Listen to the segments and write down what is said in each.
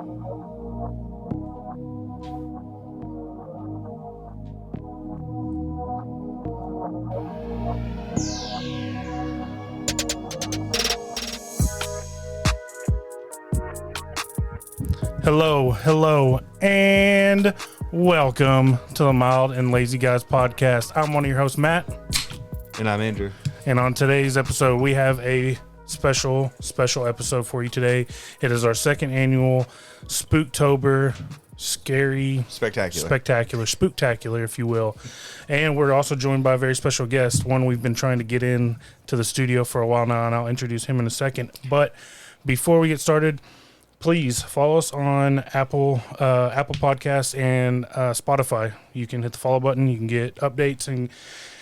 Hello, and welcome to the Mild and Lazy Guys podcast. I'm one of your hosts, Matt. And I'm Andrew. And on today's episode, we have a special episode for you today. It is our second annual Spooktober Spooktacular, if you will. And we're also joined by a very special guest, one we've been trying to get in to the studio for a while now, and I'll introduce him in a second. But before we get started, please follow us on Apple Podcasts and Spotify. You can hit the follow button. You can get updates and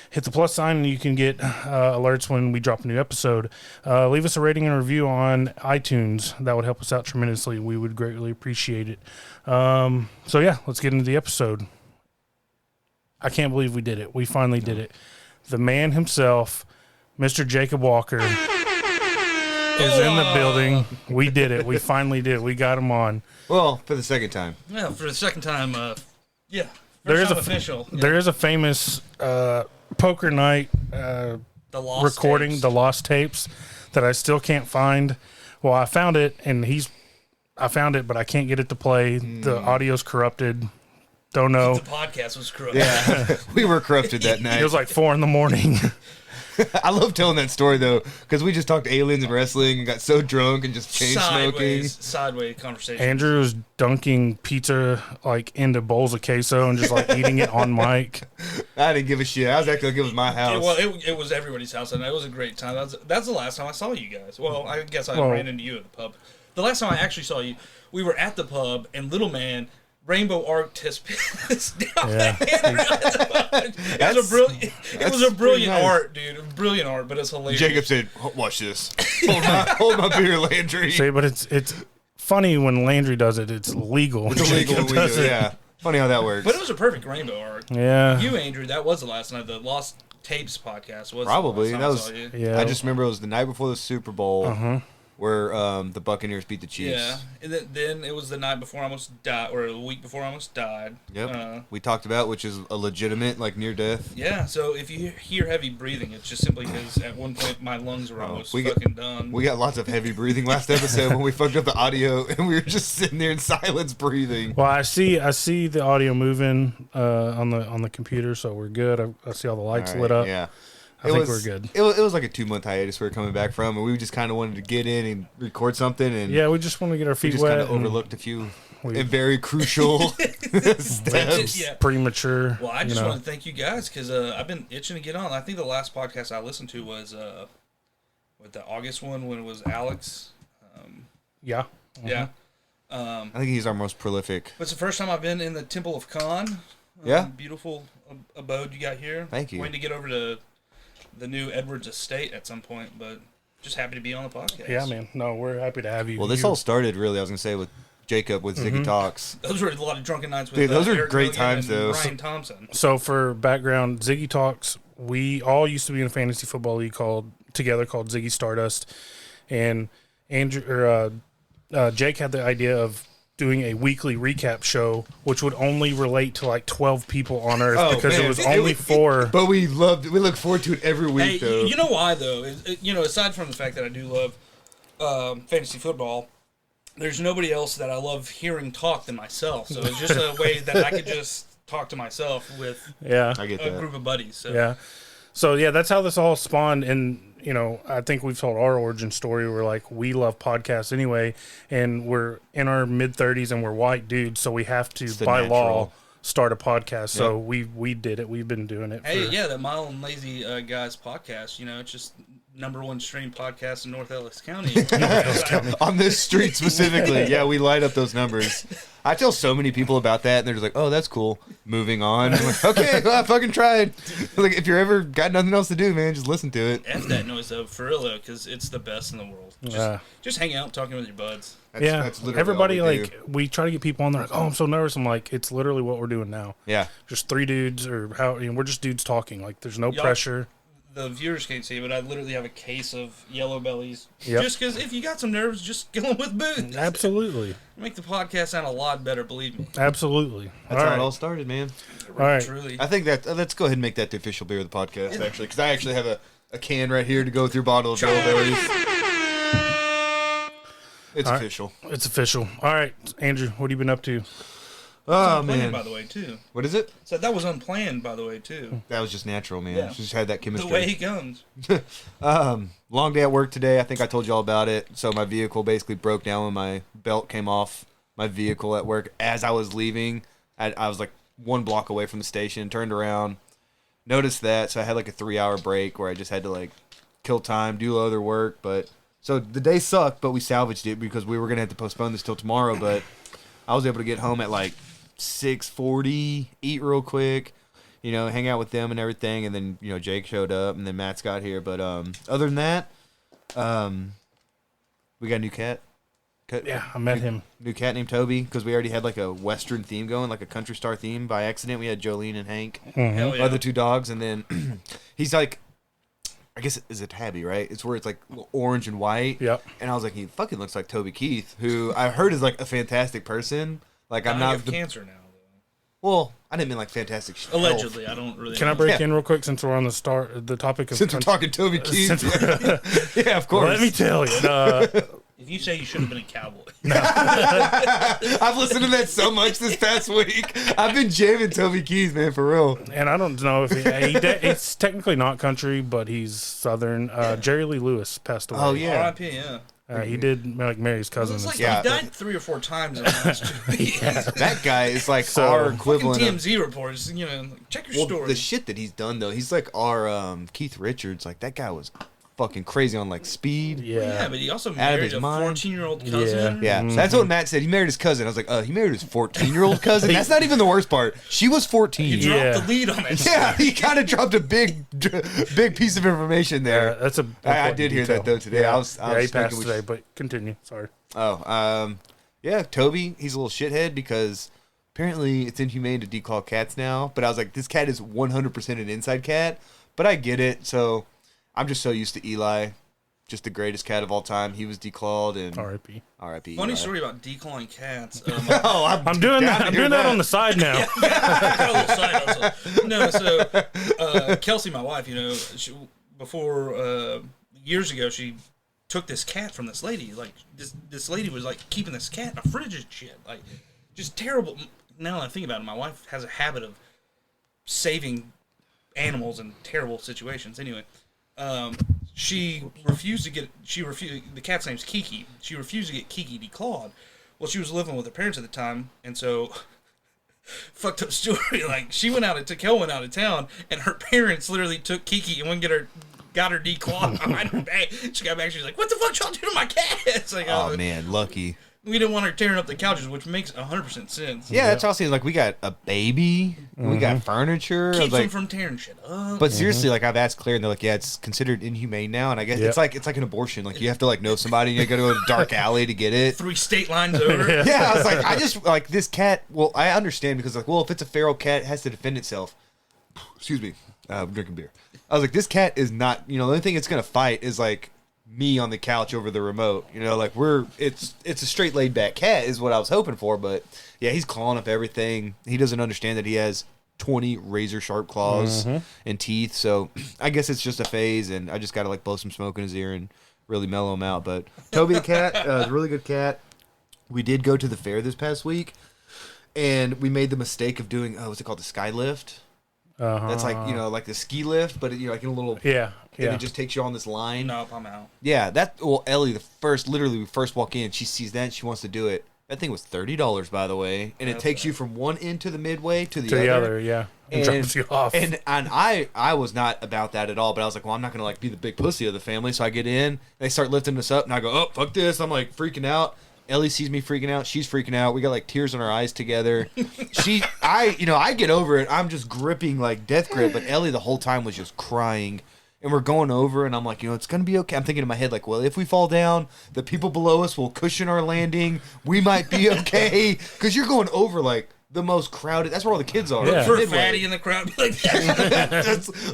hit the plus sign, and you can get alerts when we drop a new episode. Leave us a rating and review on iTunes. That would help us out tremendously. We would greatly appreciate it. So yeah, let's get into the episode. I can't believe we did it. We finally did it. The man himself, Mr. Jacob Walker, is in the building. We did it. We finally did it. We got him on. Well, for the second time. Yeah, for the second time. Yeah. There is official. There is a famous poker night recording, the lost tapes, that I still can't find. Well, I found it, but I can't get it to play. The audio's corrupted. Don't know. The podcast was corrupted. Yeah, we were corrupted that night. It was like 4 a.m. I love telling that story, though, because we just talked aliens and wrestling and got so drunk and just chain smoking. Sideways conversation. Andrew was dunking pizza like into bowls of queso and just like eating it on mic. I didn't give a shit. I was acting like it was my house. Well, it was everybody's house, and it was a great time. That's the last time I saw you guys. Well, I guess I ran into you at the pub. The last time I actually saw you, we were at the pub, and little man rainbow arced his piss down. Yeah. It was a brilliant art, dude. Brilliant art, but it's hilarious. Jacob said, "Watch this. Hold my beer, Landry." See, but it's funny when Landry does it. It's legal. It's illegal when we do it. Yeah. Funny how that works. But it was a perfect rainbow art. Yeah. You, Andrew, that was the last night. The Lost Tapes podcast was probably. The last time I saw you. Yeah. I just remember it was the night before the Super Bowl. Where the Buccaneers beat the Chiefs. Yeah, and then it was the night before I almost died, or the week before I almost died. Yep. We talked about, which is a legitimate, like, near death. Yeah, so if you hear heavy breathing, it's just simply because at one point my lungs were almost fucking done. We got lots of heavy breathing last episode when we fucked up the audio, and we were just sitting there in silence breathing. Well, I see the audio moving on the computer, so we're good. I see all the lights lit up. Yeah. I think we're good. It was like a 2-month hiatus we were coming back from, and we just kind of wanted to get in and record something. And yeah, we just want to get our feet wet. We just kind of overlooked a few very crucial steps. Yeah. Premature. Well, I just want to thank you guys because I've been itching to get on. I think the last podcast I listened to was with the August one when it was Alex. Yeah. Yeah. I think he's our most prolific. It's the first time I've been in the Temple of Khan. Yeah. Beautiful abode you got here. Thank you. Waiting to get over to the new Edwards estate at some point, but just happy to be on the podcast. Yeah, man. No, we're happy to have you. Well, this all started really, I was going to say, with Jacob with Ziggy Talks. Those were a lot of drunken nights with Dude, those are Eric great Milligan times, and though. Ryan Thompson. So for background, Ziggy Talks, we all used to be in a fantasy football league called Ziggy Stardust, and Andrew Jake had the idea of doing a weekly recap show, which would only relate to like 12 people on Earth because it was only 4. But we look forward to it every week, though. You know why, though? Aside from the fact that I do love fantasy football, there's nobody else that I love hearing talk than myself. So it's just a way that I could just talk to myself with I get a group of buddies. So. Yeah. So, yeah, that's how this all spawned. And, I think we've told our origin story. We're like, we love podcasts anyway, and we're in our mid-30s, and we're white dudes, so we have to, by law, start a podcast. So we did it. We've been doing it. The Mild and Lazy Guys podcast, it's just #1 stream podcast in North Ellis County. On this street specifically. Yeah, we light up those numbers. I tell so many people about that, and they're just like, "Oh, that's cool." Moving on. I'm like, okay, well, I fucking tried. Like, if you're ever got nothing else to do, man, just listen to it. F that noise, though, for real, though, because it's the best in the world. Just hang out talking with your buds. That's literally everybody, all we like, we try to get people on there, like, oh, I'm so nervous. I'm like, it's literally what we're doing now. Yeah. Just 3 dudes, or we're just dudes talking. Like, there's no pressure. the viewers can't see, but I literally have a case of yellow bellies. Yep. Just because if you got some nerves, just kill them with booze. Absolutely. Make the podcast sound a lot better, believe me. Absolutely. That's how it all started, man. All right. Truly. I think that let's go ahead and make that the official beer of the podcast, actually, because I actually have a can right here to go through bottle of Yellow Bellies. It's All right. official. It's official. All right, Andrew, what have you been up to? Oh Unplanned, man, by the way, too. what is it? So that was unplanned, by the way, too. That was just natural, man. Yeah. Just had that The chemistry. way he comes. Long day at work today. I think I told you all about it. So my vehicle basically broke down when my belt came off my vehicle at work. As I was leaving, I was like 1 block away from the station, turned around, noticed that. So I had like a 3-hour break where I just had to like kill time, do other work. But so the day sucked, but we salvaged it because we were going to have to postpone this till tomorrow. But I was able to get home at like 6:40, eat real quick, hang out with them and everything, and then Jake showed up, and then Matt's got here. But other than that, we got a new cat. Yeah, I met him. New cat named Toby, because we already had like a Western theme going, like a country star theme. By accident, we had Jolene and Hank, Hell yeah. other 2 dogs, and then he's like, I guess is a tabby, right? It's where it's like orange and white. Yep. And I was like, he fucking looks like Toby Keith, who I heard is like a fantastic person. Like I'm I not have cancer now, though. Well, I didn't mean like fantastic shit. Allegedly, I don't really Can I know. break Yeah. in real quick since we're on the topic of Since we're talking Toby Keith. Since Yeah, of course. Let me tell you. If you say you should have been a cowboy. I've listened to that so much this past week. I've been jamming Toby Keith, man, for real. And I don't know if it's technically not country, but he's southern. Jerry Lee Lewis passed away. Oh, yeah. R.I.P., yeah. He did like marry his cousin. It's and like stuff. Yeah. he died 3 or 4 times in the last 2 weeks. That guy is like So- our Fucking equivalent of... TMZ reports, like, check your Well, story. the shit that he's done, though, he's like our Keith Richards. Like, that guy was fucking crazy on, like, speed. Yeah, but he also Out of married his a mind. 14-year-old cousin. Yeah, so that's what Matt said. He married his cousin. I was like, he married his 14-year-old cousin? That's not even the worst part. She was 14. You dropped Yeah. the lead on it. Yeah, he kind of dropped a big piece of information there. That's a. I did hear that, though, today. Yeah, I was he thinking passed we today. But continue. Sorry. Yeah, Toby, he's a little shithead because apparently it's inhumane to declaw cats now. But I was like, this cat is 100% an inside cat. But I get it. So I'm just so used to Eli, just the greatest cat of all time. He was declawed and R.I.P. R.I.P. Funny Eli. story about declawing cats. Oh, I'm doing down that. to I'm hear doing that on the side now. Got a little side hustle. No, so Kelsey, my wife, before years ago, she took this cat from this lady. Like this lady was like keeping this cat in a fridge and shit. Like just terrible. Now that I think about it, my wife has a habit of saving animals in terrible situations. Anyway, she refused to get. The cat's name's Kiki. She refused to get Kiki declawed. Well, she was living with her parents at the time, and so. Fucked up story. Like she went out of town, and her parents literally took Kiki and got her declawed behind her back. She got back. She was like, "What the fuck y'all do to my cat?" It's like, Oh, man, lucky. we didn't want her tearing up the couches, which makes 100% sense. Yeah, that's all I was saying. Like, we got a baby, we got furniture. I was Keeps them like, from tearing shit up. but seriously, like I've asked Claire, and they're like, "Yeah, it's considered inhumane now." And I guess Yep. it's like an abortion. Like you have to like know somebody, and you got to go to a dark alley to get it. 3 state lines over. Yeah, I was like, I just like this cat. Well, I understand because like, well, if it's a feral cat, it has to defend itself. Excuse me, I'm drinking beer. I was like, this cat is not. The only thing it's gonna fight is like me on the couch over the remote. Like it's a straight laid back cat is what I was hoping for. But yeah, he's clawing up everything. He doesn't understand that he has 20 razor sharp claws and teeth. So I guess it's just a phase, and I just got to like blow some smoke in his ear and really mellow him out. But Toby the cat is a really good cat. We did go to the fair this past week, and we made the mistake of doing what's it called, the sky lift. That's like like the ski lift, but you're like in a little and it just takes you on this line. Nope, I'm out. Yeah, Ellie, we first walk in, she sees that and she wants to do it. That thing was $30, by the way, and it takes you from one end to the midway to the other. Yeah. And drops you off. And I was not about that at all, but I was like, well, I'm not gonna like be the big pussy of the family, so I get in, they start lifting us up, and I go, oh fuck this, I'm like freaking out. Ellie sees me freaking out. She's freaking out. We got like tears in our eyes together. I get over it. I'm just gripping like death grip, but Ellie the whole time was just crying. And we're going over, and I'm like, it's gonna be okay. I'm thinking in my head like, well, if we fall down, the people below us will cushion our landing. We might be okay, because you're going over like the most crowded. That's where all the kids are. Yeah. For a Midway. fatty in the crowd, be like,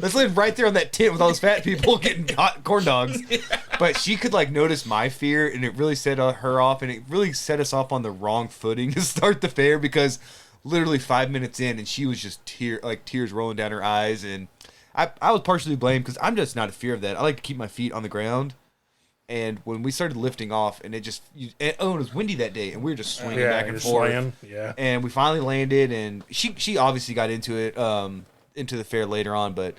Let's live right there on that tent with all those fat people getting hot corn dogs. But she could like notice my fear, and it really set her off, and it really set us off on the wrong footing to start the fair because literally 5 minutes in, and she was just tears rolling down her eyes, and I was partially blamed because I'm just not a fear of that. I like to keep my feet on the ground. And when we started lifting off, and it was windy that day, and we were just swinging back and forth. Yeah. And we finally landed, and she obviously got into it, into the fair later on, but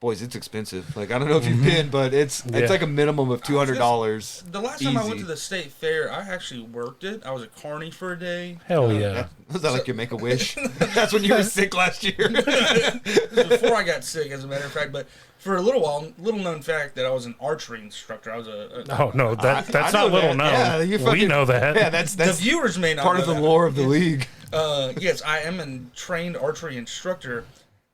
boys, it's expensive. Like, I don't know if you've been, but it's like a minimum of $200. The last time I went to the state fair, I actually worked it. I was a carny for a day. Hell yeah. Was that like your Make-A-Wish? That's when you were sick last year. Before I got sick, as a matter of fact, but for a little while, little known fact that I was an archery instructor. I was Oh no, that's I not know little that. known. Yeah, we know that. Yeah, that's the viewers may not part know of the that. lore of the league. Yes, I am a trained archery instructor,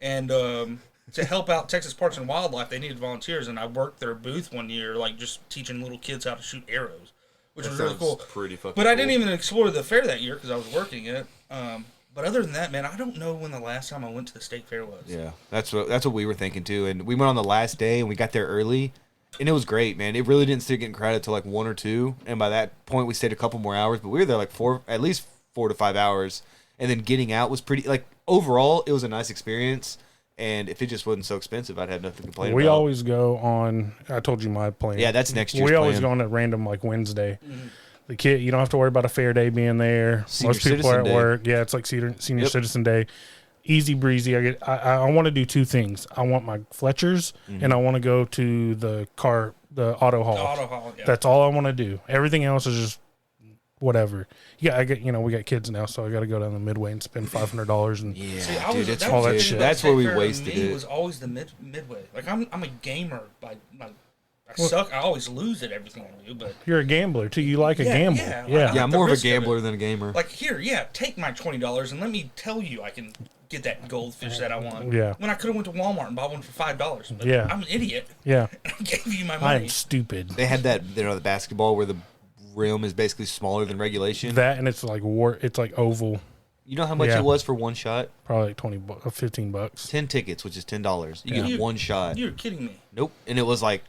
and to help out Texas Parks and Wildlife, they needed volunteers, and I worked their booth one year, like just teaching little kids how to shoot arrows, which was really cool. Pretty fucking But cool. I didn't even explore the fair that year because I was working it. But other than that, man, I don't know when the last time I went to the state fair was. Yeah, that's what we were thinking too. And we went on the last day, and we got there early, and it was great, man. It really didn't start getting crowded till like 1 or 2, and by that point, we stayed a couple more hours. But we were there like at least 4 to 5 hours, and then getting out was pretty. Like overall, it was a nice experience. And if it just wasn't so expensive, I'd have nothing to complain about. We always go on. I told you my plan. Yeah, that's next year's We always plan. go on at random like Wednesday. The kid, you don't have to worry about a fair day being there. Senior Most people are Citizen at Day. work. Yeah, it's like senior Yep. citizen day. Easy breezy. I want to do 2 things. I want my Fletchers, and I want to go to the auto hall. The auto hall, yeah. That's all I want to do. Everything else is just whatever. Yeah, we got kids now, so I got to go down the Midway and spend $500 and Yeah, See, dude, it's all that the shit. thing That's about where we state fair to wasted me it. was always the midway. Like I'm a gamer I suck. I always lose at everything I do. But you're a gambler too. You like a gamble. yeah. Yeah. Yeah, I'm the more of a risk of gambler it. than a gamer. Like here, take my $20 and let me tell you I can get that goldfish that I want. Yeah. When I could have went to Walmart and bought one for $5. But Yeah. I'm an idiot. Yeah. I gave you my I money. am stupid. They had that, the basketball where the rim is basically smaller than regulation. That and it's like it's like oval, You know how much Yeah. it was for one shot? probably like $15. 10 tickets, which is $10. You Yeah. get one shot. You're kidding me. Nope. And it was like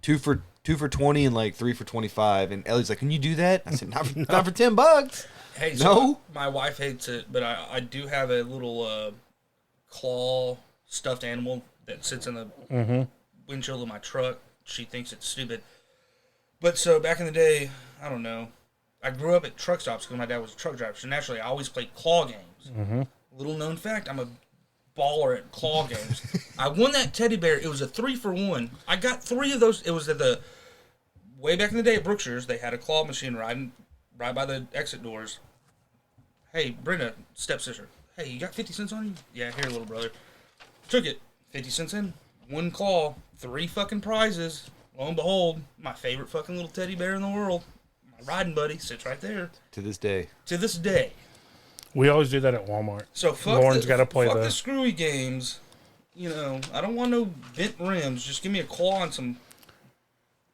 2 for 20 and like 3 for 25. And Ellie's like, "Can you do that?" I said, "Not for $10." Hey, No. so my wife hates it, but I do have a little claw stuffed animal that sits in the windshield of my truck. She thinks it's stupid. But so back in the day, I don't know. I grew up at truck stops because my dad was a truck driver. So naturally, I always played claw games. Little known fact, I'm a baller at claw games. I won that teddy bear. It was a 3-for-1. I got 3 of those. It was at the way back in the day at Brookshire's. They had a claw machine right by the exit doors. Hey, Brenda, stepsister. Hey, you got 50 cents on you? Yeah, here, little brother. Took it. 50 cents in. 1 claw. 3 fucking prizes. Lo and behold, my favorite fucking little teddy bear in the world, my riding buddy, sits right there. To this day. To this day. We always do that at Walmart. So fuck Lauren's gotta play fuck the- the screwy games. You know, I don't want no bent rims. Just give me a claw and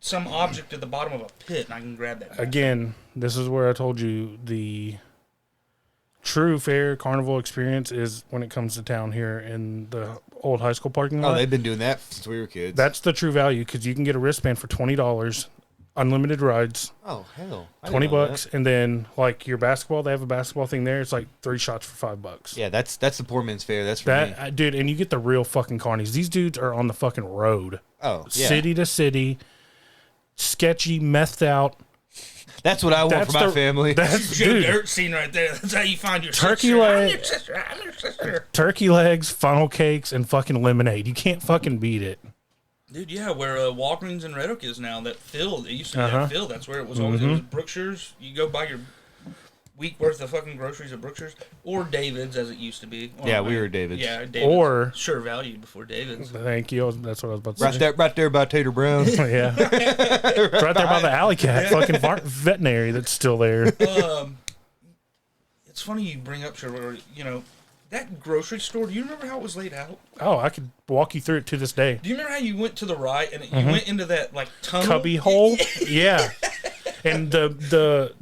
some object at the bottom of a pit, and I can grab that. Again, this is where I told you the true fair carnival experience is when it comes to town here in the old high school parking lot. Oh, they've been doing that since we were kids. That's the true value because you can get a wristband for $20, unlimited rides, Oh, hell. I didn't know $20, and then like your basketball, they have a basketball thing there. It's like 3 shots for $5. that. Yeah, that's the poor man's fair. That's for me. That dude, and you get the real fucking carnies. These dudes are on the fucking road, Oh, yeah. city to city, sketchy, methed out. That's what I want for my family. That's Joe dude. Dirt scene right there. That's how you find your Turkey sister. leg. I'm your sister. I'm your sister. Turkey legs, funnel cakes, and fucking lemonade. You can't fucking beat it. Dude, yeah, where Walgreens and Red Oak is now, that field, it used to be Uh-huh. that field. That's where it was always. It was Brookshire's. You go buy your week worth of fucking groceries at Brookshire's or David's, as it used to be. Yeah, we were David's. Yeah, David's. Or- Sure Value before David's. Thank you. That's what I was about to Right say. there by Tater Brown. Yeah. It's right there by the alley cat, fucking veterinary that's still there. It's funny you bring up Sure, you know, that grocery store. Do you remember how it was laid out? Oh, I could walk you through it to this day. Do you remember how you went to the right and you went into that like tunnel? Cubby hole. Yeah. And the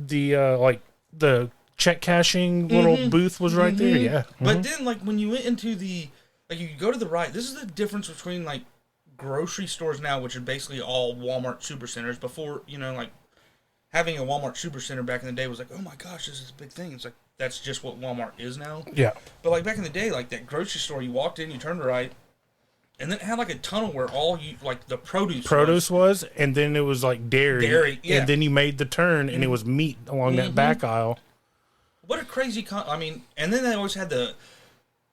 check cashing little booth was right there. Yeah. But then, like, when you went into the, like, you go to the right, this is the difference between, like, grocery stores now, which are basically all Walmart supercenters. Before, you know, like, having a Walmart supercenter back in the day was like, oh my gosh, this is a big thing. It's like, that's just what Walmart is now. Yeah. But, like, back in the day, like, that grocery store, you walked in, you turned right, and then it had, like, a tunnel where all you, like, the produce was, and then it was, like, dairy. Yeah. And then you made the turn, and it was meat along that back aisle. What a crazy, I mean, and then they always had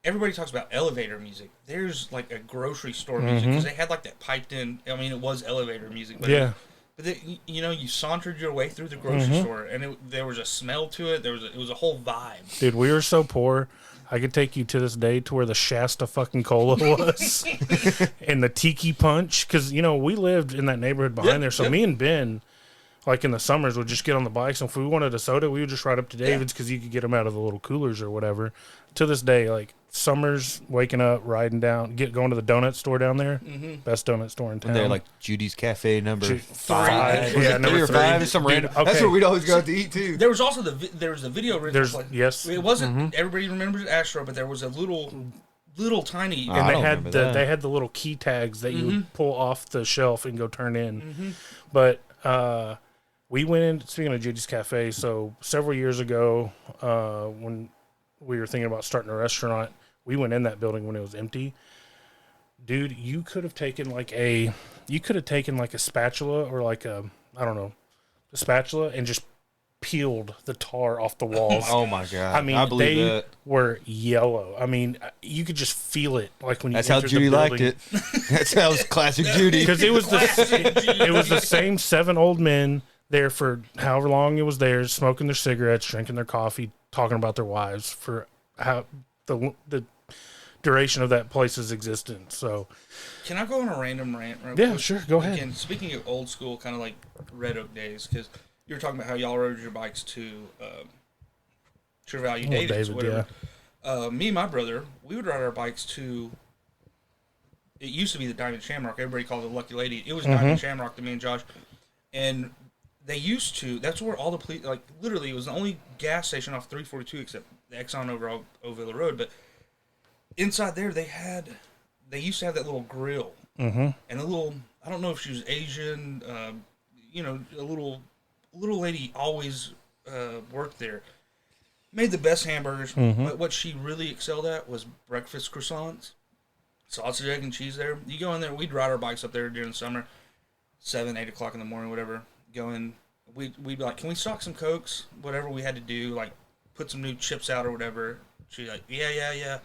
everybody talks about elevator music. There's, like, a grocery store music, because they had, like, that piped in, I mean, it was elevator music. But yeah. But you know, you sauntered your way through the grocery store, and there was a smell to it. It was a whole vibe. Dude, we were so poor. I could take you to this day to where the Shasta fucking cola was, and the tiki punch, because you know we lived in that neighborhood behind there. So me and Ben, like in the summers, would just get on the bikes, and if we wanted a soda, we would just ride up to David's because you could get them out of the little coolers or whatever. To this day, like summers, waking up, riding down, going to the donut store down there, best donut store in town. And they're like Judy's Cafe number 5. Was Yeah, it 3 number or 3. 5? Some random. Okay. That's where we'd always go out to eat too. There was also the video rental place. Yes. It wasn't everybody remembers Astro, but there was a little tiny. And they had the little key tags that you would pull off the shelf and go turn in. But we went in. Speaking of Judy's Cafe, so several years ago, when we were thinking about starting a restaurant, we went in that building when it was empty. Dude, you could have taken like a spatula or like a spatula and just peeled the tar off the walls. Oh my god! I mean, I believe they that. were yellow. I mean, you could just feel it, like when you. That's how Judy liked it. That's how classic Judy. Because it was the same 7 old men there for however long it was there, smoking their cigarettes, drinking their coffee, talking about their wives for how the duration of that place's existence. So, can I go on a random rant? Yeah, sure. Go ahead. Again, speaking of old school, kind of like Red Oak days, because you were talking about how y'all rode your bikes to True Value David, whatever. Yeah. Me and my brother, we would ride our bikes to. It used to be the Diamond Shamrock. Everybody called it the Lucky Lady. It was Diamond Shamrock to me and Josh, and they used to. That's where all the police, like literally, it was the only gas station off 342 except the Exxon over Oakville Road. But inside there, they used to have that little grill and a little. I don't know if she was Asian. You know, a little lady always worked there. Made the best hamburgers, but what she really excelled at was breakfast croissants, sausage, egg, and cheese. There, you go in there. We'd ride our bikes up there during the summer, 7, 8 o'clock in the morning, whatever. Go in. We'd be like, "Can we stock some Cokes?" Whatever we had to do, like put some new chips out or whatever. She'd like, "Yeah."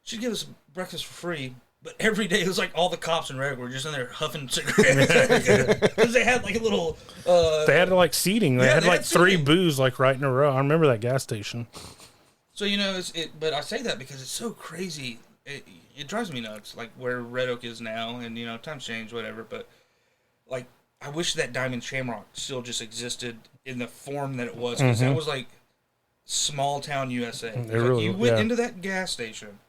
She'd give us breakfast for free. But every day it was like all the cops in Red were just in there huffing cigarettes because they had like a little. They had like seating. They had like 3 seating. booths like right in a row. I remember that gas station. So you know, but I say that because it's so crazy. It drives me nuts. Like where Red Oak is now, and you know, times change, whatever. But like, I wish that Diamond Shamrock still just existed in the form that it was, because that was like small town USA. Really, you went into that gas station.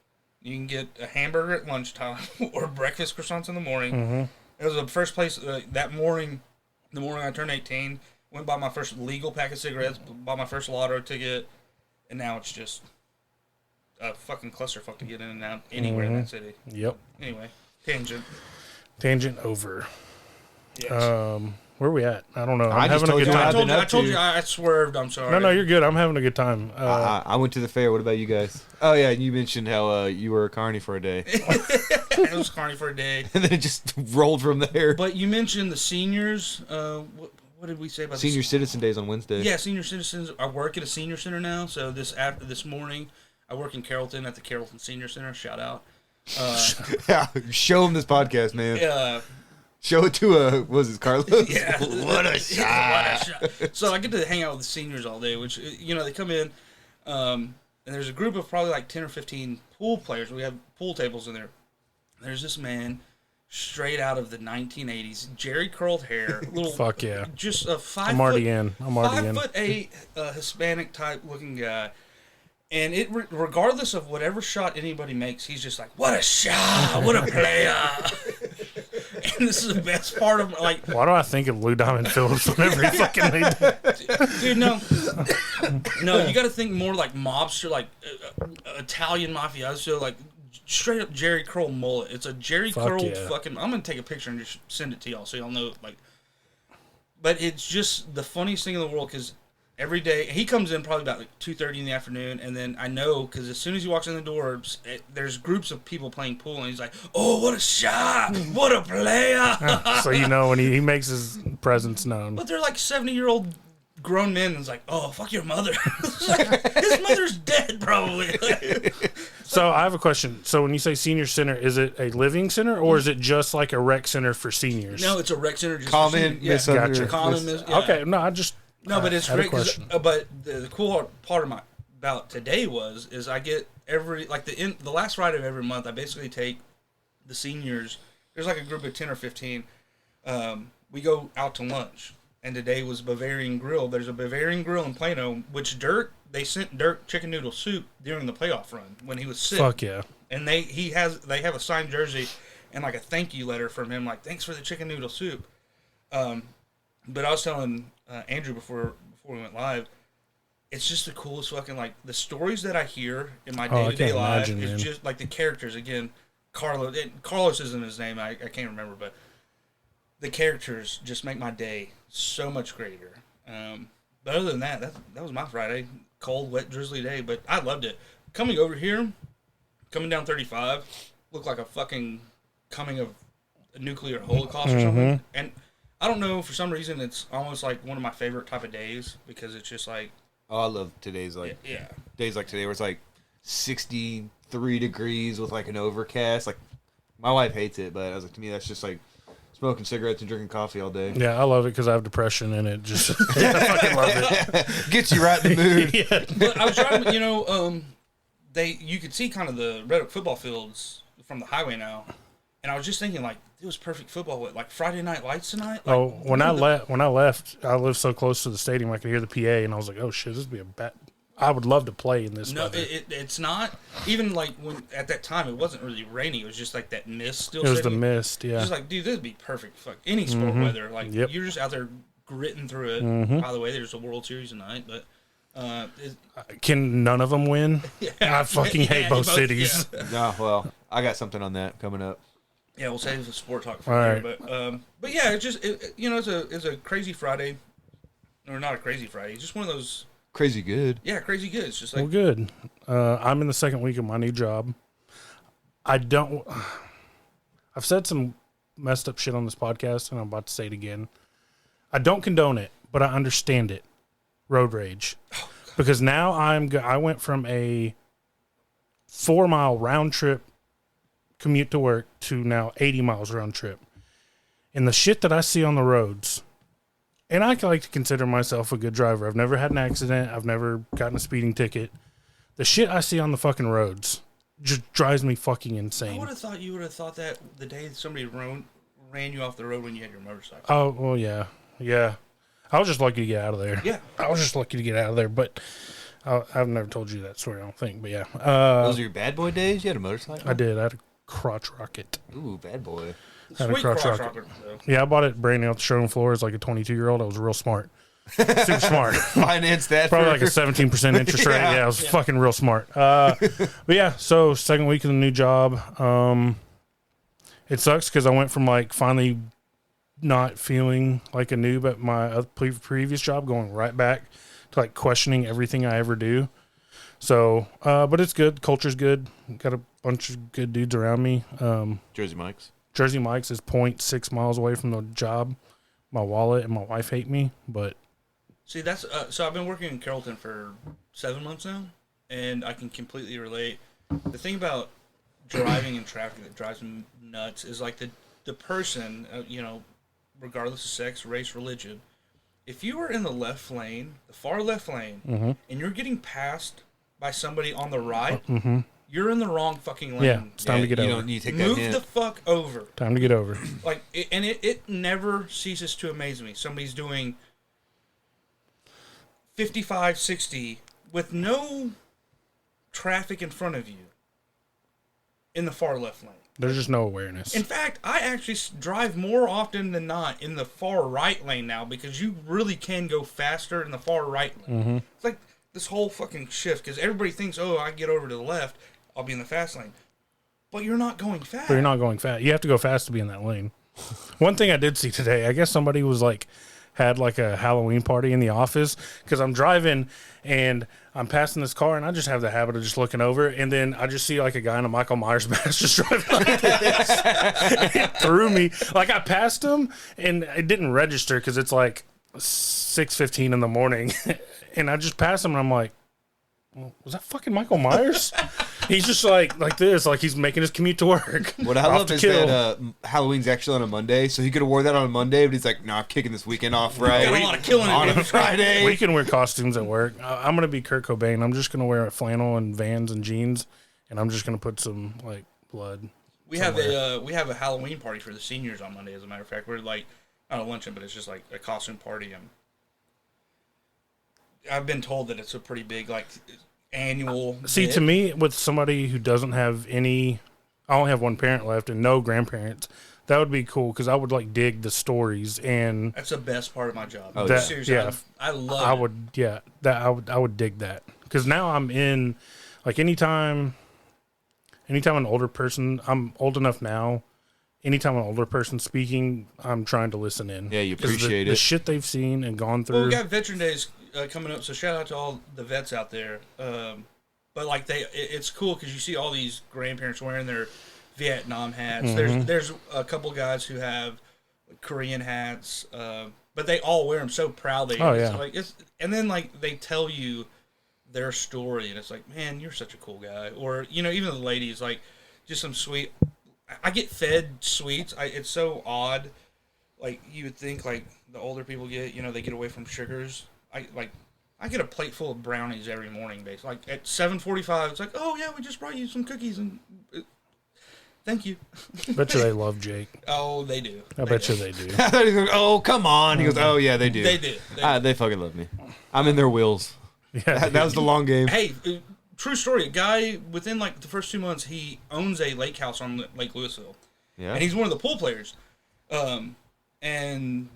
You can get a hamburger at lunchtime or breakfast croissants in the morning. It was the first place that morning, the morning I turned 18, went bought my first legal pack of cigarettes, bought my first lotto ticket, and now it's just a fucking clusterfuck to get in and out anywhere in that city. Yep. Anyway, tangent over. Yes. Where are we at? I don't know. I I'm just having a told good you time. I told you I swerved. I'm sorry. No, you're good. I'm having a good time. I went to the fair. What about you guys? Oh yeah, you mentioned how you were a carny for a day. It was carny for a day. And then it just rolled from there. But you mentioned the seniors. What did we say about Senior Citizen Days on Wednesday? Yeah, senior citizens. I work at a senior center now. So this morning, I work in Carrollton at the Carrollton Senior Center. Shout out. Yeah, show them this podcast, man. Show it to was it Carlos? Yeah. What a shot. So I get to hang out with the seniors all day, which, you know, they come in, and there's a group of probably like 10 or 15 pool players. We have pool tables in there. There's this man straight out of the 1980s, Jerry curled hair, little Fuck yeah. Just a 5 I'm already in. 5'8" Hispanic type looking guy. And it regardless of whatever shot anybody makes, he's just like, what a shot, what a player. And this is the best part of, like... Why do I think of Lou Diamond Phillips whenever he fucking made that? Dude, no. No, you got to think more like mobster, like Italian mafioso, like straight up Jerry Curl mullet. It's a Jerry Curl fucking. I'm gonna take a picture and just send it to y'all so y'all know. Like, but it's just the funniest thing in the world because every day he comes in probably about like 2:30 in the afternoon, and then I know because as soon as he walks in the door, there's groups of people playing pool, and he's like, "Oh, what a shot! What a player!" So when he makes his presence known. But they're like 70-year-old grown men, and it's like, "Oh, fuck your mother!" Like, his mother's dead, probably. So I have a question. So when you say senior center, is it a living center or is it just like a rec center for seniors? No, it's a rec center. Just Common, gotcha. Okay, no, I just. No, but it's great. But the cool part about today is I get every the last Friday of every month. I basically take the seniors. There's like a group of 10 or 15. We go out to lunch, and today was Bavarian Grill. There's a Bavarian Grill in Plano, which they sent Dirk chicken noodle soup during the playoff run when he was sick. Fuck yeah! And they have a signed jersey and like a thank you letter from him, like thanks for the chicken noodle soup. But I was telling Andrew before we went live, it's just the coolest fucking the stories that I hear in my day-to-day life is just like the characters. Again, Carlos isn't his name, I can't remember, but the characters just make my day so much greater. But other than that was my Friday. Cold, wet, drizzly day, but I loved it. Coming over here, coming down 35, looked like a fucking coming of a nuclear holocaust or something. And I don't know, for some reason, it's almost like one of my favorite type of days because it's just like... Oh, I love today's, days like today where it's like 63 degrees with like an overcast. Like, my wife hates it, but I was like, to me, that's just like smoking cigarettes and drinking coffee all day. Yeah, I love it because I have depression and it just... I fucking love it. Gets you right in the mood. Yeah. But I was driving, you could see kind of the Red Oak football fields from the highway now. And I was just thinking, it was perfect football with Friday Night Lights tonight. When I left, I lived so close to the stadium I could hear the PA, and I was like, "Oh shit, this would be a bad." I would love to play in this. No, weather. It's not even when at that time it wasn't really raining. It was just like that mist still. It was the mist, yeah. Just like, dude, this would be perfect. Fuck any sport weather. You're just out there gritting through it. By the way, there's a World Series tonight, but. Can none of them win? Yeah. I fucking hate both cities. Yeah. No, well, I got something on that coming up. Yeah, we'll save the sport talk for later. Right. But yeah, it's a crazy Friday, or not a crazy Friday. It's just one of those crazy good. Yeah, crazy good. It's just like good. I'm in the second week of my new job. I've said some messed up shit on this podcast, and I'm about to say it again. I don't condone it, but I understand it. Road rage, because now I went from a 4-mile round trip commute to work to now 80 miles round trip. And the shit that I see on the roads, and I like to consider myself a good driver. I've never had an accident. I've never gotten a speeding ticket. The shit I see on the fucking roads just drives me fucking insane. I would have thought you would have thought that the day somebody ran you off the road when you had your motorcycle. Oh, well, yeah. Yeah. I was just lucky to get out of there. Yeah. I was just lucky to get out of there, but I've never told you that story, I don't think, but yeah. Those are your bad boy days? You had a motorcycle? I did. I had a crotch rocket. Ooh, bad boy. Had a crotch rocket. Yeah, I bought it brand new off the showroom floor as like a 22-year-old. I was real smart. Super smart. Financed that. Probably like a 17% interest rate. Yeah, I was fucking real smart. But yeah, so second week of the new job. It sucks because I went from like finally not feeling like a noob at my previous job, going right back to like questioning everything I ever do. So, but it's good. Culture's good. Got a bunch of good dudes around me. Jersey Mike's. Jersey Mike's is 0.6 miles away from the job. My wallet and my wife hate me, but see, that's so I've been working in Carrollton for 7 months now, and I can completely relate. The thing about driving in traffic that drives me nuts is like the person, regardless of sex, race, religion. If you are in the left lane, the far left lane, and you're getting passed by somebody on the right, you're in the wrong fucking lane. Yeah, it's time to get over. You don't need to take that Move hint. the fuck over. Time to get over. Like, it never ceases to amaze me. Somebody's doing 55, 60 with no traffic in front of you in the far left lane. There's just no awareness. In fact, I actually drive more often than not in the far right lane now because you really can go faster in the far right lane. It's like this whole fucking shift, because everybody thinks, oh, I get over to the left, I'll be in the fast lane. But you're not going fast. But you're not going fast. You have to go fast to be in that lane. One thing I did see today, I guess somebody was like, had like a Halloween party in the office, because I'm driving and I'm passing this car and I just have the habit of just looking over, and then I just see like a guy in a Michael Myers mask just driving like this. It threw me. Like I passed him and it didn't register because it's like 6:15 in the morning, and I just passed him and I'm like, well, was that fucking Michael Myers? He's just like this, like he's making his commute to work. What I love is that Halloween's actually on a Monday, so he could have worn that on a Monday, but he's like, "Nah, I'm kicking this weekend off, right? Got a lot of killing on a Friday." We can wear costumes at work. I'm gonna be Kurt Cobain. I'm just gonna wear a flannel and Vans and jeans, and I'm just gonna put some like blood. We have a Halloween party for the seniors on Monday. As a matter of fact, we're like not a luncheon, but it's just like a costume party. And I've been told that it's a pretty big like annual. See, to me, with somebody who doesn't have any, I only have one parent left and no grandparents. That would be cool because I would like dig the stories, and that's the best part of my job. Oh, seriously, yeah, I love. I would dig that because now I'm in like anytime an older person, I'm old enough now. Anytime an older person speaking, I'm trying to listen in. Yeah, you appreciate the shit they've seen and gone through. Well, we got Veteran Days coming up, so shout out to all the vets out there. But like it's cool because you see all these grandparents wearing their Vietnam hats. Mm-hmm. There's a couple guys who have Korean hats, but they all wear them so proudly. Oh yeah. Like and then like they tell you their story, and it's like, man, you're such a cool guy. Or even the ladies, like just some sweet. I get fed sweets. It's so odd. Like you would think, like the older people get, they get away from sugars. I get a plate full of brownies every morning, basically. Like at 7:45, it's like, oh yeah, we just brought you some cookies and thank you. Bet you they love Jake. Oh, they do. I bet you they do. I thought he goes, "Oh, come on." He goes, "Oh yeah, they do. They do. They fucking love me. I'm in their wheels." Yeah, that was the long game. Hey, true story. A guy within like the first 2 months, he owns a lake house on Lake Louisville. Yeah, and he's one of the pool players. And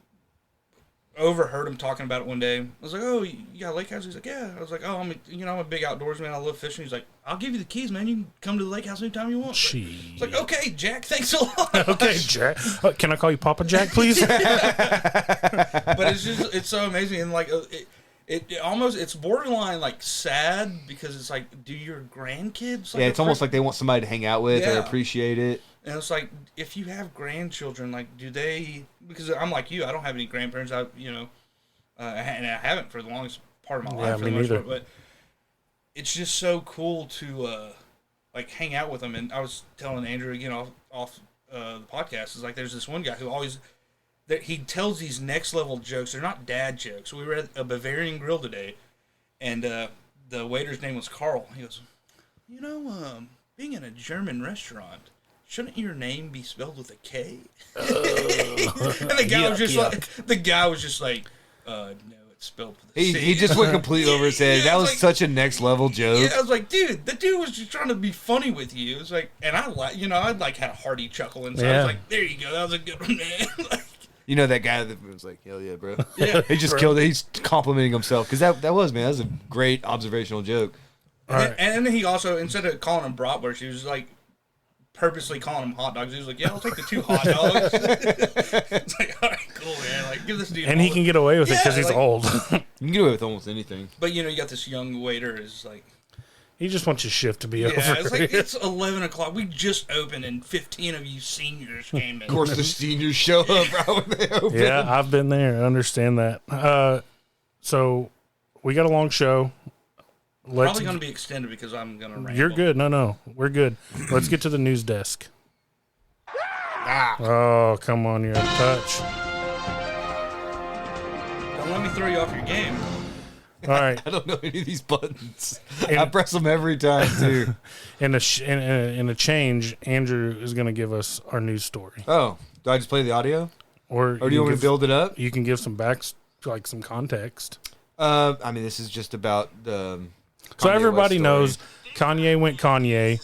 overheard him talking about it one day. I was like, "Oh, you got a lake house?" He's like, "Yeah." I was like, "Oh, I'm a big outdoors man. I love fishing." He's like, "I'll give you the keys, man. You can come to the lake house anytime you want." It's like, "Okay, Jack. Thanks a lot." Okay, Jack. Can I call you Papa Jack, please? But it's so amazing, and like it almost, it's borderline like sad because it's like, do your grandkids? Like, yeah, it's almost like they want somebody to hang out with or appreciate it. And it's like, if you have grandchildren, like, do they? Because I'm like you, I don't have any grandparents. And I haven't for the longest part of my life. Me neither. But it's just so cool to like hang out with them. And I was telling Andrew off the podcast, is like, there's this one guy who always he tells these next level jokes. They're not dad jokes. We were at a Bavarian Grill today, and the waiter's name was Carl. He goes, being in a German restaurant, shouldn't your name be spelled with a K? And the guy was just like, no, it's spelled with a C. He just went completely over his head. That was like, such a next level joke. Yeah, I was like, dude, the dude was just trying to be funny with you. It was like, and I'd like had a hearty chuckle inside. I was like, there you go, that was a good one, man. That guy that was like, hell yeah, bro. Yeah, he just killed it. He's complimenting himself because that was a great observational joke. And then he also, instead of calling him bratwurst, he was like purposely calling them hot dogs. He was like, "Yeah, I'll take the 2 hot dogs." It's like, all right, cool, man. Like, give this dude. And he can get away with it because he's old. You can get away with almost anything. But you got this young waiter is like, he just wants his shift to be over. Yeah, it's like it's 11 o'clock. We just opened, and 15 of you seniors came in. Of course, the seniors show up right when they open. Yeah, I've been there. I understand that. So we got a long show. Probably going to be extended because I'm going to ramble. You're good. No, we're good. Let's get to the news desk. Oh, come on, you're out of touch. Don't let me throw you off your game. All right. I don't know any of these buttons. I press them every time, too. In a change, Andrew is going to give us our news story. Oh, do I just play the audio? Or do you want me to build it up? You can give some some context. This is just about the... So everybody knows Kanye went Kanye.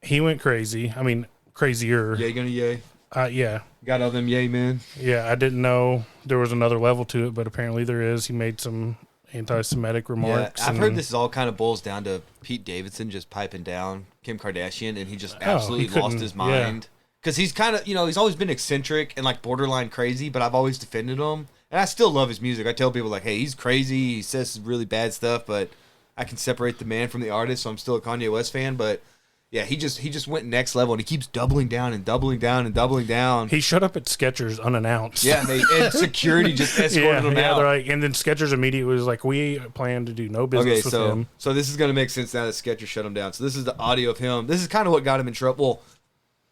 He went crazy. I mean, crazier. Yay gonna yay? Yeah. Got all them yay men? Yeah, I didn't know there was another level to it, but apparently there is. He made some anti-Semitic Yeah, remarks. I've heard this all kind of boils down to Pete Davidson just piping down Kim Kardashian, and he just absolutely lost his mind. Because he's kind of, he's always been eccentric and like borderline crazy, but I've always defended him. And I still love his music. I tell people like, hey, he's crazy. He says really bad stuff, but I can separate the man from the artist, so I'm still a Kanye West fan. But yeah, he just went next level, and he keeps doubling down and doubling down and doubling down. He showed up at Skechers unannounced. Yeah, and security just escorted him out. They're like, and then Skechers immediately was like, we plan to do no business with him. So this is going to make sense now that Skechers shut him down. So this is the audio of him. This is kind of what got him in trouble. Well,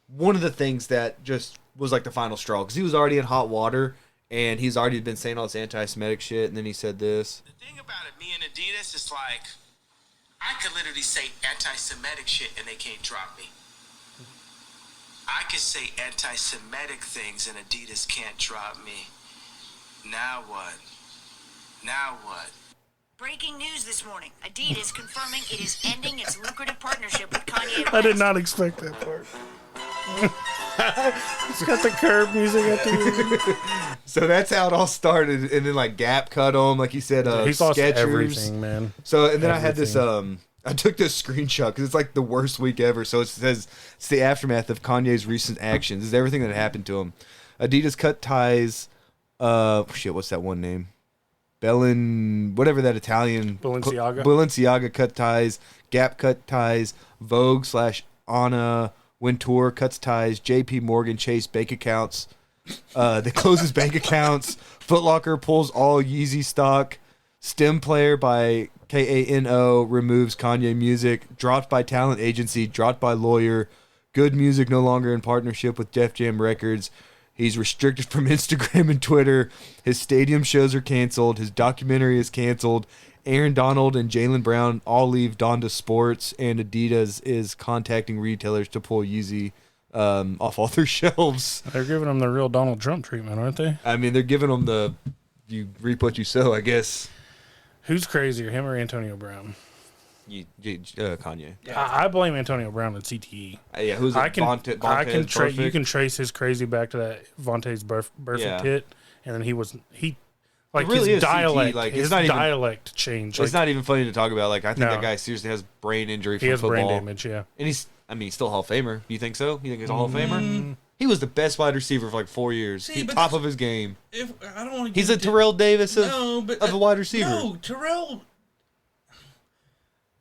one of the things that just was like the final straw, because he was already in hot water, and he's already been saying all this anti-Semitic shit, and then he said this. The thing about it, me and Adidas, is like, I could literally say anti-Semitic shit and they can't drop me. I could say anti-Semitic things and Adidas can't drop me. Now what? Now what? Breaking news this morning. Adidas confirming it is ending its lucrative partnership with Kanye West. I did not expect that part. It's got the curb music at the end. So that's how it all started, and then like Gap cut him, like he said. He's lost Skechers. everything, man. So and then I had this. I took this screenshot because it's like the worst week ever. So it says it's the aftermath of Kanye's recent actions. This is everything that happened to him. Adidas cut ties. What's that one name? Whatever that Italian. Balenciaga cut ties. Gap cut ties. Vogue/Anna Wintour cuts ties. J.P. Morgan Chase bank accounts. They closes bank accounts. Foot Locker pulls all Yeezy stock. Stem Player by Kano removes Kanye music. Dropped by talent agency. Dropped by lawyer. Good Music no longer in partnership with Def Jam Records. He's restricted from Instagram and Twitter. His stadium shows are canceled. His documentary is canceled. Aaron Donald and Jaylen Brown all leave Donda Sports, and Adidas is contacting retailers to pull Yeezy off all their shelves. They're giving him the real Donald Trump treatment, aren't they? I mean, they're giving him the you reap what you sow, I guess. Who's crazier, him or Antonio Brown? Kanye. Yeah. I blame Antonio Brown and CTE. Yeah, who's you can trace his crazy back to that Vontae's perfect hit, and then he like really his is dialect, CTE, like, his it's not even- dialect changed. It's not even funny to talk about. Like, I think No. that guy seriously has brain injury from he has football. brain damage. Yeah, And he's still a Hall of Famer. You think so? You think he's a Hall of Famer? He was the best wide receiver for like 4 years. See, He's but top of his game. If I don't want to, He's a Terrell Davis of a wide receiver. No, Terrell.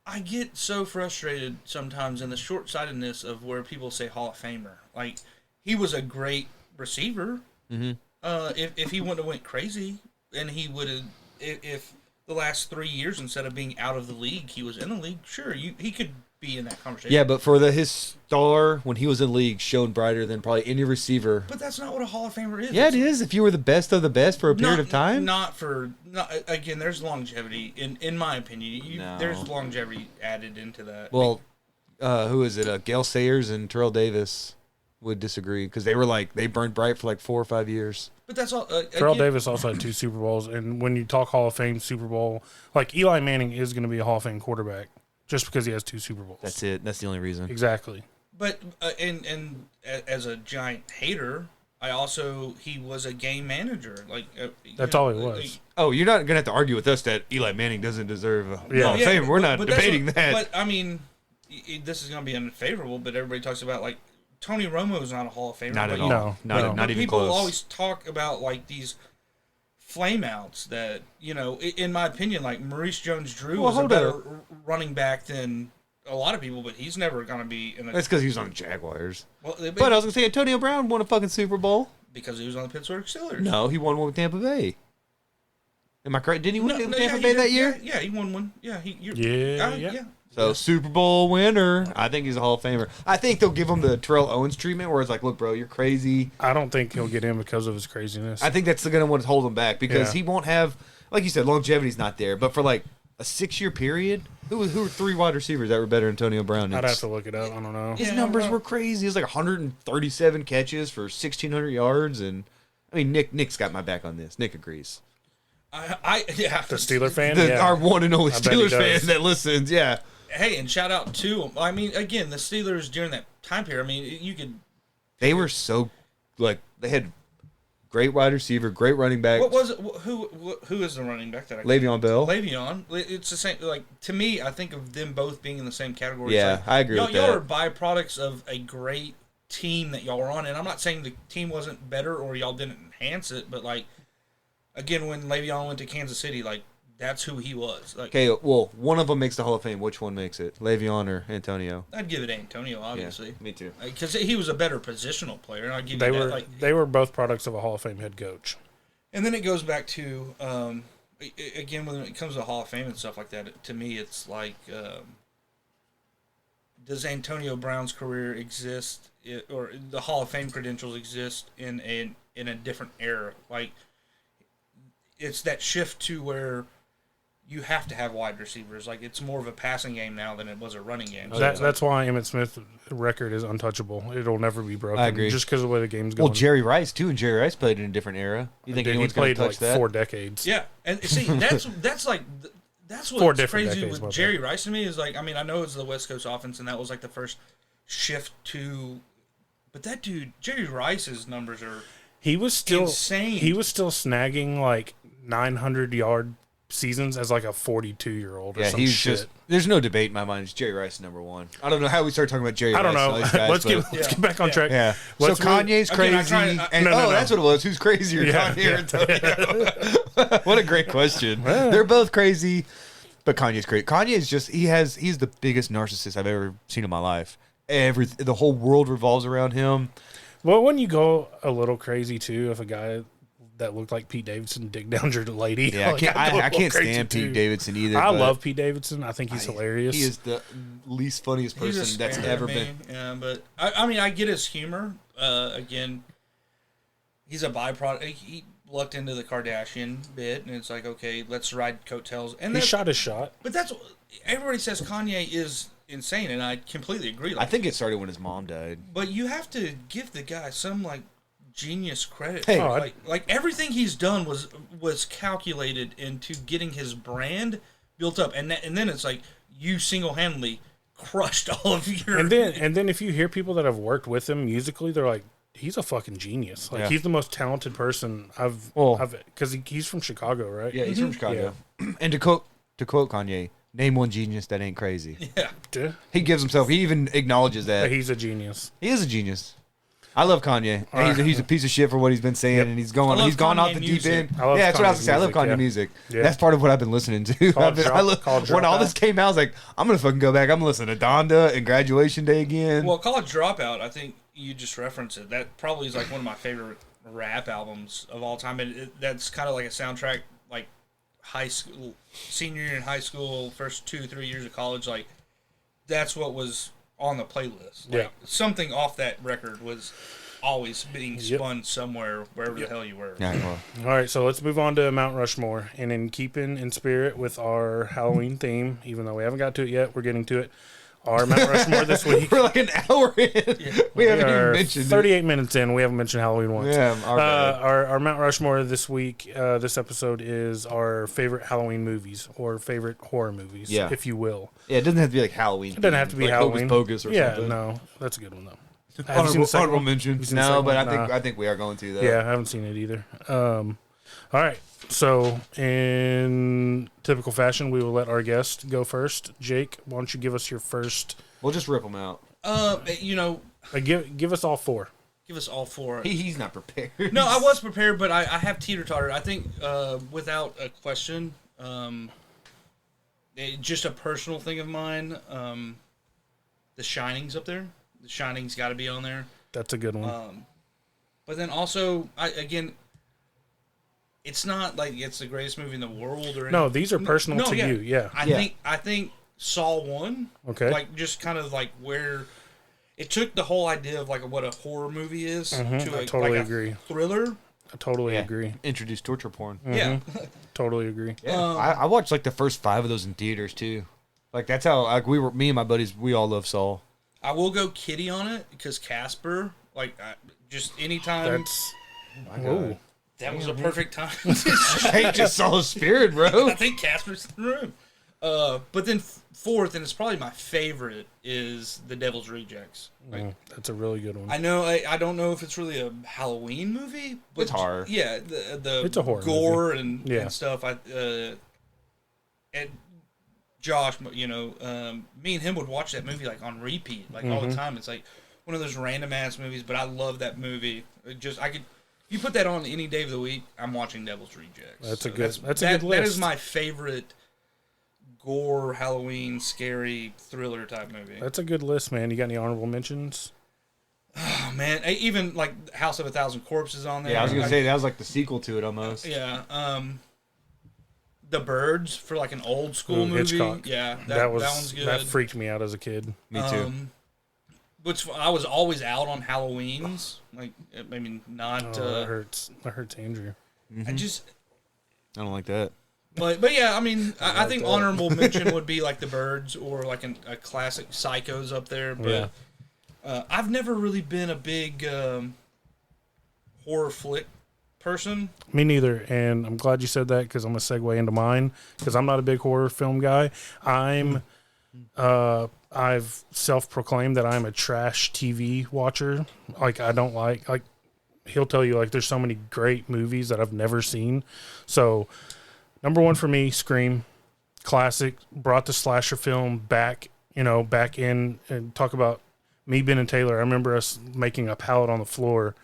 I get so frustrated sometimes in the short-sightedness of where people say Hall of Famer. Like, he was a great receiver. Mm-hmm. If he wouldn't have went crazy, and he would have, if the last 3 years instead of being out of the league, he was in the league. Sure, he could be in that conversation. Yeah, but for his star when he was in league shone brighter than probably any receiver. But that's not what a Hall of Famer is. Yeah, it is. If you were the best of the best for a period of time. Again, there's longevity in my opinion. No. There's longevity added into that. Well, who is it? Gail Sayers and Terrell Davis would disagree because they burned bright for like 4 or 5 years. But that's all. Terrell Davis also had 2 Super Bowls, and when you talk Hall of Fame Super Bowl, like Eli Manning is going to be a Hall of Fame quarterback just because he has 2 Super Bowls. That's it. That's the only reason. Exactly. But and as a giant hater, he was a game manager. That's all he was. Oh, you're not gonna have to argue with us that Eli Manning doesn't deserve a Hall of Fame. We're not debating that. But I mean, this is gonna be unfavorable. But everybody talks about like Tony Romo is not a Hall of Famer. Not at all. all. No. Not even people close. always talk about like these flameouts that in my opinion, like Maurice Jones-Drew was a better running back than a lot of people, but he's never going to be in a... That's because he was on the Jaguars. Well, but I was going to say, Antonio Brown won a fucking Super Bowl. Because he was on the Pittsburgh Steelers. No, he won one with Tampa Bay. Am I correct? Didn't he win with Tampa Bay that year? Yeah, he won one. Yeah, Yeah. So, Super Bowl winner. I think he's a Hall of Famer. I think they'll give him the Terrell Owens treatment where it's like, look, bro, you're crazy. I don't think he'll get in because of his craziness. I think that's going to want to hold him back because he won't have, like you said, longevity's not there. But for like a 6-year period, who were 3 wide receivers that were better than Antonio Brown? I'd have to look it up. I don't know. His numbers were crazy. It was like 137 catches for 1,600 yards. And I mean, Nick's got my back on this. Nick agrees. The Steeler fan? Our one and only I bet he Steelers fan does. that listens, yeah. Hey, and shout out to, I mean, again, the Steelers during that time period, I mean, you could... They were so, like, they had Great wide receiver, great running back. What was it? Who is the running back that I Le'Veon Bell. Le'Veon. It's the same. Like, to me, I think of them both being in the same category. Yeah, like, I agree with y'all that. are byproducts of a great team that y'all were on, and I'm not saying the team wasn't better or y'all didn't enhance it, but like, again, when Le'Veon went to Kansas City, like, that's who he was. Like, Okay, well, one of them makes the Hall of Fame. Which one makes it? Le'Veon or Antonio? I'd give it Antonio, obviously. Yeah, me too. Because he was a better positional player, and I'd give They you that. were Like, they were both products of a Hall of Fame head coach. and then it goes back to, again, when it comes to Hall of Fame and stuff like that, to me, it's like, does Antonio Brown's career exist, or the Hall of Fame credentials exist in a different era? Like, it's that shift to where you have to have wide receivers. Like, it's more of a passing game now than it was a running game. So That's why Emmitt Smith's record is untouchable. It'll never be broken. I agree. Just because of the way the game's going. Well, Jerry Rice, too, and Jerry Rice played in a different era. You think Dude, he anyone's going played to touch like that? 4 decades. yeah, and see, that's like that's 4 what's different crazy decades, with my Jerry Rice to me is like, I mean, I know it's the West Coast offense, and that was like the first shift to, but that dude Jerry Rice's numbers are He was still insane. He was still snagging like 900-yard seasons as like a 42-year-old or Yeah, some he's shit. just. There's no debate in my mind. It's Jerry Rice number one. I don't know how we started talking about Jerry I don't Rice. know. and all these guys, Let's get back on track. Yeah. Let's so Kanye's Again, crazy. I- No, that's what it was. Who's crazier, Yeah, Kanye or Antonio? What a great question. They're both crazy, but Kanye's great. Kanye's just he's the biggest narcissist I've ever seen in my life. The whole world revolves around him. Well, when you go a little crazy too, if a guy that looked like Pete Davidson digged down your lady, Yeah, like, I go a can't little crazy, stand too. Pete Davidson either. I but love Pete Davidson. I think he's hilarious. He is the least funniest He's a person that's sparer ever to been. me. Yeah, but I mean, I get his humor. Again, he's a byproduct. He lucked into the Kardashian bit, and it's like, okay, let's ride coattails. And He that's, shot his shot. but that's everybody says Kanye is insane, and I completely agree. I Like, think it started when his mom died. but you have to give the guy some like genius credit. Hey. for, Oh, like everything he's done was calculated into getting his brand built up, and then it's like you single-handedly crushed all of your. And then if you hear people that have worked with him musically, they're like, he's a fucking genius. Like Yeah. he's the most talented person I've because he's from Chicago, right? Yeah, he's from Chicago. And to quote Kanye, name one genius that ain't crazy. yeah. He gives himself. He even acknowledges that He's a genius. he is a genius. I love Kanye. And he's a piece of shit for what he's been saying, and he's gone I love off Kanye the deep music. end. I love Yeah, that's what I was Kanye's gonna say. I love music, Kanye yeah. music. Yeah. That's part of what I've been listening to. Called When all Dropout. this came out, I was like, I'm gonna fucking go back. I'm gonna listen to Donda and Graduation Day again. Well, College Dropout, I think you just referenced it. That probably is like one of my favorite rap albums of all time. And that's kind of like a soundtrack, like high school, senior year in high school, first 2-3 years of college. Like, that's what was on the playlist. Like, Yeah. something off that record was always being spun somewhere, wherever the hell you were. Yeah, well, All right, so let's move on to Mount Rushmore. And in keeping in spirit with our Halloween theme, even though we haven't got to it yet, we're getting to it. Our Mount Rushmore this week. we're like an hour in. We haven't even are mentioned 38 minutes in. We haven't mentioned Halloween it. once. Yeah, our bad. Our Mount Rushmore this week, this episode is our favorite Halloween movies or favorite horror movies, Yeah. if you will. Yeah, it doesn't have to be like Halloween. It doesn't have to be like Halloween. Hocus Pocus or yeah, something. no, that's a good one though. Have you seen the Honorable, second honorable one? mention. You seen the No, second but one? I think we are going to though. Yeah, I haven't seen it either. All right. So, in typical fashion, we will let our guest go first. Jake, why don't you give us your first? We'll just rip them out. You know, Give us all 4. give us all 4. He's not prepared. No, I was prepared, but I have teeter-tottered. I think, without a question, just a personal thing of mine, The Shining's up there. The Shining's got to be on there. That's a good one. But then also, it's not like it's the greatest movie in the world or anything. No, these are personal No, to yeah. you. Yeah. I think Saw 1, Okay. like just kind of like where it took the whole idea of like what a horror movie is to I totally like agree. a thriller. I totally Yeah. agree. Introduce torture porn. Yeah. Totally agree. Yeah, I watched like the first 5 of those in theaters too. Like that's how like me and my buddies, we all love Saw. I will go Kitty on it because Casper, like, just anytime That's. God. Whoa. that was a perfect time. I just saw a spirit, bro. I think Casper's in the room. But then fourth, and it's probably my favorite, is The Devil's Rejects. Like, That's a really good one. I know. I don't know if it's really a Halloween movie, but It's horror. Yeah, the It's a horror gore movie. and stuff. And Josh, you know, me and him would watch that movie like on repeat, like all the time. It's like one of those random ass movies, but I love that movie. If you put that on any day of the week, I'm watching Devil's Rejects. That's So a good list. That is my favorite gore, Halloween, scary thriller type movie. That's a good list, man. You got any honorable mentions? Oh man, even like House of a Thousand Corpses on there. Yeah, I was gonna say that was like the sequel to it almost. Yeah, The Birds for like an old school movie. Hitchcock. Yeah, That one's good. That freaked me out as a kid. Me too. Which I was always out on Halloweens. Like, I mean, not. That hurts. That hurts Andrew. I just. I don't like that. But yeah, I mean, I think honorable mention would be like The Birds or like a classic Psychos up there. But I've never really been a big horror flick person. Me neither, and I'm glad you said that because I'm gonna segue into mine because I'm not a big horror film guy. I've self-proclaimed that I'm a trash TV watcher. Like I don't like he'll tell you like there's so many great movies that I've never seen. So number one for me, Scream, classic, brought the slasher film back in, and talk about me, Ben, and Taylor. I remember us making a pallet on the floor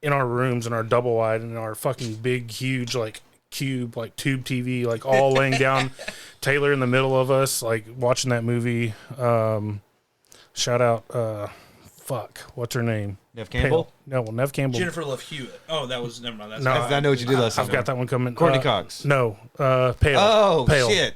in our rooms in our double wide and our fucking big, huge, like cube, like tube TV, like all laying down. Taylor in the middle of us, like watching that movie. Shout out, what's her name? Nev Campbell? Nev Campbell. Jennifer Love Hewitt. Oh, that was never mind. That's No, I know what you did last time. I've got that one coming. Courtney Cox. No, Pale. Oh, Pale. shit.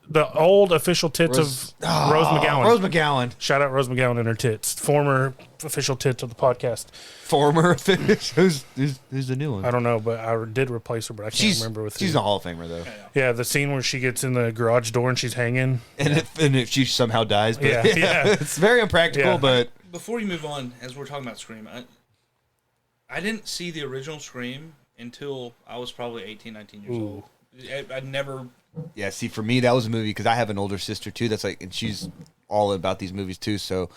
The old official tits of Rose McGowan. Rose McGowan. Shout out Rose McGowan and her tits. Former official tits of the podcast. Former finish. Who's the new one? I don't know, but I did replace her, but I can't remember with She's who. a Hall of Famer, though. Yeah, the scene where she gets in the garage door and she's hanging. And if she somehow dies. But Yeah, yeah. It's very impractical, Yeah. but... Before you move on, as we're talking about Scream, I didn't see the original Scream until I was probably 18, 19 years old. I never... Yeah, see, for me, that was a movie, because I have an older sister, too, that's like, and she's all about these movies, too, so...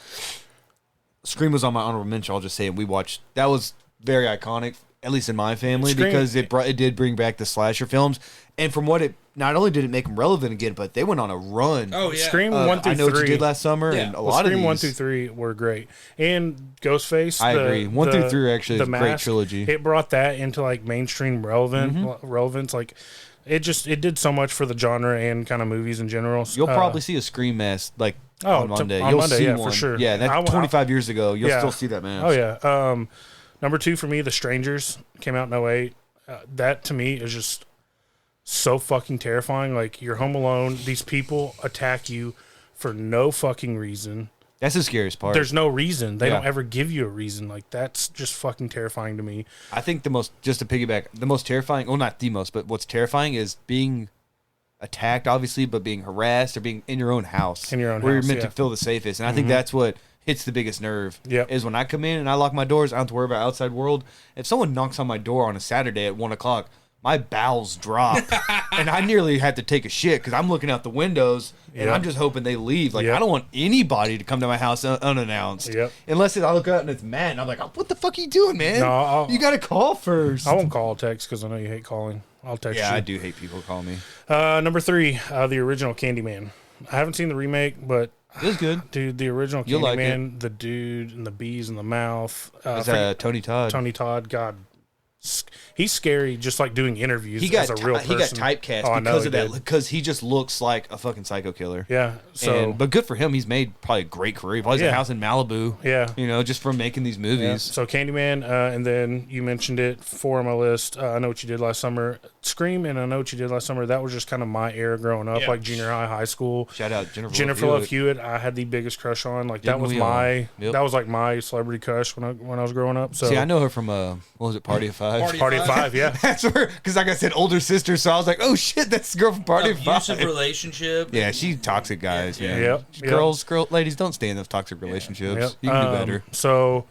Scream was on my honorable mention, I'll just say, and we watched... That was very iconic, at least in my family, Scream, because it did bring back the slasher films, and from what it... Not only did it make them relevant again, but they went on a run. Oh, yeah. Scream 1 through 3. I Know What You Did Last Summer, Yeah. and a lot Scream of these... 1 through 3 were great. And Ghostface. I agree. 1 through 3 actually is a great Mask, trilogy. It brought that into like mainstream relevance. Like it did so much for the genre and kind of movies in general. You'll probably see a Scream mask like Oh, on Monday. on You'll Monday, see yeah, one for sure. Yeah, that's 25 years ago. You'll still see that mask. Oh yeah. Number 2 for me, The Strangers came out in 2008. That to me is just so fucking terrifying. Like you're home alone. These people attack you for no fucking reason. That's the scariest part. There's no reason. They Yeah. don't ever give you a reason. Like that's just fucking terrifying to me. I think just to piggyback, the most terrifying, well, not the most, but what's terrifying is being attacked, obviously, but being harassed or being in your own house. In your own where house, you're meant yeah. to feel the safest. And I think that's what hits the biggest nerve. Yep. Is when I come in and I lock my doors, I don't have to worry about outside world. If someone knocks on my door on a Saturday at 1 o'clock, my bowels drop. And I nearly had to take a shit because I'm looking out the windows and Yep. I'm just hoping they leave. Like, Yep. I don't want anybody to come to my house unannounced. Yep. Unless I look out and it's Matt and I'm like, oh, what the fuck are you doing, man? No, you got to call first. I won't call or text because I know you hate calling. I'll text you. Yeah, I do hate people call me. Number 3, the original Candyman. I haven't seen the remake, but It was good. dude, the original You'll like Candyman, the dude and the bees in the mouth. It's Tony Todd. Tony Todd, God, he's scary. Just like doing interviews He got as a real person. he got typecast Oh, I know because he of that. did. Because he just looks like a fucking psycho killer. Yeah. So, But good for him. He's made probably a great career. He probably has Yeah. a house in Malibu. yeah. You know, just from making these Yeah. movies. So Candyman, and then you mentioned it, 4 on my list. I Know What You Did Last Summer. Scream and I Know What You Did Last Summer. That was just kind of my era growing up, Yeah. like junior high, high school. Shout out Jennifer Love Hewitt. I had the biggest crush on. Like that Didn't was we all? my Yep. that was like my celebrity crush when I was growing up. So See, I know her from what was it, Party of Five? Party of Five, yeah. That's her, because like I said, older sister. So I was like, oh shit, that's the girl from Party of Abusive Five. relationship. Yeah, she toxic guys. Yeah. Man. Yep. Ladies, don't stay in those toxic relationships. Yep. You can do better. So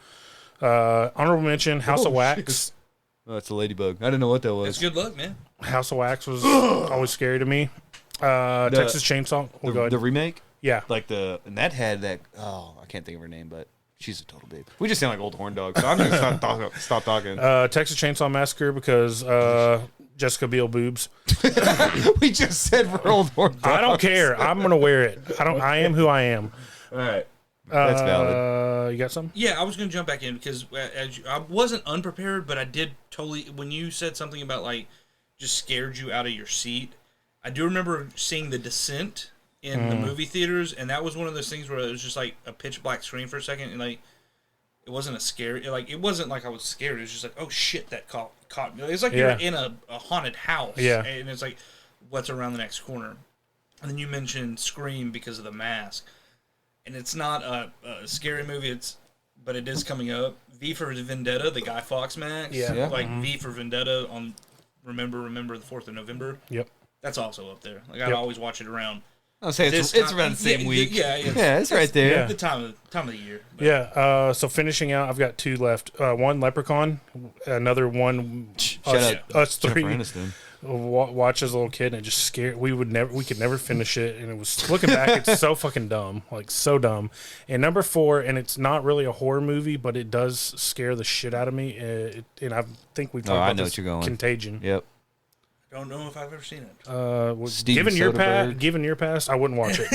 honorable mention, House of Oh, Wax. Oh, it's a ladybug. I didn't know what that was. That's good luck, man. House of Wax was always scary to me. Texas Chainsaw. We'll go The ahead. remake? Yeah. And that had that, I can't think of her name, but she's a total babe. We just sound like old horn dogs, so I'm going to stop talking. Texas Chainsaw Massacre because Jessica Biel boobs. We just said we're old horn dogs. I don't care. I'm gonna wear it. I am who I am. All right. That's valid. You got some? Yeah, I was going to jump back in because I wasn't unprepared, but I did totally. When you said something about like just scared you out of your seat, I do remember seeing The Descent in the movie theaters, and that was one of those things where it was just like a pitch black screen for a second, and like it wasn't a scary. Like it wasn't like I was scared. It was just like, oh shit, that caught me. It's like you're in a haunted house, and it's like what's around the next corner. And then you mentioned Scream because of the mask. And it's not a scary movie, but it is coming up. V for Vendetta, the Guy Fawkes mask. Yeah. Like V for Vendetta on Remember the 4th of November. Yep. That's also up there. Like I always watch it around. I'll say it's around the same week. Yeah, it's right there. Yeah. The time of the year. But Yeah. So finishing out, I've got 2 left. One Leprechaun, another one. Shout out Us Jennifer 3 Aniston. watch as a little kid, and it just scared. We could never finish it, and it was looking back, it's so fucking dumb, like so dumb. And number 4, and it's not really a horror movie, but it does scare the shit out of me. And I think we talked about know this. what you're going. Contagion. Yep. I don't know if I've ever seen it. Steven Given your past, I wouldn't watch it.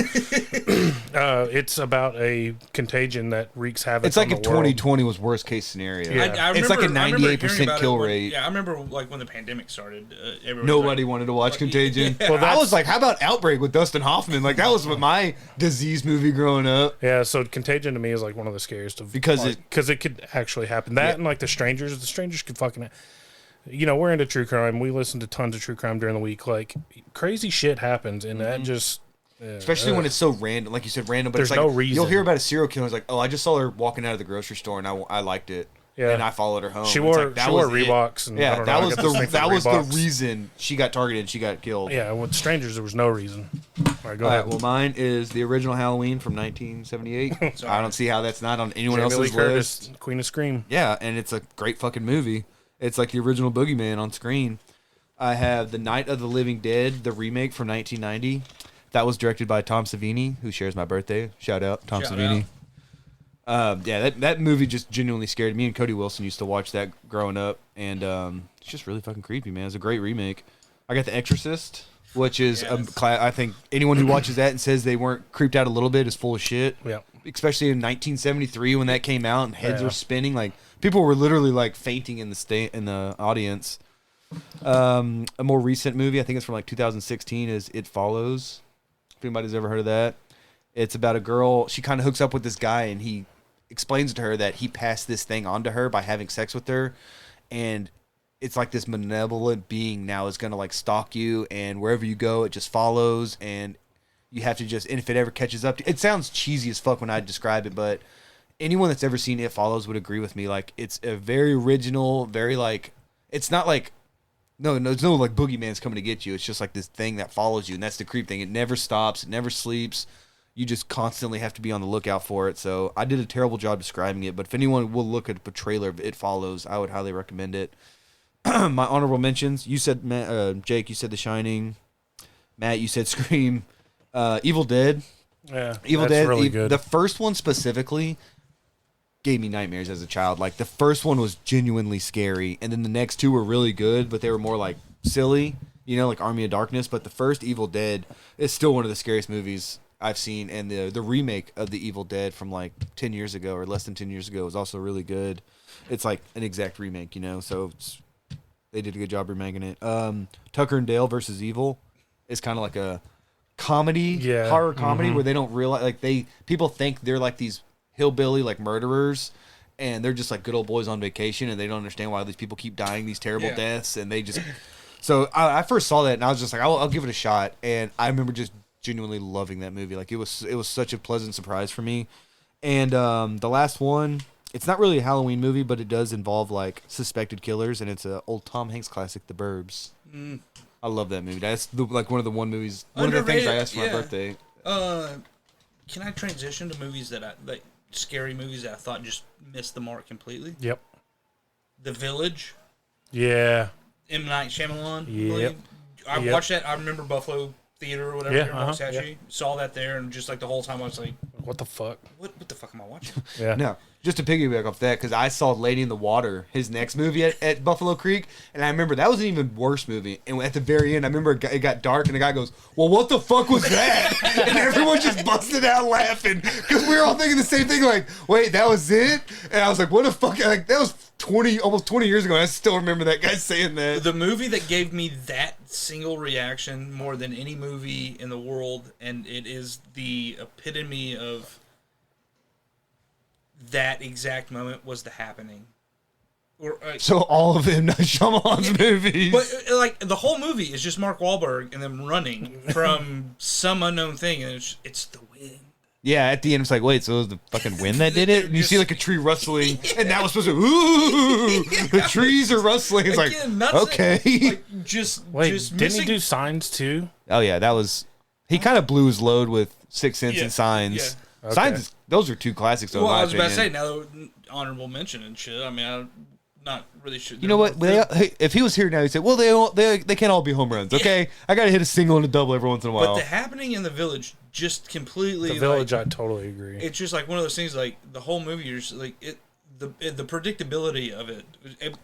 It's about a contagion that wreaks havoc. It's like on if the world. 2020 was worst case scenario. Yeah. It's like a 98% kill when, rate. Yeah, I remember like when the pandemic started. Everyone Nobody was like, wanted to watch Contagion. Yeah. Well, I was like, how about Outbreak with Dustin Hoffman? Like, that was my disease movie growing up. Yeah, so Contagion to me is like one of the scariest of Because it could actually happen. That and like The Strangers could fucking. You know, we're into true crime. We listen to tons of true crime during the week. Like crazy shit happens, and that just. Especially when it's so random, like you said, random. But There's it's like no reason. you'll hear about a serial killer. It's like, oh, I just saw her walking out of the grocery store, and I liked it. Yeah. And I followed her home. She It's wore like, that wore was it. Reeboks, and I Yeah, don't know, that I was got this thing that for was the Reeboks. reason she got targeted and she got killed. Yeah, with Strangers there was no reason. All right, go All ahead. right, well, mine is the original Halloween from 1978. I don't see how that's not on anyone Jamie Lee else's Curtis, list. Queen of Scream. Yeah, and it's a great fucking movie. It's like the original Boogeyman on screen. I have The Night of the Living Dead, the remake from 1990. That was directed by Tom Savini, who shares my birthday. Shout out, Tom Savini. Yeah, that movie just genuinely scared me. And Cody Wilson used to watch that growing up, and it's just really fucking creepy, man. It's a great remake. I got The Exorcist, which is I think anyone who watches that and says they weren't creeped out a little bit is full of shit. Yeah. Especially in 1973 when that came out and heads were spinning, like people were literally like fainting in the audience. A more recent movie, I think it's from like 2016, is It Follows. If anybody's ever heard of that, it's about a girl. She kind of hooks up with this guy, and he explains to her that he passed this thing on to her by having sex with her, and it's like this malevolent being now is gonna like stalk you, and wherever you go, it just follows, and you have to just. And if it ever catches up, it sounds cheesy as fuck when I describe it, but anyone that's ever seen It Follows would agree with me. Like, it's a very original, very like. It's not like. No, there's no like boogeyman's coming to get you. It's just like this thing that follows you, and that's the creep thing. It never stops. It never sleeps. You just constantly have to be on the lookout for it. So I did a terrible job describing it, but if anyone will look at a trailer of It Follows, I would highly recommend it. My honorable mentions: you said Jake, you said The Shining. Matt, you said Scream. Evil Dead. Yeah, Evil that's Dead. really good. The first one specifically gave me nightmares as a child. Like, the first one was genuinely scary, and then the next 2 were really good, but they were more like silly, you know, like Army of Darkness. But the first Evil Dead is still one of the scariest movies I've seen, and the remake of the Evil Dead from like 10 years ago or less than 10 years ago was also really good. It's like an exact remake, you know, so they did a good job remaking it. Tucker and Dale versus Evil is kind of like a comedy, horror comedy, where they don't realize, like, people think they're like these hillbilly like murderers, and they're just like good old boys on vacation, and they don't understand why these people keep dying these terrible deaths, and they just. So I first saw that, and I was just like, I'll give it a shot, and I remember just genuinely loving that movie. Like, it was such a pleasant surprise for me. And the last one, it's not really a Halloween movie, but it does involve like suspected killers, and it's an old Tom Hanks classic, The Burbs. I love that movie. That's like one of the movies, one of the things I asked for my birthday. Can I transition to movies scary movies that I thought just missed the mark completely? Yep. The Village. Yeah. M. Night Shyamalan. Yep. I watched that. I remember Buffalo theater or whatever. Yeah, here in Waxahachie. yeah. Saw that there, and just like the whole time I was like, What the fuck? what the fuck am I watching? Yeah. No, just to piggyback off that, because I saw Lady in the Water, his next movie at Buffalo Creek, and I remember that was an even worse movie. And at the very end, I remember it got dark, and the guy goes, "Well, what the fuck was that?" And everyone just busted out laughing because we were all thinking the same thing. Like, wait, that was it? And I was like, "What the fuck?" Like that was almost 20 years ago. And I still remember that guy saying that. The movie that gave me that single reaction more than any movie in the world, and it is the epitome of that exact moment, was The Happening. So all of M. Night Shyamalan's movies. But like the whole movie is just Mark Wahlberg and them running from some unknown thing, and it's the wind. Yeah, at the end, it's like, wait, so it was the fucking wind that did it? And you see, like, a tree rustling, and that was supposed to, ooh, the trees are rustling. It's Again, like, not okay. Like, just Didn't missing... he do Signs too? Oh, yeah, that was, he kind of blew his load with Sixth Sense and Signs. Yeah. Okay. Signs, those are two classics, though, Well, in my I was about to say, opinion. now honorable mention and shit. I mean, I'm not really sure. You know what? If he was here now, he'd say, well, they can't all be home runs, okay? I got to hit a single and a double every once in a while. But The Happening in the Village just completely... The Village, like, I totally agree. it's just like one of those things, like, the whole movie, you're just like, the predictability of it.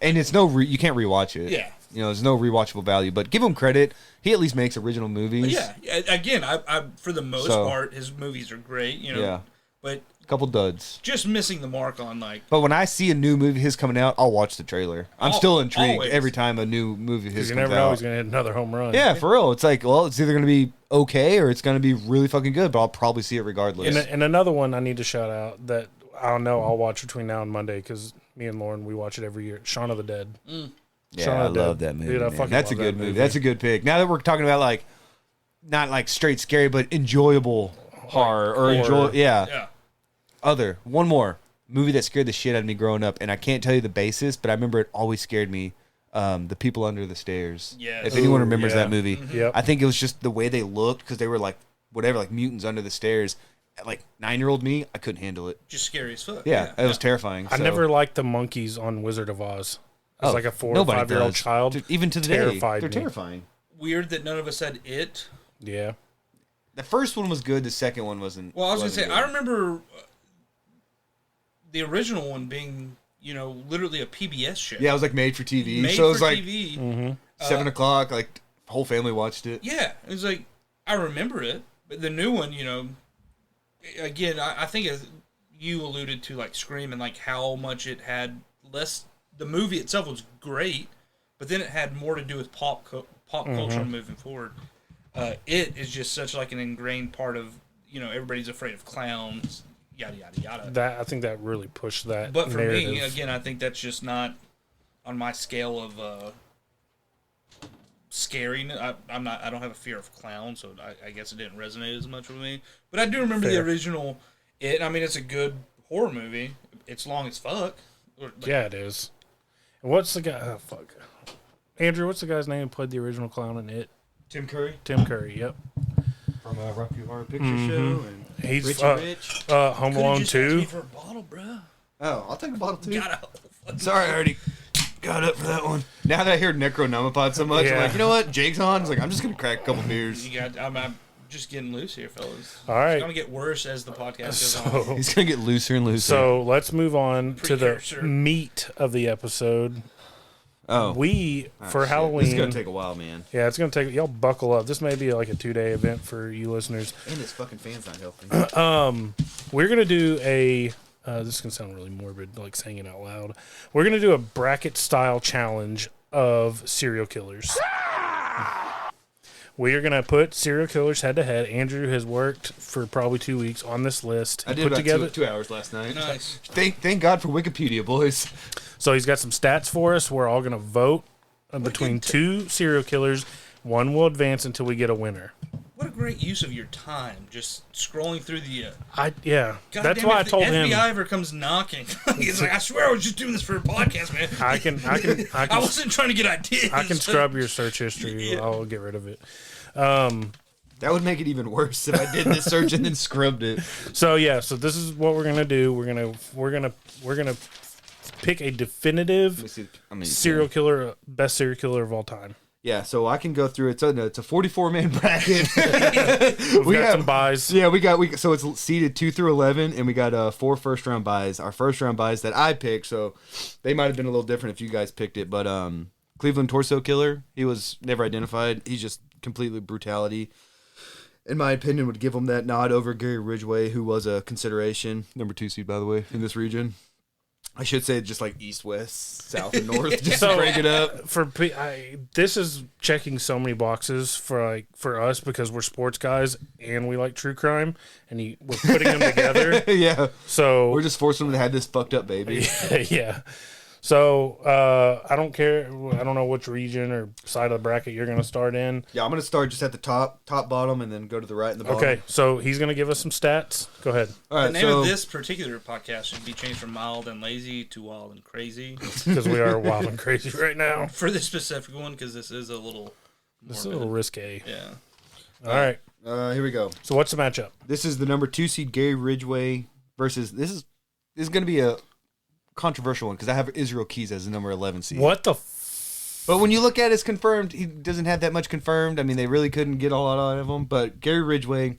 And it's you can't rewatch it. Yeah. You know, there's no rewatchable value. But give him credit. He at least makes original movies. Yeah. Again, I for the most part, his movies are great, you know. Yeah. But Couple duds. just missing the mark on, like... But when I see a new movie of his coming out, I'll watch the trailer. I'm still intrigued always. every time a new movie of his You comes never know out. he's going to hit another home run. Yeah, for real. It's like, well, it's either going to be okay or it's going to be really fucking good, but I'll probably see it regardless. And another one I need to shout out that I don't know I'll watch between now and Monday because me and Lauren, we watch it every year. Shaun of the Dead. Yeah, Shaun I of the love Dead. that movie. Dude, I man. fucking That's a love good that movie. movie. That's a good pick. Now that we're talking about like, not like straight scary, but enjoyable horror or enjoy. Yeah. One more movie that scared the shit out of me growing up, and I can't tell you the basis, but I remember it always scared me. The People Under the Stairs. Yes. If anyone Ooh, remembers yeah. that movie, Yep. I think it was just the way they looked because they were like whatever, like mutants under the stairs. Like 9-year-old me, I couldn't handle it. Just scary as fuck. Yeah, it was terrifying. I so. never liked the monkeys on Wizard of Oz. As like a 4 or nobody 5-year-old does. child. Dude, even to terrified they're me. terrifying. Weird that none of us had It. Yeah. The first one was good. The second one wasn't. Well, I was going to say, wasn't I good. remember the original one being, you know, literally a PBS show. Yeah, it was like made for TV. Made so it was for like TV. 7 o'clock. Like whole family watched it. Yeah, it was like, I remember it, but the new one, you know, again, I think as you alluded to, like Scream and like how much it had less. The movie itself was great, but then it had more to do with pop culture moving forward. It is just such like an ingrained part of, you know, everybody's afraid of clowns, yada yada yada. I think that really pushed that. But for narrative. me, again, I think that's just not on my scale of scary. I don't have a fear of clowns, so I guess it didn't resonate as much with me. But I do remember the Fair. original. I mean, it's a good horror movie. It's long as fuck. Yeah, it is. And what's the guy? Oh, fuck. Andrew, what's the guy's name who played the original clown in It? Tim Curry Tim Curry, yep. from Rocky Horror Picture Show and He's Richie Rich. Home Alone just asked 2. me for a bottle, bro. Oh, I'll take a bottle too. Got a Sorry, I already got up for that one. Now that I hear Necronomicon so much, I'm Yeah. like, you know what? Jake's on. It's like, I'm just gonna crack a couple beers. I'm just getting loose here, fellas. All right. It's gonna get worse as the podcast goes on. So, He's gonna get looser and looser. so let's move on to the Precursor. meat of the episode. oh, For shit. Halloween. This is gonna take a while, man. Yeah, it's going to take... Y'all buckle up. This may be like a 2-day event for you listeners. And this fucking fan's not helping. We're going to do a... this is going to sound really morbid, like saying it out loud. We're going to do a bracket-style challenge of serial killers. We are going to put serial killers head-to-head. Andrew has worked for probably 2 weeks on this list. I He did put about together. 2 hours last night. Nice. Thank God for Wikipedia, boys. So he's got some stats for us. We're all going to vote between two serial killers. One will advance until we get a winner. What a great use of your time, just scrolling through the. Yeah. God That's damn, why I if told the him. FBI ever comes knocking, he's like, I swear I was just doing this for a podcast, man. I I wasn't trying to get ideas. I can scrub your search history. Yeah. I'll get rid of it. That would make it even worse if I did this search and then scrubbed it. So yeah, so this is what we're gonna do. We're gonna pick a definitive Let me see. serial killer, best serial killer of all time. Yeah, so I can go through it. It's a 44-man bracket. We got some buys. Yeah, so it's seeded 2 through 11, and we got 4 first-round buys. Our first-round buys that I picked, so they might have been a little different if you guys picked it. But Cleveland Torso Killer, he was never identified. He's just completely brutality. In my opinion, would give him that nod over Gary Ridgway, who was a consideration. Number 2 seed, by the way, in this region. I should say just like east, west, south, and north, just to break it up. This is checking so many boxes for us because we're sports guys and we like true crime, and we're putting them together. Yeah. So we're just forcing them to have this fucked up baby. Yeah. So I don't care. I don't know which region or side of the bracket you're going to start in. Yeah, I'm going to start just at the top, bottom, and then go to the right and the bottom. Okay, so he's going to give us some stats. Go ahead. All right, the name of this particular podcast should be changed from Mild and Lazy to Wild and Crazy. Because we are wild and crazy right now. For this specific one, because this is a little risque. Yeah. All right. Here we go. So what's the matchup? This is the number 2 seed Gary Ridgway versus this is going to be a controversial one because I have Israel Keys as the number 11 seed. What the? But when you look at his confirmed, he doesn't have that much confirmed. I mean, they really couldn't get a lot out of him. But Gary Ridgway,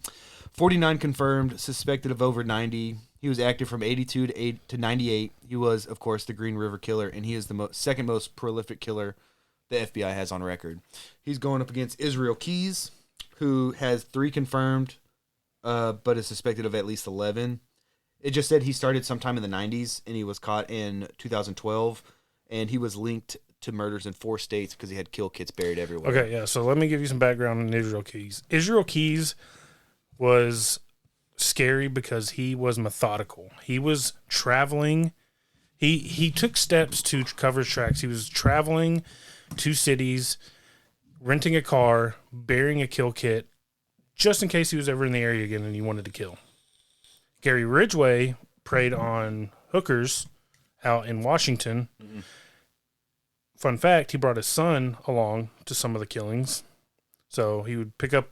49 confirmed, suspected of over 90. He was active from 82 to 98. He was, of course, the Green River Killer, and he is the second most prolific killer the FBI has on record. He's going up against Israel Keys, who has 3 confirmed, but is suspected of at least 11. It just said he started sometime in the 90s, and he was caught in 2012, and he was linked to murders in 4 states because he had kill kits buried everywhere. Okay, yeah, so let me give you some background on Israel Keys. Israel Keys was scary because he was methodical. He was traveling. He took steps to cover his tracks. He was traveling to cities, renting a car, burying a kill kit, just in case he was ever in the area again and he wanted to kill. Gary Ridgway preyed on hookers out in Washington. Mm-hmm. Fun fact, he brought his son along to some of the killings. So he would pick up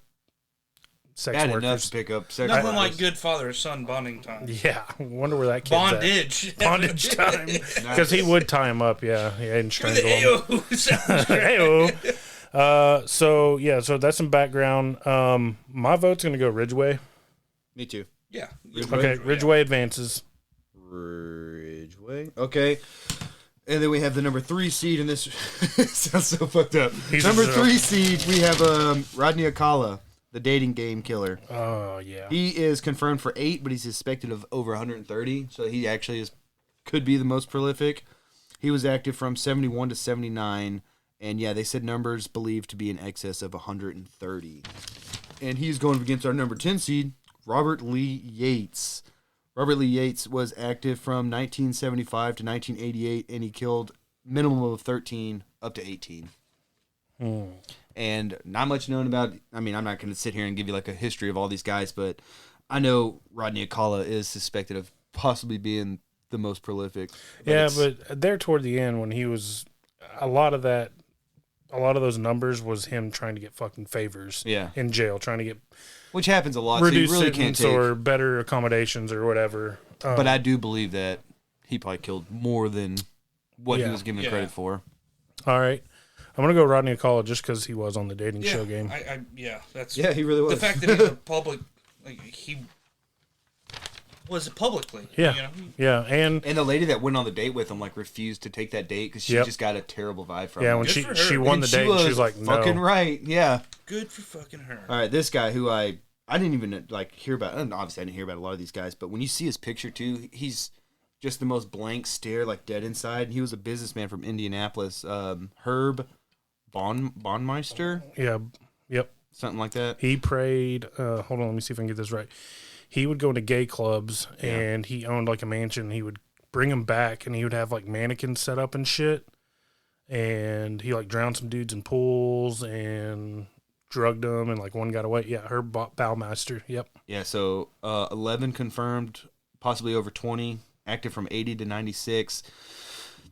sex workers. Enough to pick up sex Nothing workers. like good father-son bonding time. Yeah, I wonder where that kid's Bondage. at. Bondage time. Because he would tie him up, yeah. He hadn't strangled him. Hey-o. So that's some background. My vote's going to go Ridgway. Me too. Yeah. Okay, Ridgway advances. Ridgway. Okay. And then we have the number 3 seed in this. Sounds so fucked up. Number 3 seed, we have Rodney Akala, the dating game killer. Oh, yeah. He is confirmed for 8, but he's suspected of over 130. So he actually could be the most prolific. He was active from 71 to 79. And yeah, they said numbers believed to be in excess of 130. And he's going against our number 10 seed, Robert Lee Yates. Robert Lee Yates was active from 1975 to 1988, and he killed minimum of 13 up to 18. And not much known about, I mean, I'm not going to sit here and give you like a history of all these guys, but I know Rodney Akala is suspected of possibly being the most prolific. But there toward the end when he was, a lot of those numbers was him trying to get fucking favors in jail, trying to get... Which happens a lot. Reduced so you really can't take... or better accommodations or whatever. But I do believe that he probably killed more than what he was given credit for. All right. I'm going to go Rodney Akala just because he was on the dating show game. Yeah, he really was. The fact that he's a public... Like, he was it publicly. Yeah. You know? Yeah. And the lady that went on the date with him like refused to take that date because she just got a terrible vibe from him. Yeah, when she won the date, she was like, no. Fucking right. Yeah. Good for fucking her. All right, this guy who I didn't even like hear about. And obviously, I didn't hear about a lot of these guys, but when you see his picture too, he's just the most blank stare, like dead inside. And he was a businessman from Indianapolis, Herb Bonmeister. Yeah. Yep. Something like that. He prayed. Hold on, let me see if I can get this right. He would go to gay clubs, and he owned like a mansion. He would bring them back, and he would have like mannequins set up and shit. And he like drowned some dudes in pools and drugged them, and like one got away. Yeah, Herb Baumeister. Yep. Yeah. So 11 confirmed, possibly over 20. Active from 80 to 96.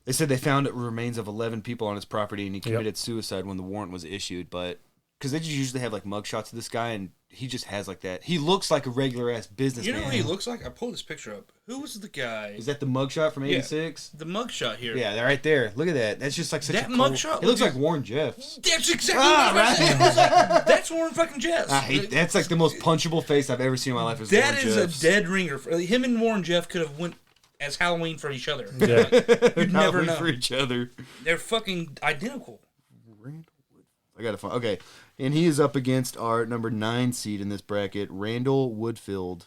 They said they found remains of 11 people on his property, and he committed suicide when the warrant was issued. But because they just usually have like mugshots of this guy, and he just has like that. He looks like a regular ass businessman. You know what he looks like? I pulled this picture up. Who was the guy? Is that the mugshot from '86? The mugshot here. Yeah, they're right there. Look at that. That's just like such That a cool... mugshot. It looks like Warren Jeffs. That's exactly what I was saying. I was like, that's Warren fucking Jeffs. I hate that's like the most punchable face I've ever seen in my life. That is a dead ringer. Him and Warren Jeff could have went as Halloween for each other. Yeah. You'd never know. For each other. They're fucking identical. I gotta find. Okay, and he is up against our number 9 seed in this bracket, Randall Woodfield.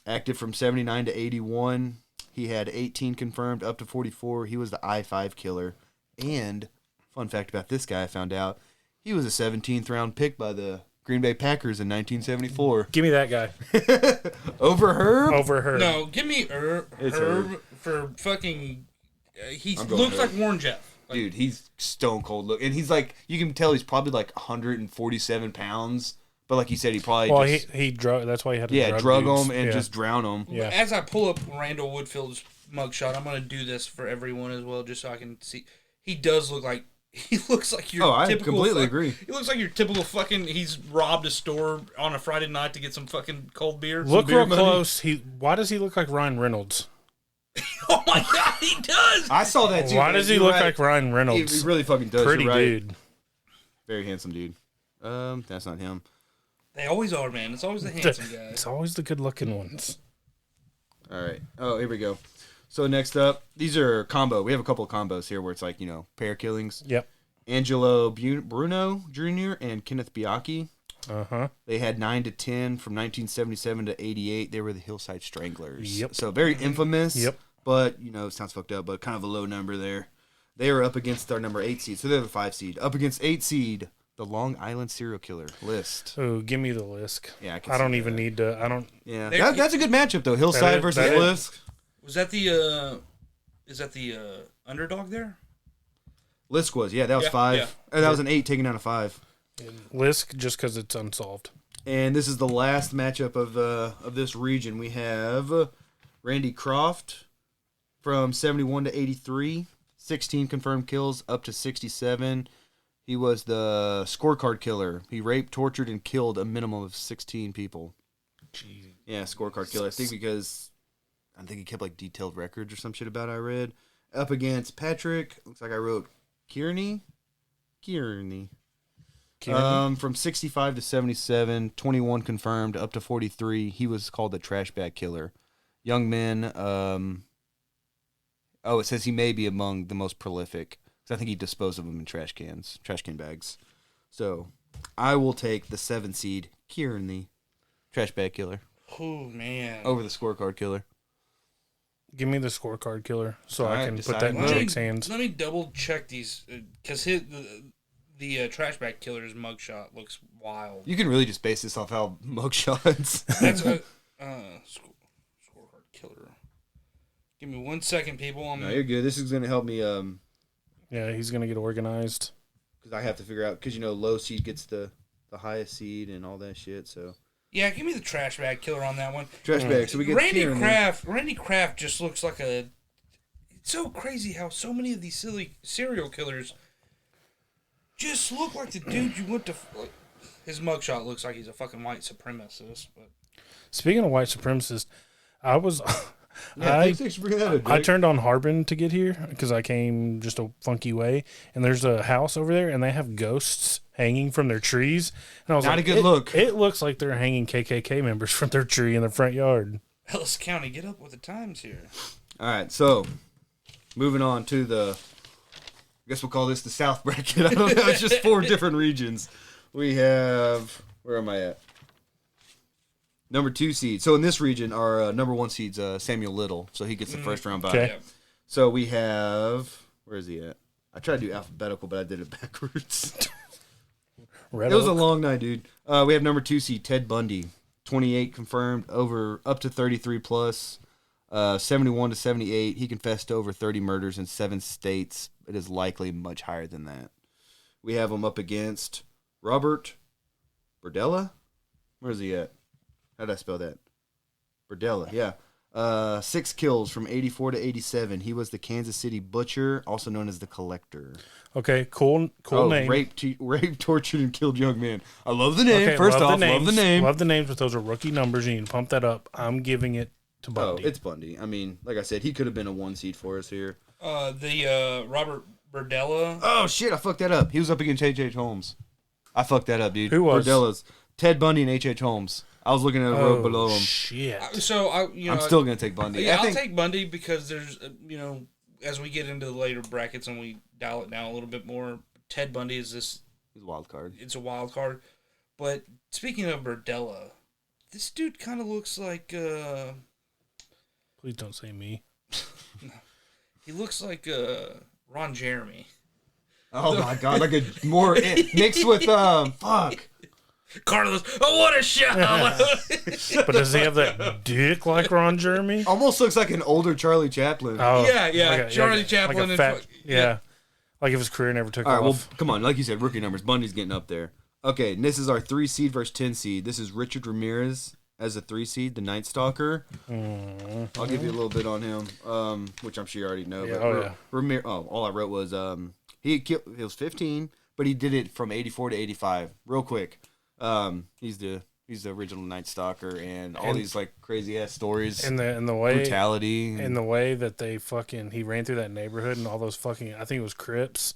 Active from 79 to 81. He had 18 confirmed, up to 44. He was the I-5 killer. And, fun fact about this guy I found out, he was a 17th round pick by the Green Bay Packers in 1974. Give me that guy. Over Herb? Over her. No, give me Herb for fucking... he looks like Warren Jeff. Like, dude, he's stone cold look. And he's like, you can tell he's probably like 147 pounds. But like you said, he probably he drug. That's why he had to drug dudes. him and just drown him. Yeah. As I pull up Randall Woodfield's mugshot, I'm going to do this for everyone as well, just so I can see. He does look like... He looks like your I typical... completely agree. He looks like your typical fucking... He's robbed a store on a Friday night to get some fucking cold beer. Look real close. Why does he look like Ryan Reynolds? Oh my god, he does! I saw that too. Why does he look like Ryan Reynolds? He really fucking does. Pretty You're right. dude. Very handsome dude. That's not him. They always are, man. It's always the handsome guys. It's always the good-looking ones. All right. Oh, here we go. So next up, these are combo. We have a couple of combos here where it's like, pair killings. Yep. Angelo Bruno Jr. and Kenneth Bianchi. Uh-huh. They had 9 to 10 from 1977 to 88. They were the Hillside Stranglers. Yep. So very infamous. Yep. But, it sounds fucked up, but kind of a low number there. They were up against our number 8 seed. So they're the 5 seed. Up against 8 seed, the Long Island serial killer list. Oh, give me the Lisk. Yeah, I don't even need to. I don't. Yeah, that's a good matchup though. Hillside versus Lisk. Was that the? Is that the underdog there? Lisk was that was 5. Yeah. That was an 8 taken down a 5. Lisk just because it's unsolved. And this is the last matchup of this region. We have Randy Croft from 71 to 83, 16 confirmed kills up to 67. He was the scorecard killer. He raped, tortured, and killed a minimum of 16 people. Jeez. Yeah, scorecard killer. I think he kept like detailed records or some shit about it I read. Up against Patrick, looks like I wrote Kearney. From 65 to 77, 21 confirmed, up to 43. He was called the trash bag killer. Young men, it says he may be among the most prolific. I think he disposed of them in trash can bags. So, I will take the 7 seed, Kearney, trash bag killer. Oh, man. Over the scorecard killer. Give me the scorecard killer so All I right, can put decide that in one. Jake's hands. Let me double check these, because the trash bag killer's mugshot looks wild. You can really just base this off how mugshots. That's a scorecard killer. Give me 1 second, people. No, you're good. This is going to help me Yeah, he's gonna get organized. because I have to figure out, because low seed gets the highest seed and all that shit, so. Yeah, give me the trash bag killer on that one. Trash bag, so we get Randy Kraft just looks like a... It's so crazy how so many of these silly serial killers just look like the dude you went to... His mugshot looks like he's a fucking white supremacist. But Speaking of white supremacist, I was... thanks for bringing that up, I Jake. turned on Harbin to get here because I came just a funky way, and there's a house over there, and they have ghosts hanging from their trees. And I was Not like, a good look. It looks like they're hanging KKK members from their tree in their front yard. Ellis County, get up with the times here. All right, so moving on to I guess we'll call this the South bracket. I don't know. It's just 4 different regions. We have, where am I at? Number 2 seed. So in this region, our number 1 seed's Samuel Little, so he gets the first round bye. Okay. So we have, where is he at? I tried to do alphabetical, but I did it backwards. Red It was a Oak. long night, dude. We have number 2 seed Ted Bundy, 28 confirmed, up to 33 plus, 71 to 78. He confessed to over 30 murders in 7 states. It is likely much higher than that. We have him up against Robert Berdella. Where is he at? How did I spell that? Berdella, yeah. 6 kills from 84 to 87. He was the Kansas City Butcher, also known as the Collector. Okay, cool name. Raped, tortured, and killed young man. I love the name. Okay, First love off, the names, love the name. Love the names, but those are rookie numbers. You need to pump that up. I'm giving it to Bundy. Oh, it's Bundy. I mean, like I said, he could have been a 1 seed for us here. Robert Berdella. Oh, shit, I fucked that up. He was up against H.H. Holmes. I fucked that up, dude. Who was? Berdella's. Ted Bundy and H.H. Holmes. I was looking at a row below him. Shit. So I'm still going to take Bundy. Yeah, I'll take Bundy because there's, as we get into the later brackets and we dial it down a little bit more, Ted Bundy is this. He's a wild card. It's a wild card. But speaking of Berdella, this dude kind of looks like. Please don't say me. He looks like Ron Jeremy. Oh my god, like a more mixed with fuck. Carlos, oh what a shot! But does he have that dick like Ron Jeremy? Almost looks like an older Charlie Chaplin. Oh, yeah, Charlie Chaplin. Like a fat, yeah. Like if his career never took All right, off. well, come on, like you said, rookie numbers. Bundy's getting up there. Okay, and this is our 3 seed versus 10 seed. This is Richard Ramirez as a 3 seed, the Night Stalker. I'll give you a little bit on him, which I'm sure you already know. Yeah, Ramirez. Oh, all I wrote was he was 15, but he did it from 84 to 85, real quick. He's the original Night Stalker, and all these like crazy ass stories. And the way brutality, and the way that he ran through that neighborhood and all those fucking, I think it was Crips.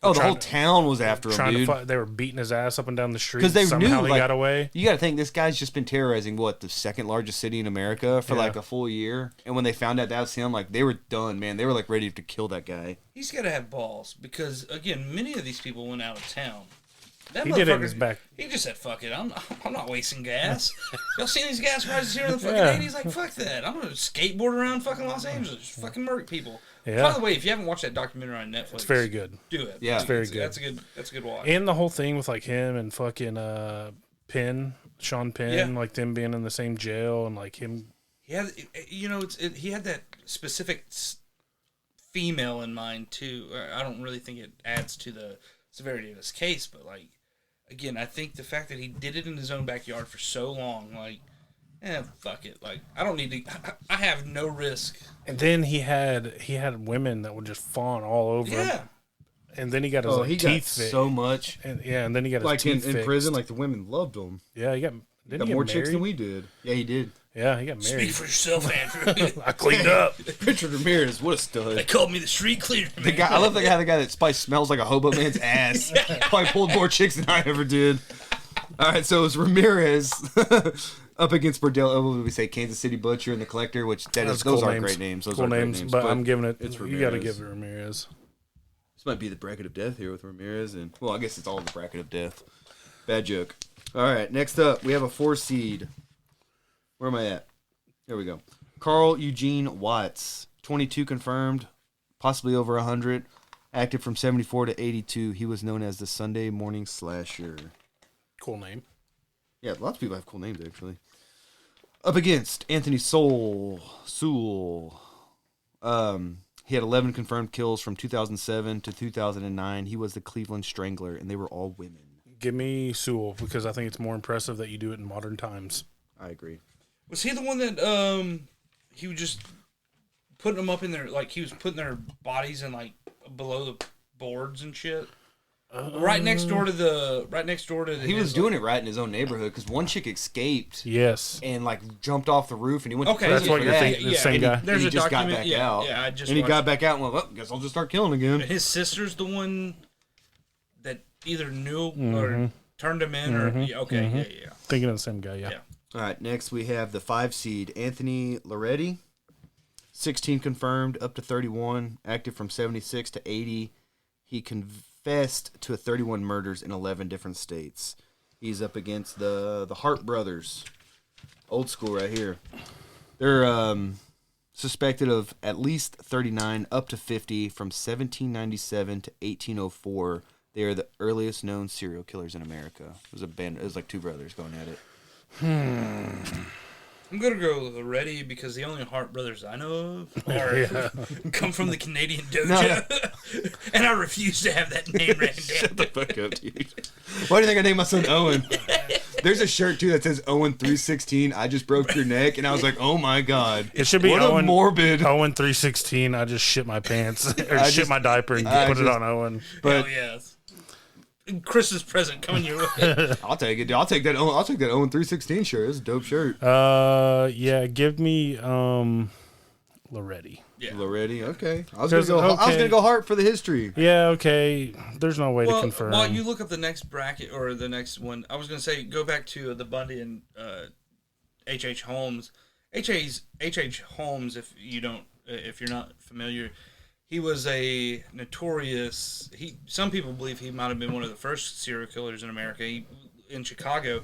Oh, the whole town was after him, dude. They were beating his ass up and down the street. Because they somehow knew, he got away. You got to think this guy's just been terrorizing the second largest city in America for like a full year. And when they found out that was him, like they were done, man. They were like ready to kill that guy. He's got to have balls because again, many of these people went out of town. He did it in his back. He just said, "Fuck it, I'm not wasting gas." Y'all seen these gas prices here in the fucking 80s? Like, fuck that. I'm gonna skateboard around fucking Los Angeles, fucking murder people. Yeah. By the way, if you haven't watched that documentary on Netflix, It's very good. Do it. Yeah, it's very good. That's a good watch. And the whole thing with like him and fucking Sean Penn, like them being in the same jail and like him. He had, he had that specific female in mind too. I don't really think it adds to the severity of his case, but like. Again, I think the fact that he did it in his own backyard for so long, like, fuck it. Like, I don't need to. I have no risk. And then he had women that would just fawn all over him. And then he got his teeth fixed. So much. And then he got his like teeth fixed. in prison, like the women loved him. Yeah, he got more chicks than we did. Yeah, he did. Yeah, he got married. Speak for yourself, Andrew. I cleaned up. Richard Ramirez, what a stud. They called me the street cleaner. The guy, I love the guy that probably smells like a hobo man's ass. Probably pulled more chicks than I ever did. All right, so it's Ramirez up against Berdella. What would we say? Kansas City Butcher and the Collector, which those are great names. Those are great names. But I'm giving it. It's Ramirez. You got to give it Ramirez. This might be the bracket of death here with Ramirez, and well, I guess it's all the bracket of death. Bad joke. All right, next up we have a 4 seed. Where am I at? There we go. Carl Eugene Watts, 22 confirmed, possibly over 100. Active from 74 to 82. He was known as the Sunday Morning Slasher. Cool name. Yeah, lots of people have cool names, actually. Up against Anthony Sewell. He had 11 confirmed kills from 2007 to 2009. He was the Cleveland Strangler, and they were all women. Give me Sewell, because I think it's more impressive that you do it in modern times. I agree. Was he the one that he was just putting them up in their, like, he was putting their bodies in, like, below the boards and shit? Right next door to the. He was doing it right in his own neighborhood because one chick escaped. Yes. And like jumped off the roof and he went to prison that's what for you're that. thinking. The same guy. There's he just got back out. Yeah, and he got back out and went, well, guess I'll just start killing again. His sister's the one that either knew or turned him in or yeah. Thinking of the same guy, yeah. All right, next we have the 5 seed Anthony Loretti, 16 confirmed, up to 31, active from 76 to 80. He confessed to 31 murders in 11 different states. He's up against the Hart brothers, old school right here. They're suspected of at least 39, up to 50, from 1797 to 1804. They are the earliest known serial killers in America. It was like 2 brothers going at it. I'm gonna go with Loretti because the only Hart brothers I know of come from the Canadian dojo, and I refuse to have that name written down. Shut the fuck up, dude. Why do you think I named my son Owen? There's a shirt too that says Owen 316. I just broke your neck, and I was like, oh my god. It should be what Owen a morbid. Owen 316. I just shit my pants or shit my diaper and put it on Owen. But Hell yes. Christmas present coming your way. I'll take it. Dude. I'll take that Owen 316 shirt. It's a dope shirt. Yeah, give me Loretti. Yeah. Loretti, okay. I was gonna go Hart for the history. Yeah, okay. There's no way to Well, confirm. while you look up the next bracket or the next one, I was going to say go back to the Bundy and H.H. Holmes. H.H. Holmes, if you're not familiar, he was a notorious. Some people believe he might have been one of the first serial killers in America. In Chicago,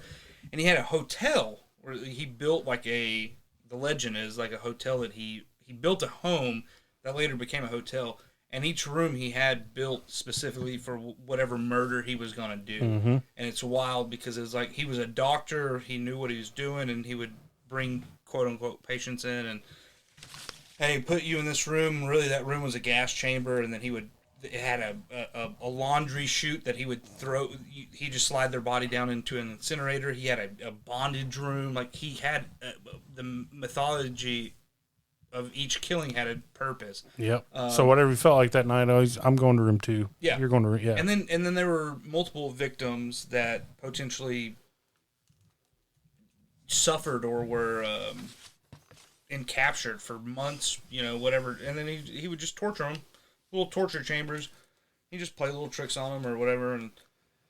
and he had a hotel where he built the legend is like a hotel that he built a home that later became a hotel, and each room he had built specifically for whatever murder he was going to do. Mm-hmm. And it's wild because it's like he was a doctor, he knew what he was doing, and he would bring quote-unquote patients in, and hey, put you in this room. Really, that room was a gas chamber, and then it had a laundry chute that he would throw. He just slide their body down into an incinerator. He had a bondage room. Like, he had the mythology of each killing had a purpose. Yep. So whatever you felt like that night, I'm going to room 2. Yeah. You're going to yeah. And then there were multiple victims that potentially suffered or were captured for months, whatever. And then he would just torture them, little torture chambers. He just play little tricks on them or whatever. And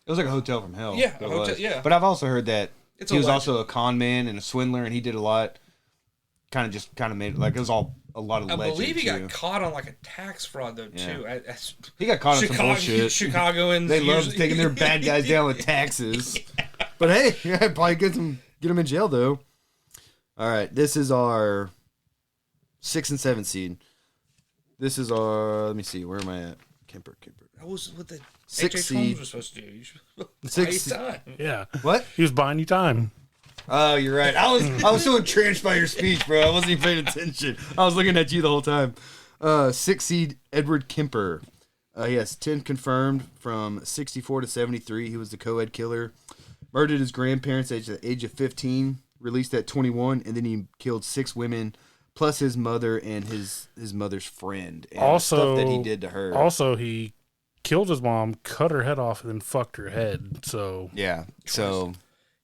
it was like a hotel from hell. Yeah, it a hotel. was. Yeah. But I've also heard that It's he a was legend. also a con man and a swindler, and he did a lot. Kind of made it like it was all a lot of I legend. believe he too. got caught on like a tax fraud though Yeah. too. He got caught on some bullshit. Chicagoans. They love usually- taking their bad guys down with taxes. But hey, yeah, probably get them in jail though. All right, this is our 6 and 7 seed. This is our. Let me see. Where am I at? Kemper. That was what the 6 H.H. seed. Holmes was supposed to do. You should buy 6 your time. Yeah. What? He was buying you time. Oh, you're right. I was so entranced by your speech, bro. I wasn't even paying attention. I was looking at you the whole time. 6 seed Edward Kemper. He has 10 confirmed from 64 to 73. He was the co-ed killer. Murdered his grandparents at the age of 15. Released at 21, and then he killed 6 women, plus his mother and his mother's friend. And Also, the stuff that he did to her. Also, he killed his mom, cut her head off, and then fucked her head. So Yeah. So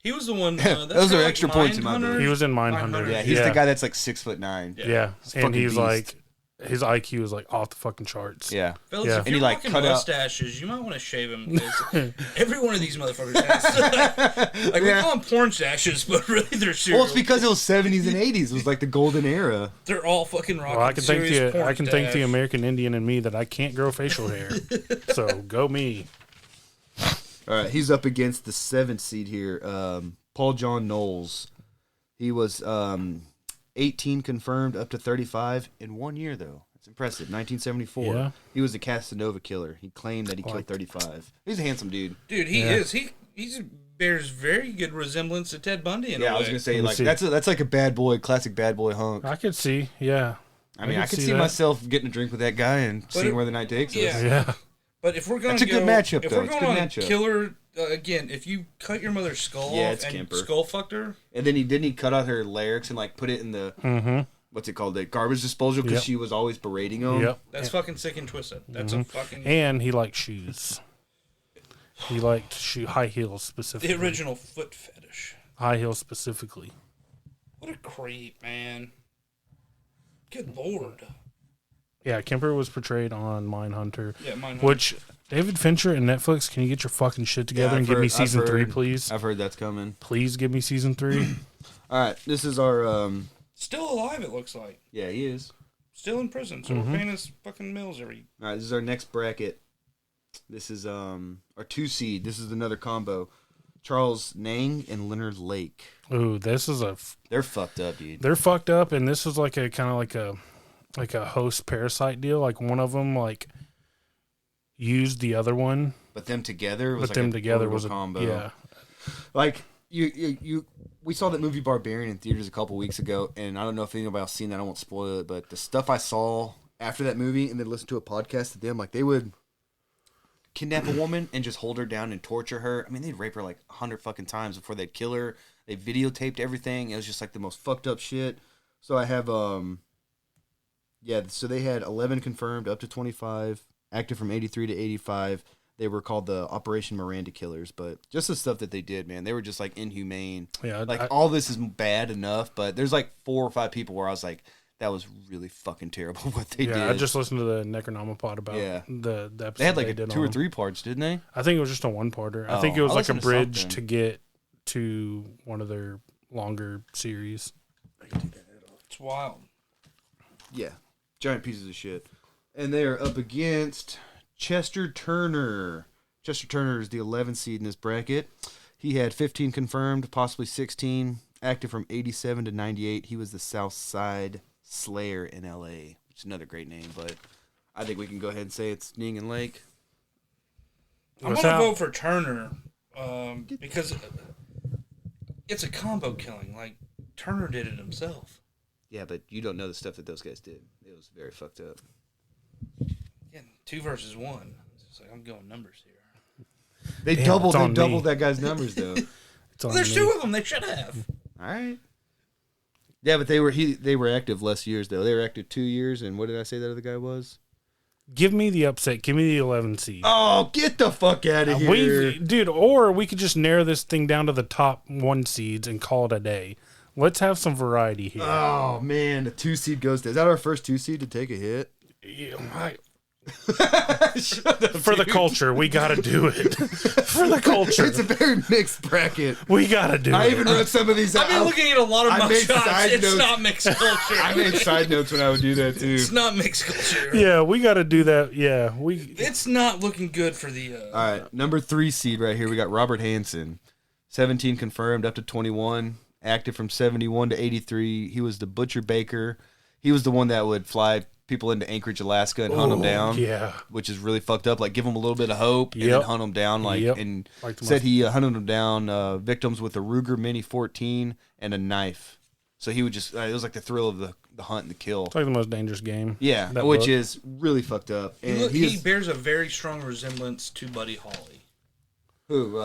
He was the one. Those are extra points in my book. he was in Mindhunter. yeah, he's the guy that's like 6'9". Yeah, and fucking he's beast. like, his IQ is like off the fucking charts. Yeah. Fellas, Yeah. if And you're he, like, rocking cut out- mustaches, you might want to shave them. Because every one of these motherfuckers has. Like, we Yeah. call them porn stashes, but really they're serial. Well, it's because it was 70s and 80s. It was like the golden era. they're all fucking rocking. Well, I can thank serious the porn I can thank the stash. American Indian in me that I can't grow facial hair. So go me. All right, he's up against the 7th seed here, Paul John Knowles. He was 18 confirmed, up to 35 in 1 year, though. It's impressive. 1974. Yeah. He was the Casanova killer. He claimed that he killed 35. He's a handsome dude. Dude, he Yeah. is. He bears very good resemblance to Ted Bundy in a Yeah, way. I was gonna say Let me like see. that's like a bad boy, classic bad boy hunk. I could see, yeah. I mean, I could see that. myself getting a drink with that guy and seeing where the night takes us. Yeah. Yeah. But if we're going That's a good matchup, if though. we're It's a going good on matchup. killer again, if you cut your mother's skull Yeah, off it's and Kemper. skull fucked her, And then he cut out her larynx and like put it in the what's it called, the garbage disposal, because Yep. she was always berating him. Yep. that's fucking sick and twisted. That's a fucking And he liked shoes. He liked high heels specifically. the original foot fetish. High heels specifically. What a creep, man. Good lord. Yeah, Kemper was portrayed on Mindhunter. Yeah, mine. Which David Fincher and Netflix, can you get your fucking shit together and give me season 3, please? I've heard that's coming. Please give me season 3. All right, this is our Still alive, it looks like. yeah, he is. Still in prison, so we're paying us fucking mills every. All right, this is our next bracket. This is our 2 seed. This is another combo. Charles Nang and Leonard Lake. Ooh, this is They're fucked up, dude. they're fucked up, and this is like a kind of like a host parasite deal. Like one of them like used the other one, But them together was but like them a together total was a combo. Yeah, Like you we saw that movie Barbarian in theaters a couple weeks ago, and I don't know if anybody else seen that. I won't spoil it, but the stuff I saw after that movie and then listened to a podcast of them, like they would kidnap a woman and just hold her down and torture her. I mean, they'd rape her like 100 fucking times before they'd kill her. They videotaped everything. It was just like the most fucked up shit. So I have, so they had 11 confirmed, up to 25, active from 83 to 85. They were called the Operation Miranda Killers, but just the stuff that they did, man, they were just like inhumane. Yeah, like all this is bad enough, but there's like 4 or 5 people where I was like, that was really fucking terrible what they did. I just listened to the Necronomicon about the episode. They had like did 2 or 3 parts, didn't they? I think it was just a 1-parter. I think it was like a bridge to get to one of their longer series. It's wild. Yeah, giant pieces of shit. And they are up against Chester Turner. Chester Turner is the 11th seed in this bracket. He had 15 confirmed, possibly 16. Active from 87 to 98. He was the South Side Slayer in L.A., which is another great name, but I think we can go ahead and say it's Ning and Lake. I'm going to vote for Turner because it's a combo killing. Like, Turner did it himself. Yeah, but you don't know the stuff that those guys did. It was very fucked up. Yeah, 2 versus 1. It's like I'm going numbers here. They doubled that guy's numbers, though. Well, there's 2 of them. They should have. All right. Yeah, but they were active less years, though. They were active 2 years, and what did I say that other guy was? Give me the upset. Give me the 11 seed. Oh, get the fuck out of here. Dude, or we could just narrow this thing down to the top 1 seeds and call it a day. Let's have some variety here. Oh, man, the 2 seed goes to... Is that our first 2 seed to take a hit? Yeah, for the culture, we got to do it. For the culture. It's a very mixed bracket. We got to do it. I even wrote some of these out. I've been looking at a lot of mug shots. It's notes. not mixed culture. I made side notes when I would do that, too. It's not mixed culture. Yeah, we got to do that. Yeah, It's not looking good for the... All right, number 3 seed right here. We got Robert Hansen. 17 confirmed, up to 21. Active from 71 to 83. He was the Butcher Baker. He was the one that would fly people into Anchorage, Alaska, and hunt them down. Yeah, which is really fucked up. Like, give them a little bit of hope and then hunt them down. And said he hunted them down victims with a Ruger Mini 14 and a knife. So he would just it was like the thrill of the hunt and the kill. It's like the most dangerous game. Yeah, which is really fucked up. And he bears a very strong resemblance to Buddy Holly. Who?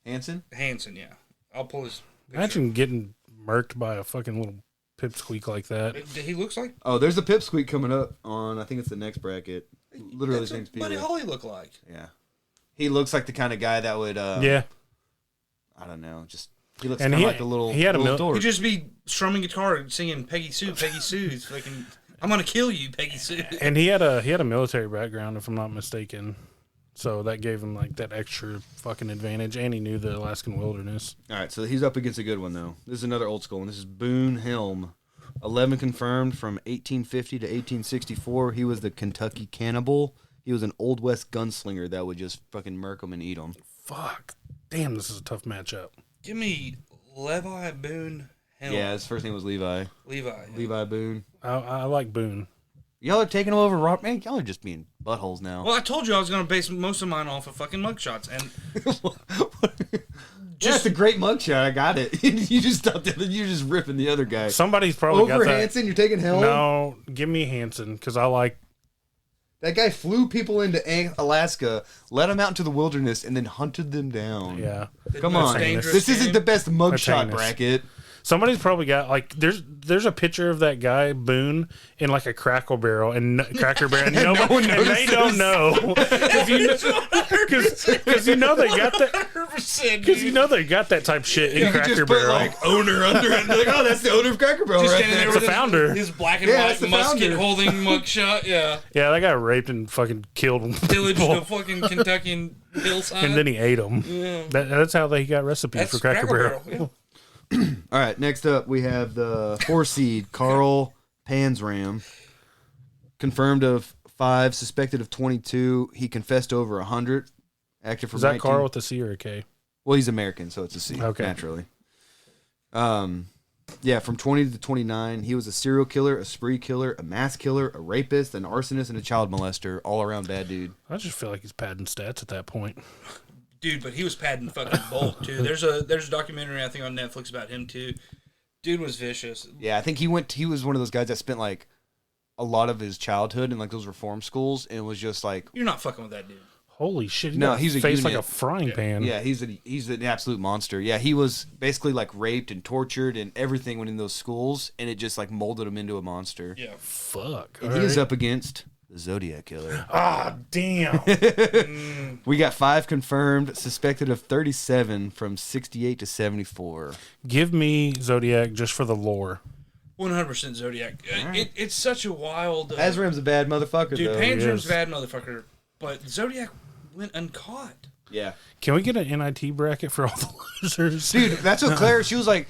Hansen? Hansen, yeah. I'll pull his picture. Imagine getting murked by a fucking little pipsqueak like that. He looks like... Oh, there's a pipsqueak coming up on, I think it's the next bracket. Literally, That's what Buddy Holly look like. Yeah. He looks like the kind of guy that would, yeah. I don't know, just, he looks kind of like a little, dork. He'd just be strumming guitar and singing Peggy Sue, Peggy Sue. It's fucking, I'm going to kill you, Peggy Sue. And he had a military background, if I'm not mistaken. So that gave him like that extra fucking advantage, and he knew the Alaskan wilderness. All right, so he's up against a good one, though. This is another old school one. This is Boone Helm. 11 confirmed from 1850 to 1864. He was the Kentucky Cannibal. He was an Old West gunslinger that would just fucking murk them and eat them. Fuck. Damn, this is a tough matchup. Give me Levi Boone Helm. Yeah, his first name was Levi. Levi Boone. I like Boone. Y'all are taking him over Rob. Man, y'all are just being buttholes now. Well, I told you I was going to base most of mine off of fucking mugshots, and Just a great mugshot. I got it. You just thought that you're just ripping the other guy. Somebody's probably over got that. Hansen. You're taking Helm. No, give me Hansen because I like. That guy flew people into Alaska, let them out into the wilderness, and then hunted them down. Yeah, come on. This isn't the best mugshot bracket. Somebody's probably got like there's a picture of that guy Boone in like a Cracker Barrel and no one and they don't know because you know they got that because you know they got that type shit in Cracker Barrel. Put, like owner under it. Like, oh, that's the owner of Cracker Barrel. Just right there. It's the founder. His black and white musket holding mugshot. Yeah. Yeah, that guy raped and fucking killed him. Pillaged a fucking Kentuckian hillside. And then he ate them. Yeah. That's how they got recipes for Cracker Barrel. Yeah. All right, next up we have the 4 seed Carl Pansram, confirmed of 5, suspected of 22. He confessed over 100. Active from Is that 19. Carl with a C or a K? Well, he's American, so it's a C. Okay. Naturally. Yeah, from 20 to 29, he was a serial killer, a spree killer, a mass killer, a rapist, an arsonist, and a child molester. All around bad dude. I just feel like he's padding stats at that point. Dude, but he was padding fucking Bolt too. There's a documentary I think on Netflix about him too. Dude was vicious. Yeah, I think he was one of those guys that spent like a lot of his childhood in like those reform schools and was just like, You're not fucking with that dude. Holy shit! No, he's a face unit. like a frying pan. Yeah, he's an absolute monster. Yeah, he was basically like raped and tortured and everything went in those schools, and it just like molded him into a monster. Yeah. Fuck. And he is up against the Zodiac Killer. Ah, damn. We got 5 confirmed, suspected of 37 from 68 to 74. Give me Zodiac just for the lore. 100% Zodiac. It's such a wild. Azram's a bad motherfucker, dude, though. Panzram's is. a bad motherfucker, but Zodiac went uncaught. Yeah. Can we get an NIT bracket for all the losers? Dude, that's what Claire, she's like,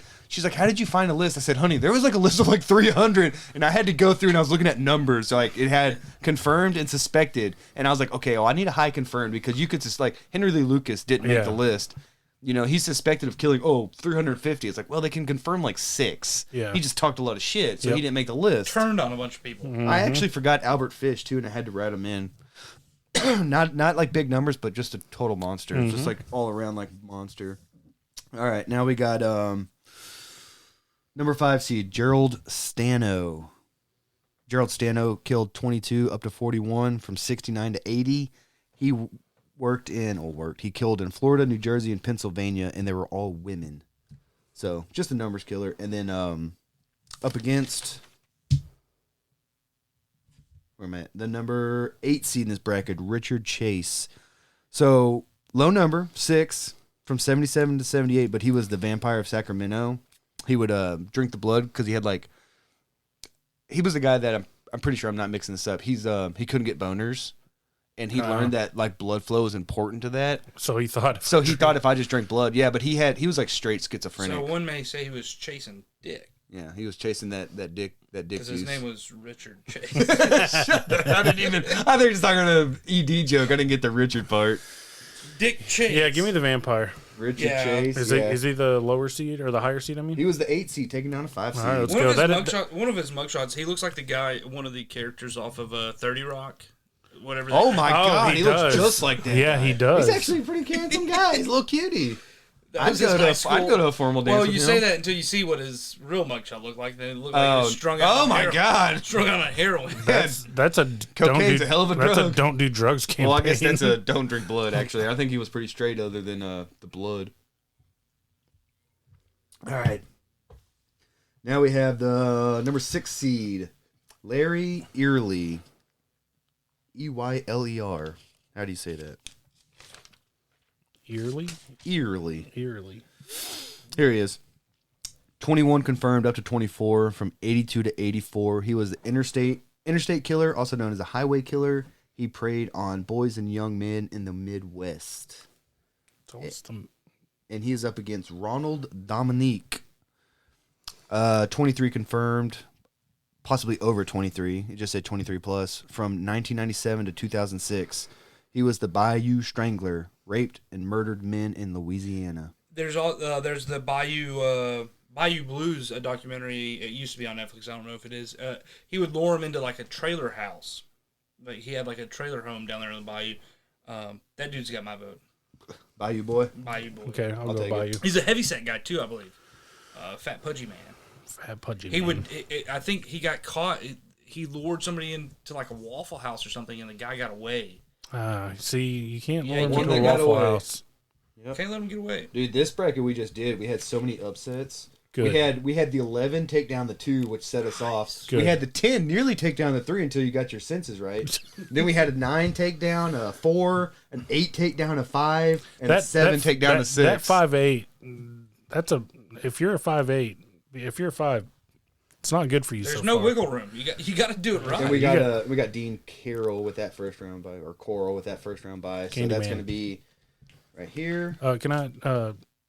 how did you find a list? I said, honey, there was like a list of like 300, and I had to go through and I was looking at numbers. So like it had confirmed and suspected, and I was like, okay, well, I need a high confirmed because you could just like Henry Lee Lucas didn't make the list. You know, he's suspected of killing 350. It's like, well, they can confirm like 6. Yeah. He just talked a lot of shit, so he didn't make the list. Turned on a bunch of people. I actually forgot Albert Fish too, and I had to write him in. not like big numbers, but just a total monster. It's just like all around like monster. All right, now we got number 5 seed Gerald Stano. Gerald Stano killed 22 up to 41 from 69 to 80. He he killed in Florida, New Jersey, and Pennsylvania, and they were all women. So just a numbers killer. And then up against, where am I at? The number 8 seed in this bracket, Richard Chase. So low number, 6 from 77 to 78, but he was the vampire of Sacramento. He would drink the blood because he had like, he was a guy that I'm pretty sure I'm not mixing this up. He couldn't get boners. And he learned that like blood flow is important to that. So he thought. If I just drank blood, yeah. But he was like straight schizophrenic. So one may say he was chasing dick. Yeah, he was chasing that dick Because his juice. name was Richard Chase. I didn't even. I think just talking an ED joke. I didn't get the Richard part. Dick Chase. Yeah, give me the vampire. Richard Chase. Is he the lower seed or the higher seed? I mean, He was the 8 seed, taking down a 5 seed. All right, let's One go. of his mugshots, he looks like the guy, one of the characters off of 30 Rock. Whatever. Oh my God, he does. looks just like that. Yeah, guy. he does. He's actually a pretty handsome guy. He's a little cutie. I'd go to a formal dance. Well, with you him. say that until you see what his real mugshot looked like. Then it looked like he was strung out. Oh on my heroin. God, Strung out on heroin. That's a Cocaine's a hell of a That's drug. a don't do drugs campaign. Well, I guess that's a don't drink blood. Actually, I think he was pretty straight, other than the blood. All right. Now we have the number 6 seed, Larry Early. Eyler. How do you say that? Eerily. Eerily. Here he is. 21 confirmed up to 24 from 82 to 84. He was the interstate killer, also known as a highway killer. He preyed on boys and young men in the Midwest. And he is up against Ronald Dominique. 23 confirmed, possibly over 23. He just said 23 plus. From 1997 to 2006. He was the Bayou Strangler, raped and murdered men in Louisiana. There's the Bayou Blues, a documentary. It used to be on Netflix. I don't know if it is. He would lure him into like a trailer house. Like he had like a trailer home down there in the Bayou. That dude's got my vote. Bayou Boy? Bayou Boy. Okay, I'll go Bayou. He's a heavyset guy too, I believe. Fat pudgy man. Fat pudgy He man. would. I think he got caught. He lured somebody into like a Waffle House or something, and the guy got away. See, you can't Yeah, lure you him to a can't Waffle away. House. Yep. Can't let him get away. Dude, this bracket we just did, we had so many upsets. Good. We had the 11 take down the 2, which set us off. Good. We had the 10 nearly take down the 3 until you got your senses right. Then we had a 9 take down, a 4, an 8 take down, a 5, and a 7 take down, a 6. That 5'8", if you're a 5'8", if you're a 5, it's not good for you. There's so no far. wiggle room. You got to do it right. And we got Dean Carroll with that first round bye, or Coral with that first round bye. So that's going to be right here. Can I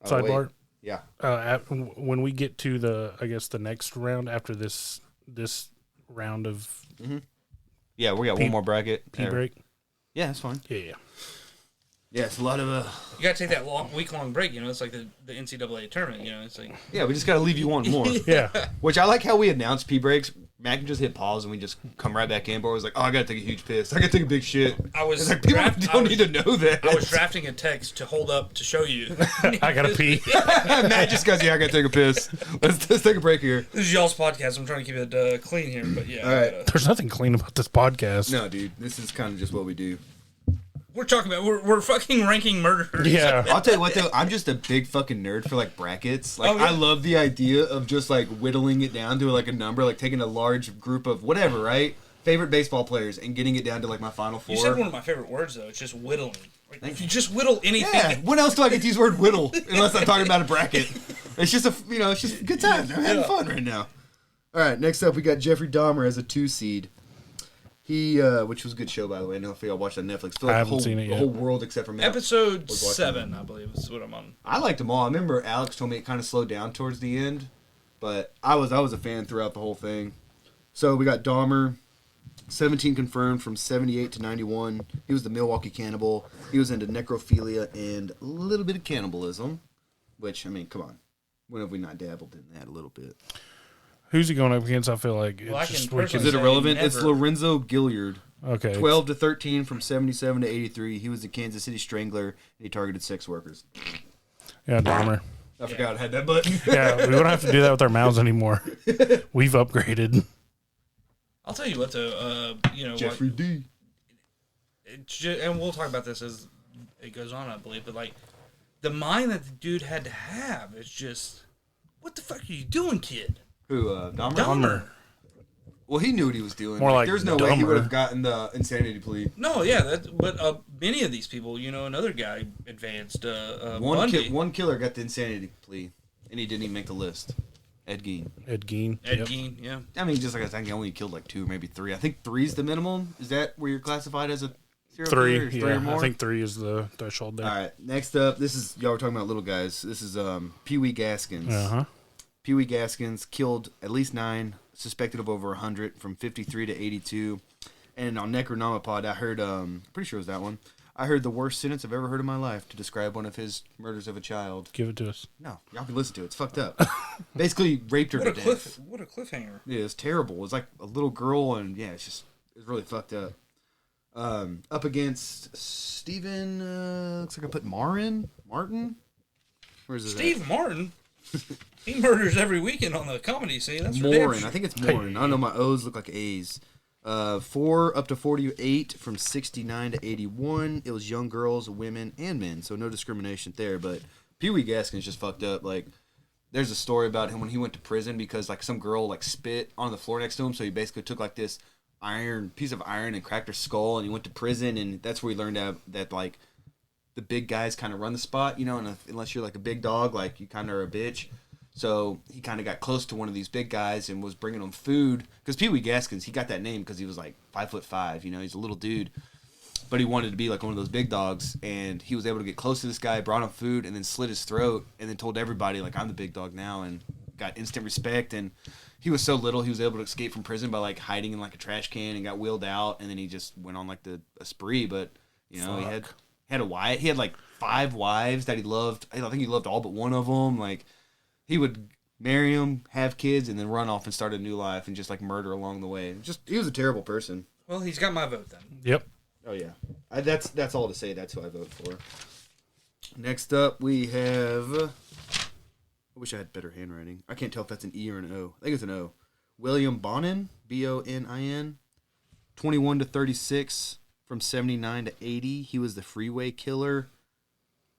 sidebar? Wait. Yeah. When we get to the next round after this round of Yeah, we got one more bracket. pee break. Yeah, that's fine. Yeah. Yeah, it's a lot of You got to take that week-long break. You know, it's like the NCAA tournament. You know, it's like yeah, we just got to leave you one more. Yeah. Which I like how we announce pee breaks. Mac can just hit pause and we just come right back in. But I was like, oh, I got to take a huge piss. I got to take a big shit. was It's like, people don't need to know that. I was drafting a text to hold up to show you. I gotta pee. Matt just goes, yeah, I got to take a piss. Let's take a break here. This is y'all's podcast. I'm trying to keep it clean here, but yeah. All right. There's nothing clean about this podcast. No, dude, this is kind of just what we do. We're talking about we're fucking ranking murderers. Yeah. I'll tell you what though, I'm just a big fucking nerd for like brackets. Like I love the idea of just like whittling it down to like a number, like taking a large group of whatever, right? Favorite baseball players and getting it down to like my final four. You said one of my favorite words though. It's just whittling. Like, if you just whittle anything. Yeah. When else do I get to use the word whittle unless I'm talking about a bracket? It's just it's just a good time. I'm having fun right now. All right, next up we got Jeffrey Dahmer as a 2 seed. He, which was a good show by the way. I know if y'all watched on Netflix. I haven't seen it yet. The whole world except for Matt Episode 7, I believe, is what I'm on. I liked them all. I remember Alex told me it kind of slowed down towards the end, but I was a fan throughout the whole thing. So we got Dahmer, 17 confirmed from 78 to 91. He was the Milwaukee Cannibal. He was into necrophilia and a little bit of cannibalism, which, I mean, come on. When have we not dabbled in that a little bit? Who's he going up against? I feel like Well, it's I just can wicked. Is it irrelevant? Never. It's Lorenzo Gilliard. Okay. 12 to 13 from 77 to 83. He was the Kansas City Strangler, and he targeted sex workers. Yeah, Dahmer. I forgot I had that button. Yeah, we don't have to do that with our mouths anymore. We've upgraded. I'll tell you what, though. Jeffrey D. And we'll talk about this as it goes on, I believe. But like, the mind that the dude had to have is just, what the fuck are you doing, kid? Who, Dahmer? Dahmer. Well, he knew what he was doing. More like there's no way he dumber. would have gotten the insanity plea. No, yeah, but many of these people, another guy advanced. Bundy. One killer got the insanity plea, and he didn't even make the list. Ed Gein. Ed Gein. Ed Yep. Gein, yeah. I mean, just like I think he only killed like 2, maybe 3. I think 3's the minimum. Is that where you're classified as a serial killer? 3. Or Yeah, more? I think 3 is the threshold there. All right, next up, this is, y'all were talking about little guys. This is Pee Wee Gaskins. Uh-huh. Pee Wee Gaskins killed at least 9, suspected of over 100 from 53 to 82. And on Necronomicon, I heard, pretty sure it was that one, I heard the worst sentence I've ever heard in my life to describe one of his murders of a child. Give it to us. No, y'all can listen to it. It's fucked up. Basically, raped her to death. What a cliffhanger. Yeah, it's terrible. It was like a little girl, and yeah, it's really fucked up. Up against Stephen, looks like I put Martin? Where's his Steve Martin? He murders every weekend on the comedy scene. That's for damn Morin. sure. I think it's Morin. I don't know. My O's look like A's. 4 up to 48 from 69 to 81. It was young girls, women, and men, so no discrimination there. But Pee Wee Gaskins just fucked up. Like, there's a story about him when he went to prison because like some girl like spit on the floor next to him, so he basically took like this piece of iron and cracked her skull, and he went to prison, and that's where he learned that like the big guys kind of run the spot, and unless you're like a big dog, like you kind of are a bitch. So he kind of got close to one of these big guys and was bringing them food. Because Pee Wee Gaskins, he got that name because he was like 5'5", he's a little dude. But he wanted to be like one of those big dogs. And he was able to get close to this guy, brought him food, and then slit his throat. And then told everybody, like, I'm the big dog now. And got instant respect. And he was so little, he was able to escape from prison by like hiding in like a trash can and got wheeled out. And then he just went on like a spree. But, he had a wife. He had like 5 wives that he loved. I think he loved all but one of them. Like, he would marry them, have kids, and then run off and start a new life and just like murder along the way. He was a terrible person. Well, he's got my vote then. Yep. Oh yeah, that's all to say. That's who I vote for. Next up, we have. I wish I had better handwriting. I can't tell if that's an E or an O. I think it's an O. William Bonin, Bonin, 21 to 36 from 79 to 80. He was the freeway killer.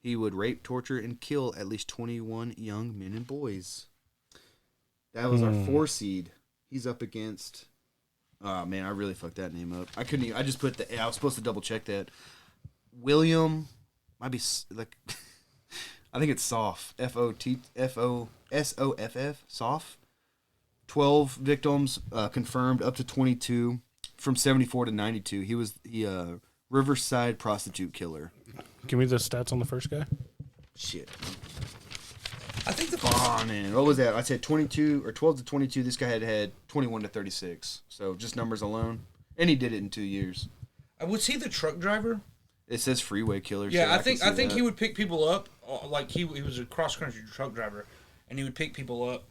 He would rape, torture, and kill at least 21 young men and boys. That was our 4 seed. He's up against... Oh, man, I really fucked that name up. I couldn't even... I just put the... I was supposed to double check that. William... Might be... like. I think it's Soff. F-O-S-O-F-F. Soff. 12 victims confirmed, up to 22. From 74 to 92. He was the Riverside prostitute killer. Give me the stats on the first guy. Shit. I think the Bonin. What was that? I said 22 or 12 to 22. This guy had 21 to 36. So just numbers alone. And he did it in 2 years. was he the truck driver? It says freeway killer. Yeah, so I think he would pick people up like he was a cross country truck driver, and he would pick people up.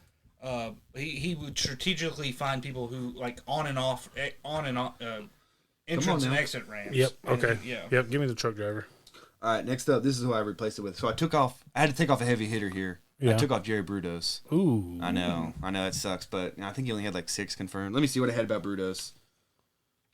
He would strategically find people who like on and off entrance and exit ramps. Yep. Okay. Yeah. Yep. Give me the truck driver. All right, next up, this is who I replaced it with. So I had to take off a heavy hitter here. Yeah. I took off Jerry Brudos. Ooh. I know that sucks, but I think he only had like 6 confirmed. Let me see what I had about Brudos.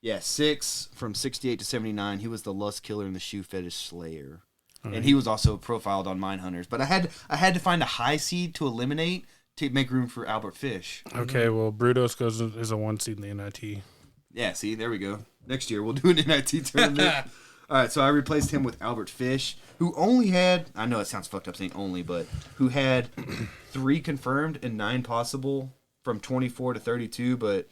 Yeah, 6 from 68 to 79. He was the lust killer and the shoe fetish slayer. And he was also profiled on Mindhunters. But I had to find a high seed to eliminate to make room for Albert Fish. Okay, well, Brutos goes is a 1 seed in the NIT. Yeah, see, there we go. Next year we'll do an NIT tournament. All right, so I replaced him with Albert Fish, who only had, I know it sounds fucked up saying only, but who had 3 confirmed and 9 possible from 24 to 32, but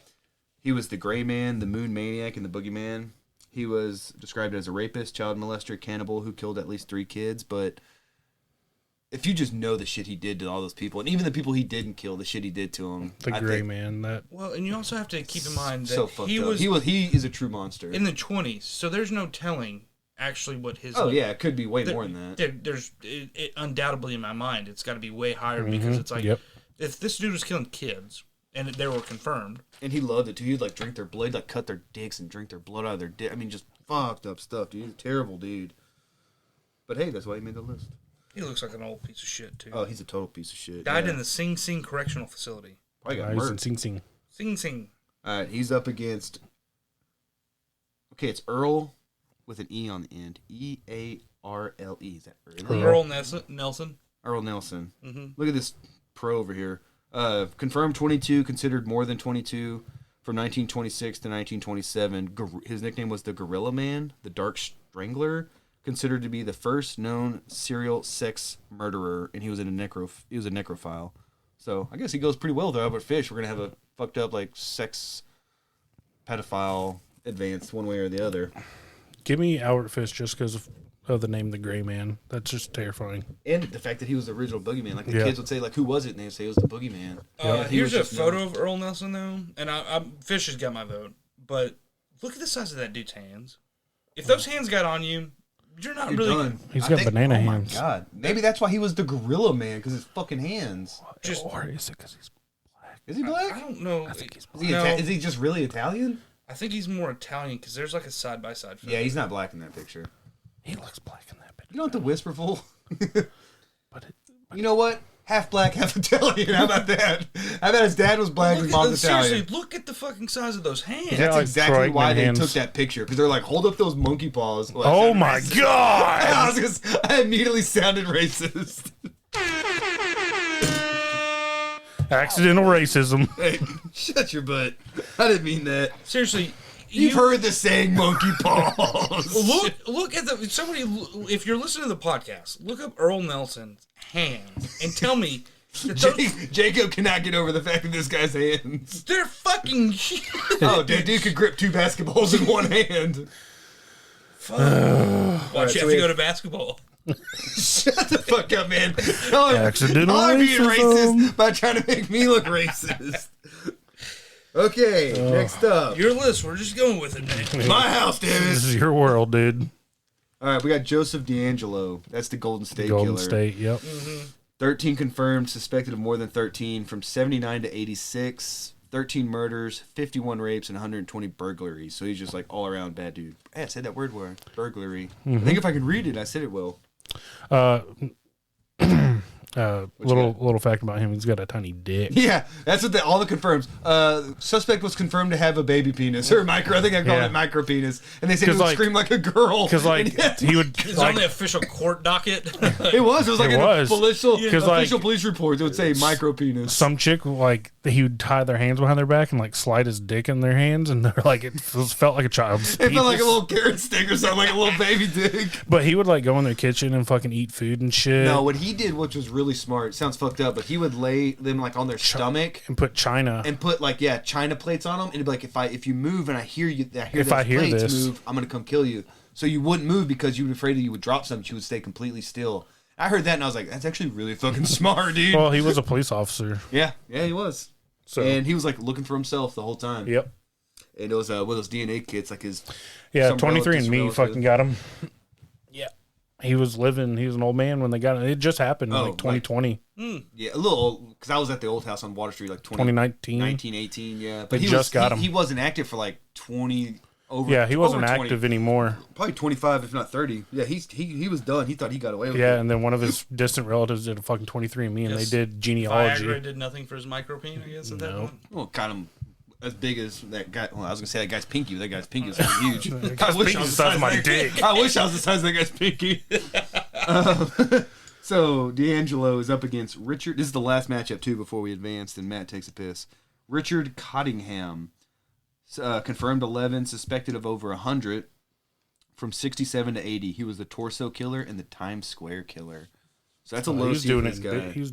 he was the Gray Man, the Moon Maniac, and the Boogeyman. He was described as a rapist, child molester, cannibal who killed at least 3 kids, but if you just know the shit he did to all those people, and even the people he didn't kill, the shit he did to them. The Gray Man, that... Well, and you also have to keep in mind that so fucked he up. was He is a true monster. in the 20s, so there's no telling actually what his... Oh, yeah, it could be way more than that. There's undoubtedly in my mind, it's got to be way higher because it's like, if this dude was killing kids, and they were confirmed... And he loved it, too. He'd, like, drink their blood, like, cut their dicks and drink their blood out of their dick. I mean, just fucked up stuff, dude. He's a terrible dude. But, hey, that's why he made the list. He looks like an old piece of shit, too. Oh, he's a total piece of shit. Died in the Sing Sing Correctional Facility. Probably got He's in murdered. Sing Sing. Sing Sing. All right, he's up against... Okay, it's Earl with an E on the end. E-A-R-L-E. Is that Earl? Earl Nelson. Earl Nelson. Mm-hmm. Look at this pro over here. Confirmed 22, considered more than 22 from 1926 to 1927. His nickname was the Gorilla Man, the Dark Strangler, considered to be the first known serial sex murderer, and he was a necrophile. So I guess he goes pretty well though. Albert Fish, we're gonna have a fucked up like sex pedophile advance one way or the other. Give me Albert Fish just because of the name The Gray Man. That's just terrifying. And the fact that he was the original Boogeyman. Like the kids would say, like, who was it? And they'd say it was the Boogeyman. Here's a photo of Earl Nelson, though. And Fish has got my vote. But look at the size of that dude's hands. If those hands got on you, you're not really... done. He's got banana hands. Oh, my God. Maybe that's why he was the Gorilla Man, because his fucking hands. Or is it because he's black? Is he black? I don't know. I think he's black. Is he just really Italian? I think he's more Italian, because there's like a side-by-side photo. Yeah, he's not black in that picture. He looks black in that picture. You don't have to whisper, fool. But you know what? Half black, half Italian. How about that? I bet his dad was black and his mom's Italian. Seriously, look at the fucking size of those hands. That's like exactly why they hands. took that picture. Because they're like, hold up those monkey paws. Well, oh my racist. God! I immediately sounded racist. Accidental racism. Hey, shut your butt. I didn't mean that. Seriously. You've heard the saying monkey paws. Look at if you're listening to the podcast, look up Earl Nelson's hands and tell me that Jacob cannot get over the fact that this guy's hands. they're fucking huge. Oh, dude could grip 2 basketballs in one hand. Watch, you have to go to basketball. Shut the fuck up, man. Accidental I'm being racism. racist by trying to make me look racist. Okay, next up. Your list, we're just going with it, man. My house, This Davis. is your world, dude. All right, we got Joseph D'Angelo. That's the Golden State Golden Killer. State, yep. 13 confirmed, suspected of more than 13 from 79 to 86. 13 murders, 51 rapes, and 120 burglaries. So he's just like all around bad dude. Hey, I said that word. Burglary. I think if I can read it, I said it well. Little fact about him: he's got a tiny dick. Yeah, that's what all the confirms. Suspect was confirmed to have a baby penis or micro. I think I called it micro penis, and they said he would scream like a girl. Because he would. It's on the official court docket. It was like an official like, police report. It would say micro penis. Some chick he would tie their hands behind their back and like slide his dick in their hands, and they're like it felt like a child's. It felt like a little carrot stick or something, like a little baby dick. But he would like go in their kitchen and fucking eat food and shit. No, what he did, which was really smart, sounds fucked up, but he would lay them like on their stomach and put china and put china plates on them, and it'd be like, if you move and I hear if I hear plates this move, I'm gonna come kill you. So you wouldn't move because you were afraid that you would drop something. You would stay completely still. I heard that and I was like, that's actually really fucking smart, dude. Well, he was a police officer. Yeah, he was. So and he was like looking for himself the whole time. Yep. And it was one of those DNA kits, like his 23andMe fucking got him. Yeah. He was an old man when they got him. It just happened in like 2020. Yeah, a little old, because I was at the old house on Water Street like 2019. 1918, yeah. But he got him. He wasn't active for like 20 over. Yeah, he wasn't over 20, active anymore. Probably 25, if not 30. Yeah, he was done. He thought he got away with it. Yeah, and then one of his distant relatives did a fucking 23andMe, and they did genealogy. Viagra did nothing for his micropene, I guess, at that point. Well, got him as big as that guy. Well, I was gonna say that guy's pinky. But that guy's pinky is huge. I wish I was the size of my dick. I wish I was the size of that guy's pinky. So D'Angelo is up against Richard. This is the last matchup too before we advanced, and Matt takes a piss. Richard Cottingham, confirmed 11, suspected of over 100, from 67 to 80. He was the Torso Killer and the Times Square Killer. So that's a low seed for this guy. He was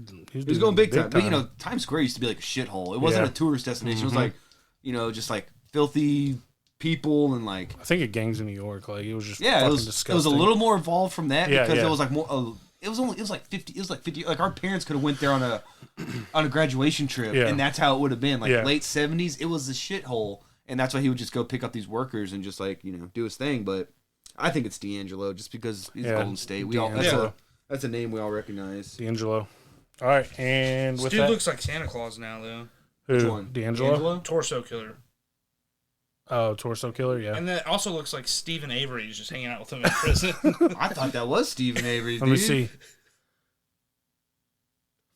going big time. But, you know, Times Square used to be like a shithole. It wasn't a tourist destination. It was like, you know, just like filthy people and like... I think it gangs in New York. Like, it was just fucking disgusting. It was a little more evolved from that because it was like more... It was like 50. Like our parents could have went there on a graduation trip, and that's how it would have been. Like late 70s, it was a shithole, and that's why he would just go pick up these workers and just like do his thing. But I think it's D'Angelo just because he's Golden State. That's a name we all recognize. D'Angelo. All right, and with dude that, looks like Santa Claus now though. Which one? D'Angelo? Torso Killer. Oh, Torso Killer, yeah. And that also looks like Stephen Avery is just hanging out with him in prison. I thought that was Stephen Avery, dude. Let me see.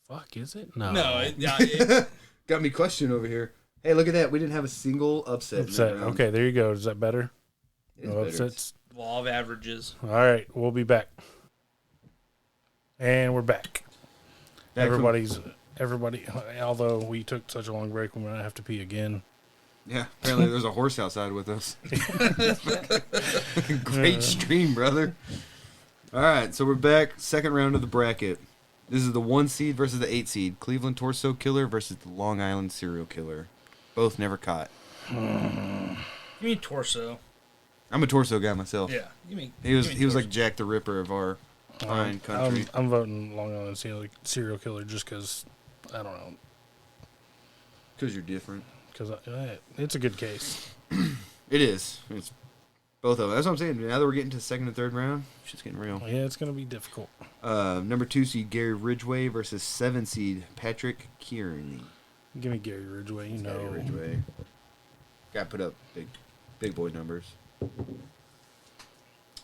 Fuck, is it? No. No. Got me questioned over here. Hey, look at that. We didn't have a single upset. Okay, there you go. Is that better? No upsets. Law of averages. All right, we'll be back. And we're back. Everybody, although we took such a long break, we might have to pee again. Yeah, apparently there's a horse outside with us. Great stream, brother. All right, so we're back. Second round of the bracket. This is the 1 seed versus the 8 seed. Cleveland Torso Killer versus the Long Island Serial Killer. Both never caught. You mean Torso? I'm a Torso guy myself. Yeah, he was like Jack the Ripper of our fine country. I'm voting Long Island Serial Killer just because, I don't know. Because you're different. Because it's a good case. It is. It's both of them. That's what I'm saying. Now that we're getting to the second and third round, it's just getting real. Yeah, it's going to be difficult. Number 2 seed Gary Ridgway versus 7 seed Patrick Kearney. Give me Gary Ridgway. Gary Ridgway. Got to put up big boy numbers.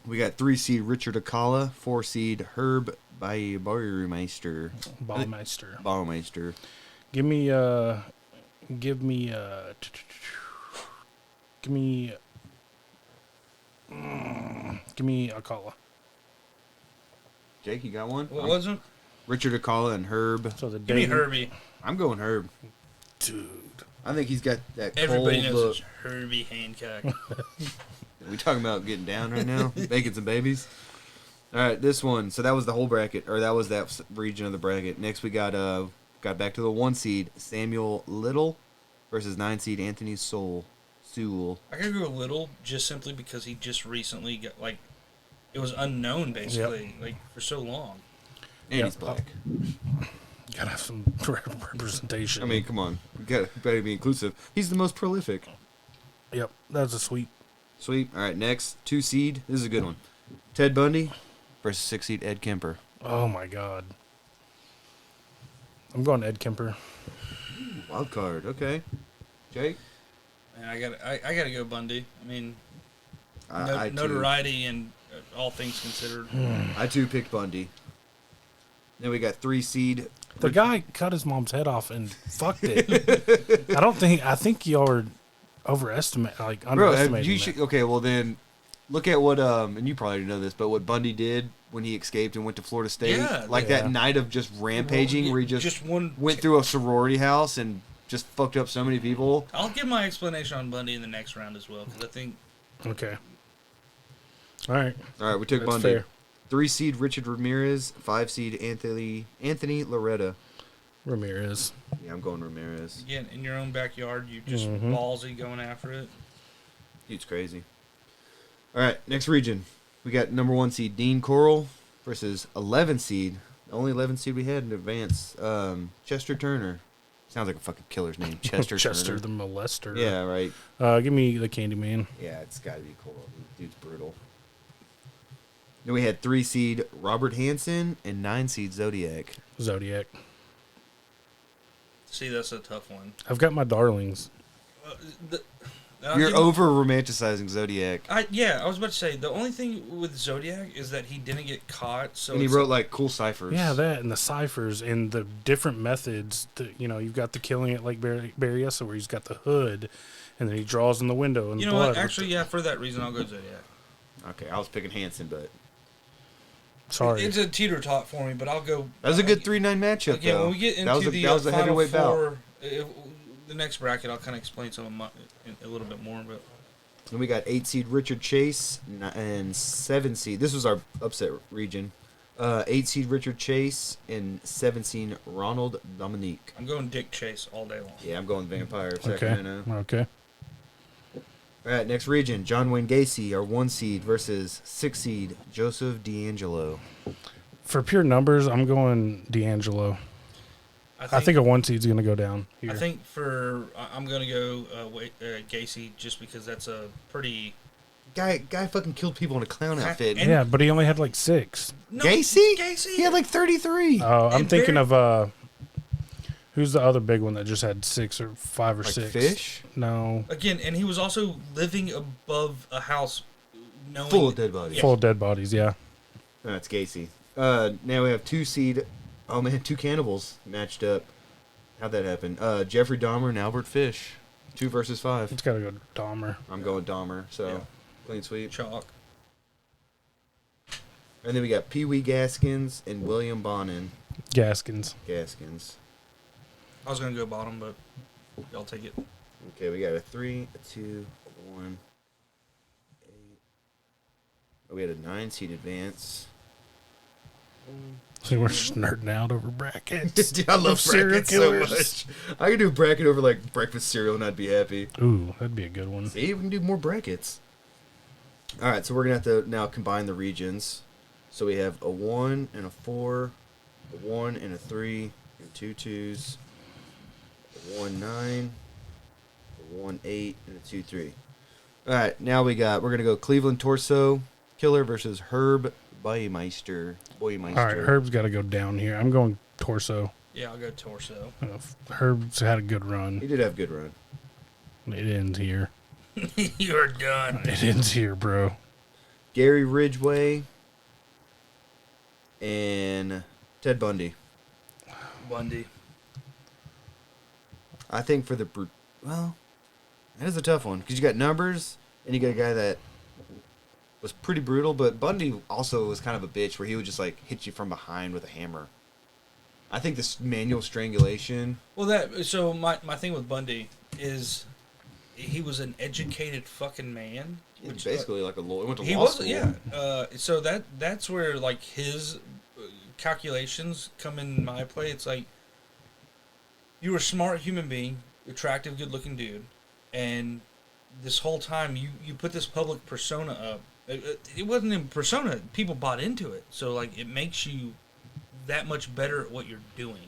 We got 3 seed Richard Akala, 4 seed Herb Baumeister. Baumeister. Give me Akala. Jake, you got one? What was it? Richard Akala and Herb. So give me Herbie. I'm going Herb. Dude. I think he's got that Everybody cold knows look. it's Herbie Hancock. Are we talking about getting down right now? Making some babies? All right, this one. So that was the whole bracket, or that was that region of the bracket. Next we got back to the 1 seed Samuel Little versus 9 seed Anthony Sewell. I gotta go Little just simply because he just recently got it was unknown basically for so long. And he's black. You gotta have some representation. I mean, come on, you gotta be inclusive. He's the most prolific. Yep, that's a sweep. Sweep. All right, next 2 seed. This is a good one. Ted Bundy versus 6 seed Ed Kemper. Oh my God. I'm going Ed Kemper. Wild card. Okay. Jake? Man, I gotta go Bundy. I mean, I notoriety and all things considered. I too picked Bundy. Then we got 3 seed. The guy cut his mom's head off and fucked it. I think y'all are underestimating. Okay, well then, look at what and you probably know this, but what Bundy did when he escaped and went to Florida State, that night of just rampaging, where he just went through a sorority house and just fucked up so many people. I'll give my explanation on Bundy in the next round as well, because I think. Okay. All right, we took That's Bundy. fair. 3 seed Richard Ramirez, 5 seed Anthony Loretta. Ramirez. Yeah, I'm going Ramirez. Again, in your own backyard, you just ballsy going after it. Dude's crazy. All right, next region. We got number 1 seed Dean Coral versus 11 seed. The only 11 seed we had in advance. Chester Turner. Sounds like a fucking killer's name. Chester Chester Turner. the molester. Yeah, right. Give me the Candyman. Yeah, it's got to be Coral. Dude's brutal. Then we had 3 seed Robert Hansen and 9 seed Zodiac. See, that's a tough one. I've got my darlings. You're over romanticizing Zodiac. I was about to say the only thing with Zodiac is that he didn't get caught. So And he wrote like cool ciphers. Yeah, that and the ciphers and the different methods. You've got the killing at Lake Berryessa where he's got the hood, and then he draws in the window and you know blood. what? Actually, for that reason, I'll go Zodiac. Okay, I was picking Hanson, but Sorry, it's a teeter-tot for me, but I'll go. that was a good 3-9 matchup. Again, though. when we get into that was a Final heavyweight Four, bout. The next bracket, I'll kind of explain some of my a little bit more, but. And we got 8 seed Richard Chase and 7 seed. This was our upset region. 8 seed Richard Chase and 7 seed Ronald Dominique. I'm going Dick Chase all day long. Yeah, I'm going Vampire okay, Sacramento. okay. All right, next region. John Wayne Gacy, our 1 seed, versus 6 seed Joseph D'Angelo. For pure numbers, I'm going D'Angelo. I think a 1 seed's going to go down here. I think I'm going to go Gacy just because that's a pretty... Guy fucking killed people in a clown outfit. and- Yeah, but he only had like 6. No, Gacy? Gacy? He had like 33. Oh, I'm And thinking Barry- of who's the other big one that just had 6 or 5 or Like 6? Fish? No, Again, and he was also living above a house knowing... Full of dead bodies. full of dead bodies. Yeah, That's Gacy. Now we have 2 seed. Oh man, 2 cannibals matched up. How'd that happen? Jeffrey Dahmer and Albert Fish. 2 versus 5. it's got to go Dahmer. I'm going Dahmer, so Yeah. clean sweep. Chalk. And then we got Pee Wee Gaskins and William Bonin. Gaskins. Gaskins. I was going to go bottom, but y'all take it. Okay, we got a 3, a 2, a 1, 8. Oh, we had a 9 seed advance. See, we're just nerding out over brackets. Dude, I love serial brackets so killers. much. I could do a bracket over like breakfast cereal and I'd be happy. Ooh, that'd be a good one. See, we can do more brackets. All right, so we're gonna have to now combine the regions. So we have a 1 and a 4, a 1 and a 3, and 2 2s, a 1 9, a 1 8, and a 2 3. All right, now we're gonna go Cleveland Torso Killer versus Herb Boymeister. All right, Herb's got to go down here. I'm going Torso. Yeah, I'll go Torso. Herb's had a good run. He did have a good run. It ends here. You're done. It ends here, bro. Gary Ridgway and Ted Bundy. Bundy. I think for the well, that is a tough one because you got numbers and you got a guy that was pretty brutal, but Bundy also was kind of a bitch where he would just like hit you from behind with a hammer. I think this manual strangulation. Well, my thing with Bundy is he was an educated fucking man. Which basically like a lawyer. Went to He law was, school. yeah. So that's where like his calculations come in my play. It's like you were a smart human being, attractive, good-looking dude, and this whole time you put this public persona up. It wasn't in persona. People bought into it. So like it makes you that much better at what you're doing.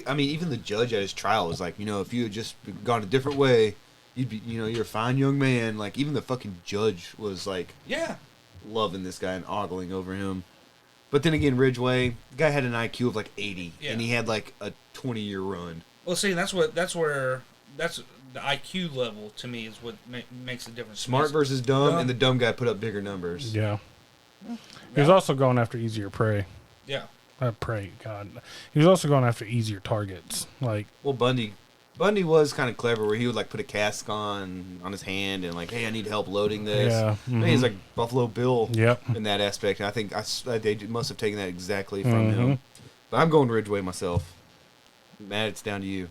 I mean, even the judge at his trial was like, if you had just gone a different way, you'd be, you're a fine young man. Like, even the fucking judge was like, Yeah. loving this guy and ogling over him. But then again, Ridgway, the guy had an IQ of like 80, Yeah. and he had like a 20-year run. Well, see, that's where the IQ level to me is what makes the difference. Smart versus dumb, Dumb. and the dumb guy put up bigger numbers. Yeah. He was also going after easier prey. Yeah. Prey, God. He was also going after easier targets. Like, Well, Bundy was kind of clever, where he would like put a cask on his hand and like, hey, I need help loading this. Yeah, I mean, he's like Buffalo Bill. Yep. In that aspect, and I think they must have taken that exactly from him. But I'm going Ridgway myself. Matt, it's down to you.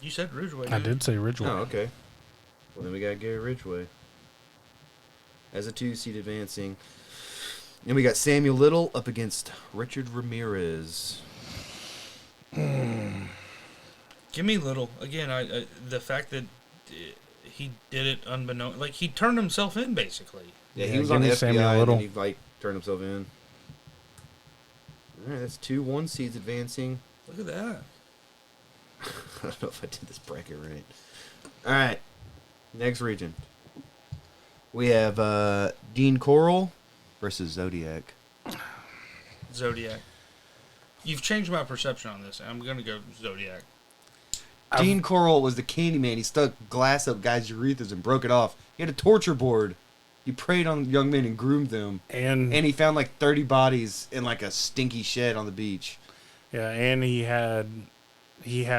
You said Ridgeway. I did say Ridgeway. Oh, okay. Well, then we got Gary Ridgway as a 2-seed advancing. And we got Samuel Little up against Richard Ramirez. Give me Little again. I the fact that he did it unbeknown, like he turned himself in basically. Yeah, he Yeah, was give on the me FBI, Samuel and Little. then he like turned himself in. All right, that's 2 1-seeds advancing. Look at that. I don't know if I did this bracket right. All right, next region. We have Dean Coral versus Zodiac. Zodiac. You've changed my perception on this. I'm gonna go Zodiac. Dean Coral was the candy man. He stuck glass up guys' urethras and broke it off. He had a torture board. He preyed on young men and groomed them. And he found like 30 bodies in like a stinky shed on the beach. Yeah, and he had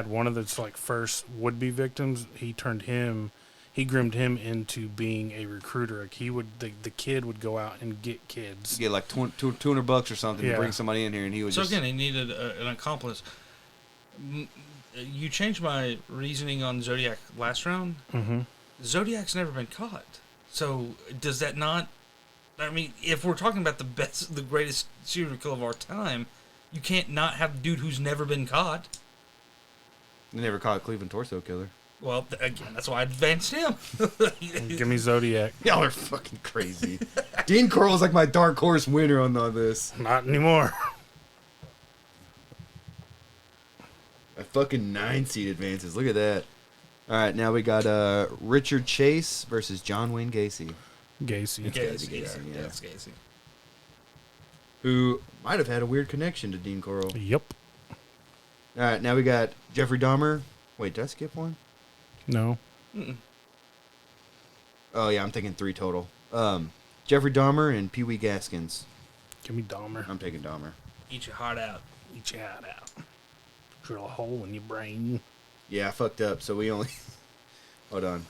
one of the like first would-be victims. He groomed him into being a recruiter. Like the kid would go out and get kids. Get like $200 or something to bring somebody in here, and he would. So again, he needed an accomplice. You changed my reasoning on Zodiac last round. Mm-hmm. Zodiac's never been caught. So does that not? I mean, if we're talking about the greatest serial killer of our time, you can't not have a dude who's never been caught. They never caught Cleveland Torso Killer. Well, again, that's why I advanced him. Give me Zodiac. Y'all are fucking crazy. Dean Coral is like my dark horse winner on all this. Not anymore. A fucking 9-seed advances. Look at that. All right, now we got Richard Chase versus John Wayne Gacy. Gacy. Gacy. That's Gacy. Who might have had a weird connection to Dean Coral. Yep. All right, now we got Jeffrey Dahmer. Wait, did I skip one? No. Mm-mm. Oh, yeah, I'm thinking 3 total. Jeffrey Dahmer and Pee Wee Gaskins. Give me Dahmer. I'm taking Dahmer. Eat your heart out. Eat your heart out. Drill a hole in your brain. Yeah, I fucked up, so we only... Hold on.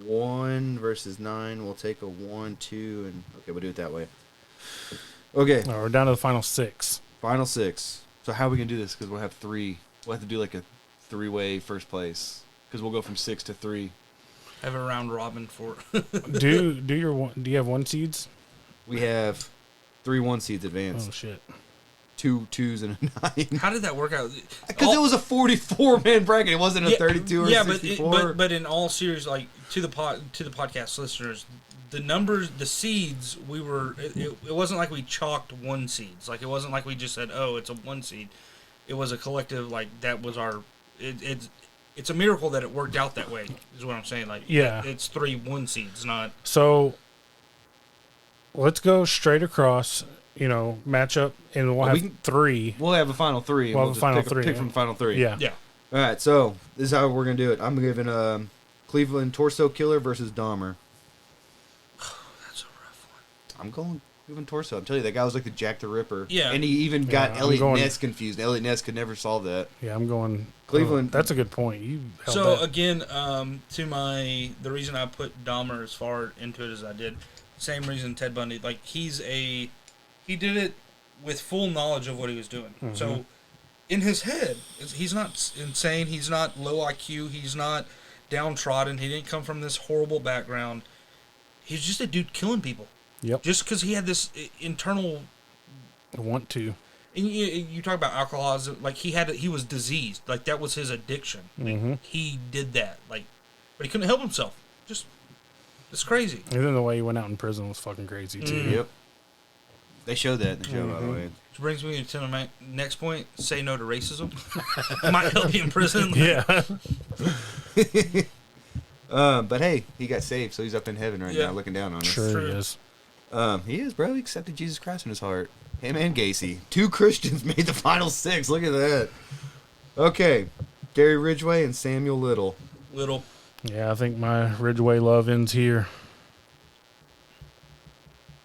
1 versus 9. We'll take a 1, 2, and... Okay, we'll do it that way. Okay. We're down to the final 6. Final 6. So how are we going to do this? Because we'll have 3. We'll have to do like a 3-way first place. Because we'll go from 6 to 3. Have a round robin for. Do you have 1 seeds? We have 3 1-seeds advanced. Oh shit. 2 2s and a 9. How did that work out? Because it was a 44-man bracket. It wasn't a 32 or 64. But in all serious, like to the podcast listeners, the numbers, the seeds, it wasn't like we chalked 1 seeds. Like it wasn't like we just said, oh, it's a 1 seed. It was a collective. Like that was our. It's a miracle that it worked out that way. Is what I'm saying. Like it's 3 1 seeds, not. So let's go straight across. Matchup, and we'll have 3. We'll have a final 3. We'll have a final 3. Pick from final 3. Yeah. Yeah. All right, so this is how we're going to do it. I'm giving Cleveland Torso Killer versus Dahmer. That's a rough one. I'm going Cleveland Torso. I'm telling you, that guy was like the Jack the Ripper. Yeah. And he even got I'm Elliot going- Ness confused. Elliot Ness could never solve that. Yeah, I'm going Cleveland. That's a good point. You held So that. again, the reason I put Dahmer as far into it as I did, same reason Ted Bundy. Like he did it with full knowledge of what he was doing. Mm-hmm. So in his head, he's not insane. He's not low IQ. He's not downtrodden. He didn't come from this horrible background. He's just a dude killing people. Yep. Just because he had this internal. I want to. And you talk about alcoholism, like he was diseased, like that was his addiction. Mm-hmm. He did that, like, but he couldn't help himself. Just, it's crazy. And then the way he went out in prison was fucking crazy too. Yep. They showed that in the show, by the way. Which brings me to my next point: say no to racism. Might help you in prison. Yeah. But hey, he got saved, so he's up in heaven right now, looking down on us. Sure True. he is. He is, bro. He accepted Jesus Christ in his heart. Him and Gacy. 2 Christians made the final 6. Look at that. Okay. Gary Ridgway and Samuel Little. Little. Yeah, I think my Ridgeway love ends here.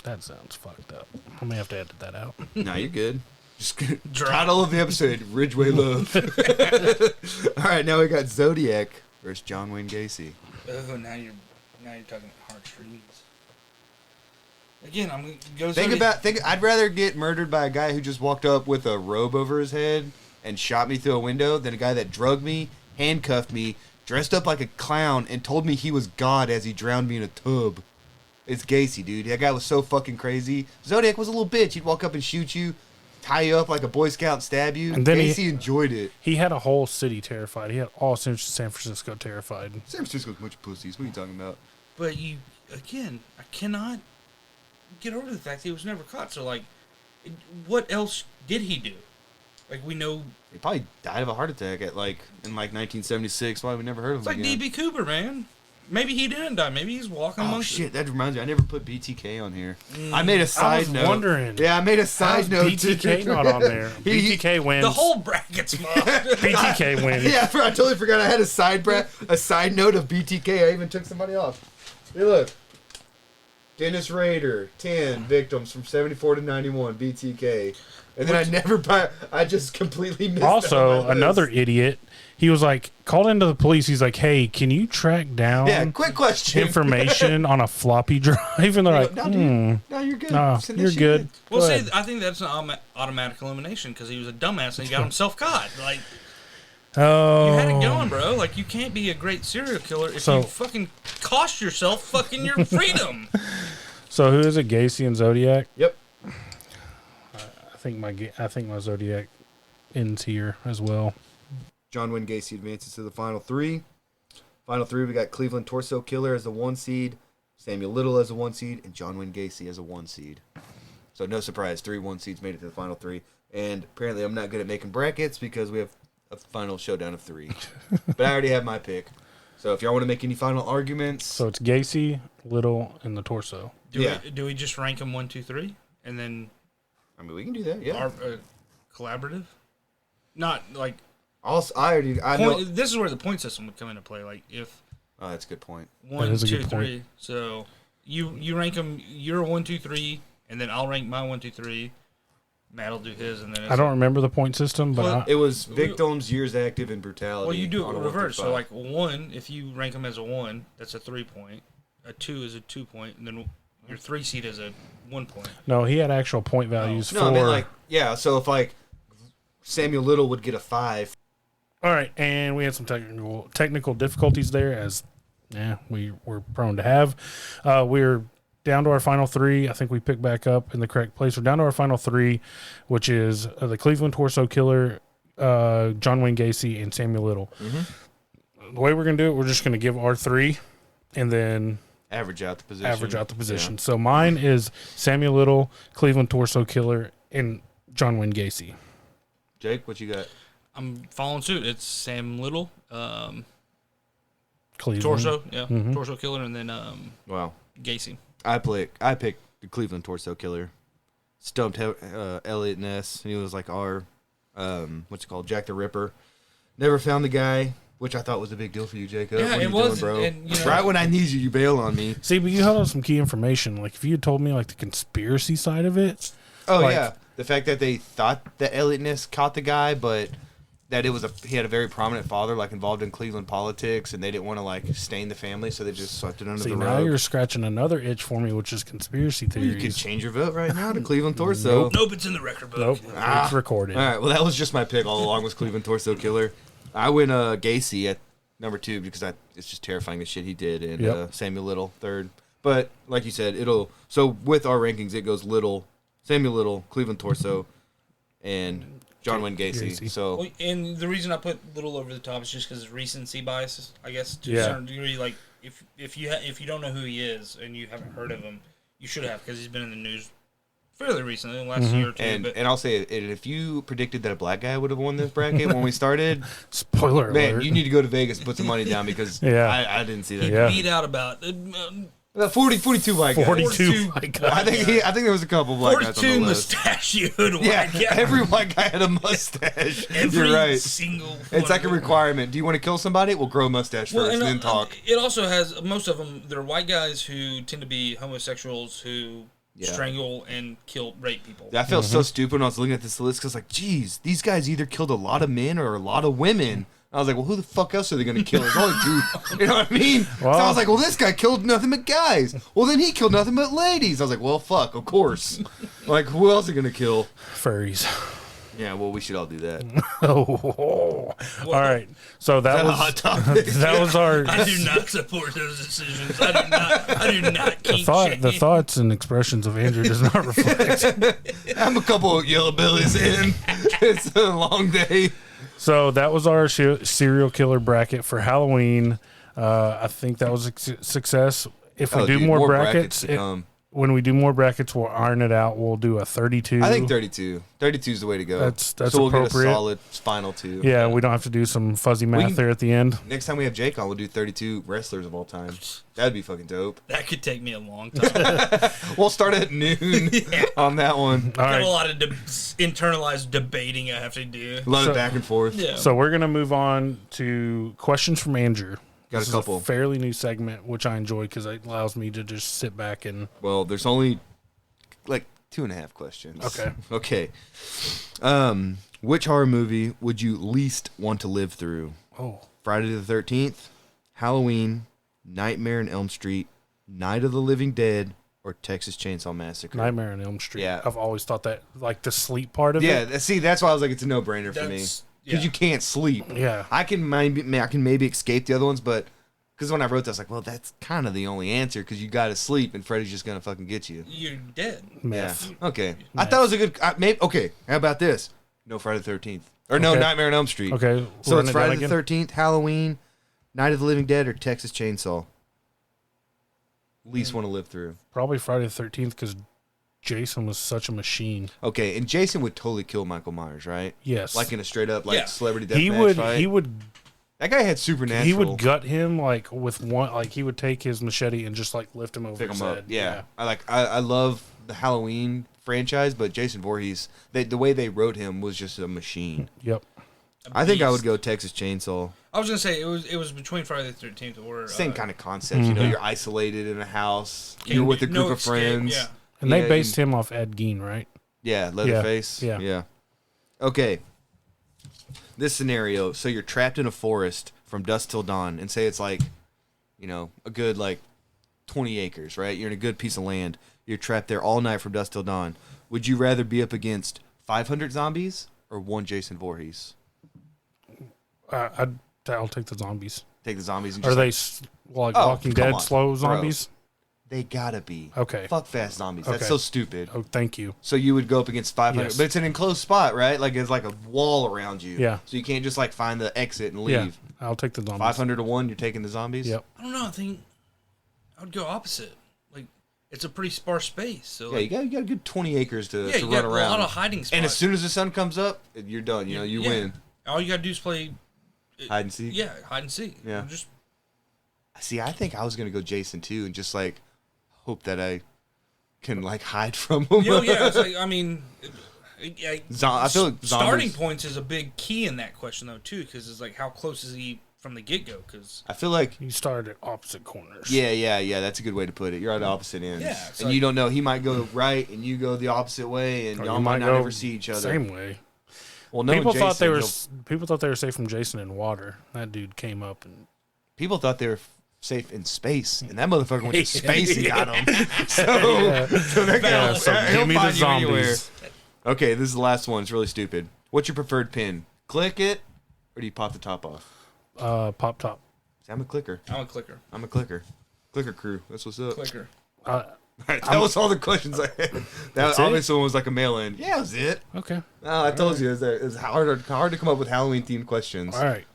That sounds fucked up. I may have to edit that out. Nah, you're good. Just title of the episode: Ridgway Love. All right, now we got Zodiac versus John Wayne Gacy. Oh, now you're talking heartstrings. Again, I'm gonna go. I'd rather get murdered by a guy who just walked up with a robe over his head and shot me through a window than a guy that drugged me, handcuffed me, dressed up like a clown, and told me he was God as he drowned me in a tub. It's Gacy, dude. That guy was so fucking crazy. Zodiac was a little bitch. He'd walk up and shoot you, tie you up like a Boy Scout and stab you. And then Gacy enjoyed it. He had a whole city terrified. He had all San Francisco terrified. San Francisco's a bunch of pussies. What are you talking about? But I cannot get over the fact that he was never caught. So, like, what else did he do? Like, we know... He probably died of a heart attack in 1976. Why we never heard of him It's like again. D.B. Cooper, man. Maybe he didn't die. Maybe he's walking Oh amongst shit! That reminds me. I never put BTK on here. I made a side note. Wondering. Yeah, I made a side note. BTK not on there. BTK wins. the whole bracket's fucked. BTK wins. Yeah, I totally forgot. I had a side note of BTK. I even took somebody off. Hey, look. Dennis Rader, 10 victims from 74 to 91, BTK. And then I just completely missed Also, another idiot. He was like, called into the police. He's like, hey, can you track down quick question. information on a floppy drive? And they're like, no, dude. No, you're good. No, Send that you're shit good. in. Well, Go see, ahead. I think that's an automatic elimination because he was a dumbass and he got himself caught. Like, Oh. you had it going, bro. Like, you can't be a great serial killer if you fucking cost yourself fucking your freedom. So who is it? Gacy and Zodiac? Yep. I think my Zodiac ends here as well. John Wayne Gacy advances to the final three. Final three, we got Cleveland Torso Killer as the 1 seed, Samuel Little as a 1 seed, and John Wayne Gacy as a 1 seed. So no surprise, 3 1 seeds made it to the final three. And apparently I'm not good at making brackets because we have a final showdown of 3. But I already have my pick. So if y'all want to make any final arguments. So it's Gacy, Little, and the Torso. Do we just rank them 1, 2, 3, and then? I mean, we can do that. Yeah. Collaborative. Not like. Also, I know. This is where the point system would come into play. Like if. Oh, that's a good point. 1, is a 2, good 3. point. So you rank them. You're 1, 2, 3, and then I'll rank my 1, 2, 3. Matt'll do his, and then I don't remember the point system, but Well, It was victims, years active, and brutality. well, you do on it a 1 reverse. through So 5. like 1, if you rank them as a 1, that's a 3 point. A 2 is a 2 point, and then your 3 seed is a 1 point. no, he had actual point values No, for. I mean, like, yeah, so if, like, Samuel Little would get a 5. All right, and we had some technical difficulties there, as we were prone to have. We're down to our final 3. I think we picked back up in the correct place. We're down to our final 3, which is the Cleveland Torso Killer, John Wayne Gacy, and Samuel Little. Mm-hmm. The way we're going to do it, we're just going to give our 3 and then Average out the position. Yeah. So mine is Samuel Little, Cleveland Torso Killer, and John Wayne Gacy. Jake, what you got? I'm following suit. It's Sam Little, Cleveland. Torso, Mm-hmm. Torso Killer, and then Wow. Gacy. I picked the Cleveland Torso Killer. Stumped Elliot Ness, and he was like our, Jack the Ripper. Never found the guy, which I thought was a big deal for you, Jacob. Yeah, what are it you was, doing, bro? and, you know- right when I need you, you bail on me. See, but you held out some key information. Like, if you had told me, like, the conspiracy side of it. Oh, Like- yeah. The fact that they thought that Elliot Ness caught the guy, but that he had a very prominent father, like, involved in Cleveland politics, and they didn't want to, like, stain the family, so they just swept it under See, the now rug. you're scratching another itch for me, which is conspiracy theories. You can change your vote right now to Cleveland Torso. Nope, it's in the record book. Nope, it's recorded. All right, well, that was just my pick all along, was Cleveland Torso Killer. I went Gacy at number 2 because it's just terrifying the shit he did, and Samuel Little third. But like you said, so with our rankings, it goes Samuel Little, Cleveland Torso, and John Wayne Gacy. So Well, and the reason I put Little over the top is just because recency bias, I guess, to a certain degree. Like, if you don't know who he is and you haven't heard of him, you should have, because he's been in the news fairly recently, in the last year or two. and I'll say it, if you predicted that a black guy would have won this bracket when we started, Spoiler man, alert. you need to go to Vegas and put some money down because I didn't see that. Yeah. beat out about 42 white guys. 42 white guys. I think there was a couple black guys on 42 the list. mustachioed white Yeah, guys. every white guy had a mustache. Every You're right. single It's like a one. requirement. Do you want to kill somebody? Well, grow a mustache first and then talk. It also has, most of them, they're white guys who tend to be homosexuals who strangle and rape people. I felt so stupid when I was looking at this list because, like, geez, these guys either killed a lot of men or a lot of women. I was like, well, who the fuck else are they going to kill? There's only 2. You know what I mean? So I was like, well, this guy killed nothing but guys. Well, then he killed nothing but ladies. I was like, well, fuck, of course. Like, who else are going to kill? Furries. Yeah, well, we should all do that. All right. So that was hot topic? that was our I do not support those decisions. I do not keep shame. the thoughts and expressions of Andrew does not reflect. I'm a couple of yellow bellies in. It's a long day. So that was our serial killer bracket for Halloween. I think that was a success. If we do dude, more brackets brackets, to come. when we do more brackets, we'll iron it out. We'll do a 32. I think 32. 32 is the way to go. That's so we'll appropriate. get a solid final 2. Yeah, we don't have to do some fuzzy math there at the end. Next time we have Jake on, we'll do 32 wrestlers of all time. That'd be fucking dope. That could take me a long time. We'll start at noon on that one. All Got right. a lot of internalized debating I have to do. A lot of back and forth. Yeah. So we're going to move on to questions from Andrew. Got This a is couple. fairly new segment, which I enjoy because it allows me to just sit back and... Well, there's only like 2.5 questions. Okay. Okay. Which horror movie would you least want to live through? Oh, Friday the 13th, Halloween, Nightmare on Elm Street, Night of the Living Dead, or Texas Chainsaw Massacre? Nightmare on Elm Street. Yeah. I've always thought that, like the sleep part of it. Yeah, see, that's why I was like, it's a no-brainer for me. That's- Because yeah. you can't sleep. Yeah. I can maybe escape the other ones, but because when I wrote that, I was like, well, that's kind of the only answer because you got to sleep and Freddy's just going to fucking get you. You're dead. Myth. Yeah. Okay. I thought it was a good. Okay. How about this? No Friday the 13th. Or no Okay. Nightmare on Elm Street. Okay. So run it's it Friday down the again. 13th, Halloween, Night of the Living Dead, or Texas Chainsaw. Least want to live through. Probably Friday the 13th because Jason was such a machine. Okay, and Jason would totally kill Michael Myers, right? Yes. Like in a straight up Yeah. celebrity death he match would fight. he would That guy had supernatural. he would gut him like with one, like he would take his machete and just like lift him over pick his him head. up. Yeah. I love the Halloween franchise, but Jason Voorhees, the way they wrote him was just a machine. Yep. I think I would Beast. go Texas Chainsaw. I was gonna say it was between Friday the 13th or Same kind of concept, you know. You're isolated in a house. Can't You're with a do- group no of escape, friends. yeah. And they Yeah, based him off Ed Gein, right? Yeah, Leatherface. Yeah. Okay. This scenario: so you're trapped in a forest from dusk till dawn, and say it's like, you know, a good like 20 acres, right? You're in a good piece of land. You're trapped there all night from dusk till dawn. Would you rather be up against 500 zombies or one Jason Voorhees? I'll take the zombies. Take the zombies and Are just they like, like Oh, Walking come Dead on, slow bro. zombies? they gotta be. Okay. Fuck fast zombies. That's Okay. so stupid. Oh, thank you. So you would go up against 500, Yes. but it's an enclosed spot, right? Like it's like a wall around you. Yeah. So you can't just like find the exit and Yeah, leave. I'll take the zombies. 500 to 1, you're taking the zombies? Yep. I don't know. I think I would go opposite. Like it's a pretty sparse space. So Yeah, like, you got a good 20 acres to, yeah, to you run got around. a lot of hiding spots. And as soon as the sun comes up, you're done. You know, you Yeah. win. All you gotta do is play. Hide and seek. Yeah, hide and seek. Yeah. Just See, I think I was gonna go Jason too, and just like hope that I can like hide from him. yeah. It's like I mean. I I feel like starting zombies- points is a big key in that question though too, because it's like how close is he from the get go? Because I feel like You start at opposite corners. yeah. That's a good way to put it. You're at opposite ends, Yeah, it's and like- you don't know. He might go right, and you go the opposite way, and Or y'all you might not go ever see each other. Same way. Well, no, People thought they were Jason, people thought they were safe from Jason in water. That dude came up and people thought they were safe in space, and that motherfucker went to space and got him. So that guy, yeah, so he'll give me the find you anywhere. zombies. Okay, this is the last one. It's really stupid. What's your preferred pin? Click it, or do you pop the top off? Pop top. See, I'm a clicker. I'm a clicker. I'm a clicker. Clicker crew. That's what's up. Clicker. That was all the questions I had. That's That it? obviously one was like a mail in. Yeah, that was it. Okay. No, I told you it was hard to come up with Halloween themed questions. All right.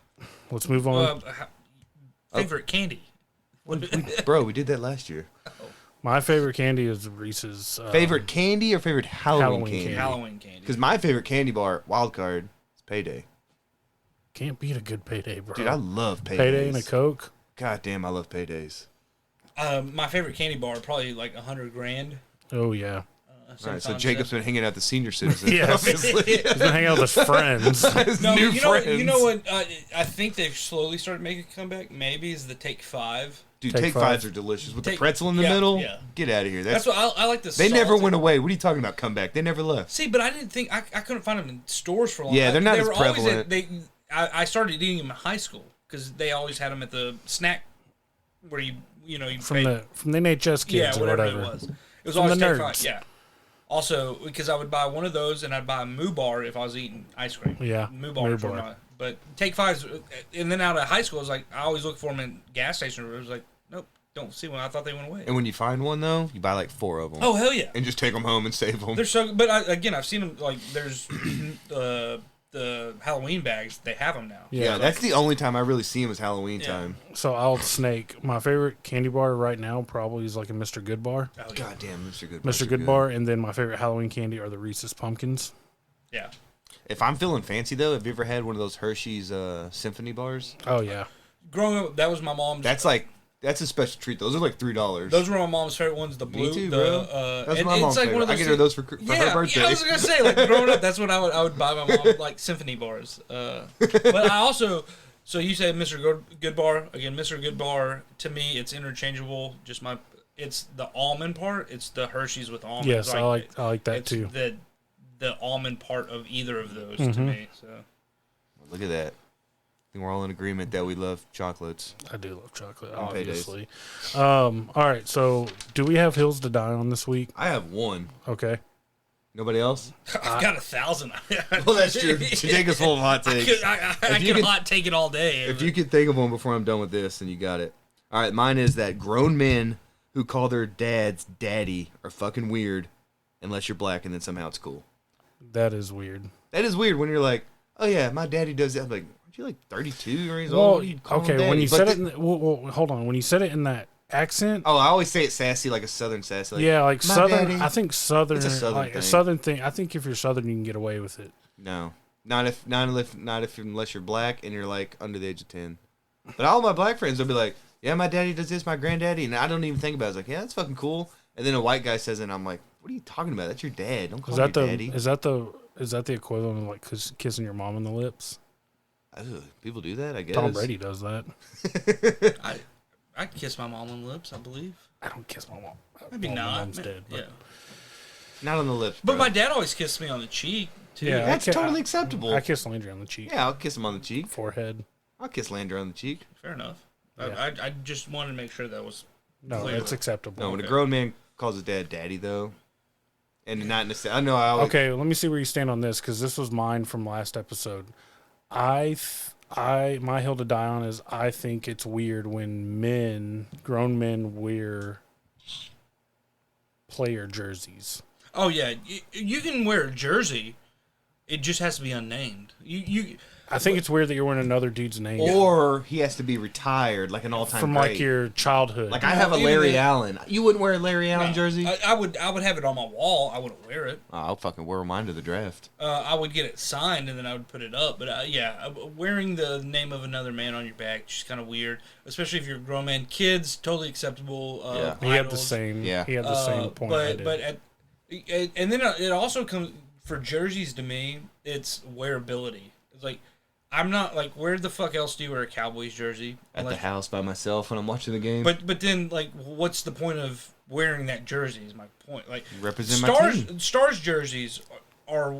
Let's move on. Favorite candy. Bro, we did that last year. My favorite candy is Reese's. Favorite candy or favorite Halloween, Halloween candy? candy. Halloween candy. Because my favorite candy bar, wild card, is Payday. Can't beat a good payday, bro. Dude, I love Paydays. Payday and a Coke. God damn, I love Paydays. My favorite candy bar probably like $100 grand. Oh yeah. All right, so Sometimes Jacob's been hanging out at the senior citizen. Yes. obviously. He's been hanging out with his friends. His No, new you friends. know what? I think they've slowly started making a comeback. Maybe is the Take 5. Dude, Take Take Five. Fives are delicious with the Take- pretzel in the yeah, middle. yeah. Get out of here. That's what I like. The They never salted- went away. What are you talking about? Comeback? They never left. See, but I didn't think I couldn't find them in stores for a long. Yeah, they're not they as were always prevalent. I started eating them in high school because they always had them at the snack where you From paid- the NHS kids yeah or whatever whatever. it was. It was From always the Take nerds. 5. Yeah. Also, because I would buy one of those and I'd buy a Moo Bar if I was eating ice cream. Yeah, Moo Bars Moo were Bar. my. But Take 5s, and then out of high school, I was like, I always look for them in gas stations. It was like, nope, don't see one. I thought they went away. And when you find one though, you buy like 4 of them. Oh hell yeah! And just take them home and save them. They're so. But I've seen them like there's the Halloween bags, they have them now. Yeah, that's the only time I really see him is Halloween time. So I'll snake. My favorite candy bar right now probably is like a Mr. Good Bar. Oh, yeah. God damn, Mr. Good. Mr. Good Bar, and then my favorite Halloween candy are the Reese's Pumpkins. Yeah. If I'm feeling fancy though, have you ever had one of those Hershey's Symphony bars? Oh yeah. Growing up, that was my mom's. That's a special treat. Those are like $3. Those were my mom's favorite ones. The blue, Me too, the, bro. That's and my mom's it's like favorite. one of those I get her those for her birthday. Yeah, I was gonna say, like growing up, that's what I would buy my mom, like symphony bars. But I also, so you said Mr. Good Bar again. Mr. Good Bar to me, it's interchangeable. It's the almond part. It's the Hershey's with almonds. Yes, I like that it's too. The almond part of either of those to Mm-hmm. me. So Look at that. I think we're all in agreement that we love chocolates. I do love chocolate, On paydays. obviously. All right, so do we have hills to die on this week? I have one. Okay. Nobody else? I've got 1,000. Well, that's true. Jada's full of hot takes. I you can could- hot take it all day. If you could think of one before I'm done with this, then you got it. All right, mine is that grown men who call their dads daddy are fucking weird unless you're black and then somehow it's cool. That is weird. That is weird when you're like, oh yeah, my daddy does that. I'm like, aren't you like 32 years old? Well, What are you calling okay, daddy? when you But said the- it, hold on. When you said it in that accent, Oh, I always say it sassy, like a southern sassy. Like, yeah, like "My southern. daddy." I think southern, It's a southern like a thing. southern thing. I think if you're southern, you can get away with it. No, not if unless you're black and you're like under the age of 10. But all my black friends will be like, yeah, my daddy does this, my granddaddy, and I don't even think about it. It's like, yeah, that's fucking cool. And then a white guy says it, and I'm like, what are you talking about? That's your dad. Don't call Is him that your the daddy. is that the equivalent of like kissing your mom on the lips? Ugh, people do that, I guess. Tom Brady does that. I kiss my mom on the lips, I believe. I don't kiss my mom. Maybe Well, my not. mom's dead, but Yeah. Not on the lips, But bro. my dad always kissed me on the cheek too. Yeah, That's I totally acceptable. I kiss Landry on the cheek, Yeah, I'll kiss him on the cheek. forehead. I'll kiss Landry on the cheek. Fair enough. Yeah. I just wanted to make sure that was No, clear. it's acceptable. No, when a Okay. grown man calls his dad daddy, though, and not necessarily. I know I always. Okay, let me see where you stand on this because this was mine from last episode. My hill to die on is I think it's weird when grown men wear player jerseys. Oh yeah, you can wear a jersey. It just has to be unnamed. I think it's weird that you're wearing another dude's name Or he has to be retired, like an all-time from great. like your childhood. Like I have a Even Larry if- Allen. You wouldn't wear a Larry Allen jersey? I would have it on my wall. I wouldn't wear it. Oh, I'll fucking wear mine to the draft. I would get it signed and then I would put it up. But wearing the name of another man on your back just kind of weird, especially if you're a grown man. Kids totally acceptable. Yeah. he had the idols. same. Yeah. He had the same point. I did. And then it also comes for jerseys to me. It's wearability. It's like I'm not like where the fuck else do you wear a Cowboys jersey? At the Unless- house by myself when I'm watching the game. But then like what's the point of wearing that jersey? Is my point. Like Represent my team. Stars jerseys are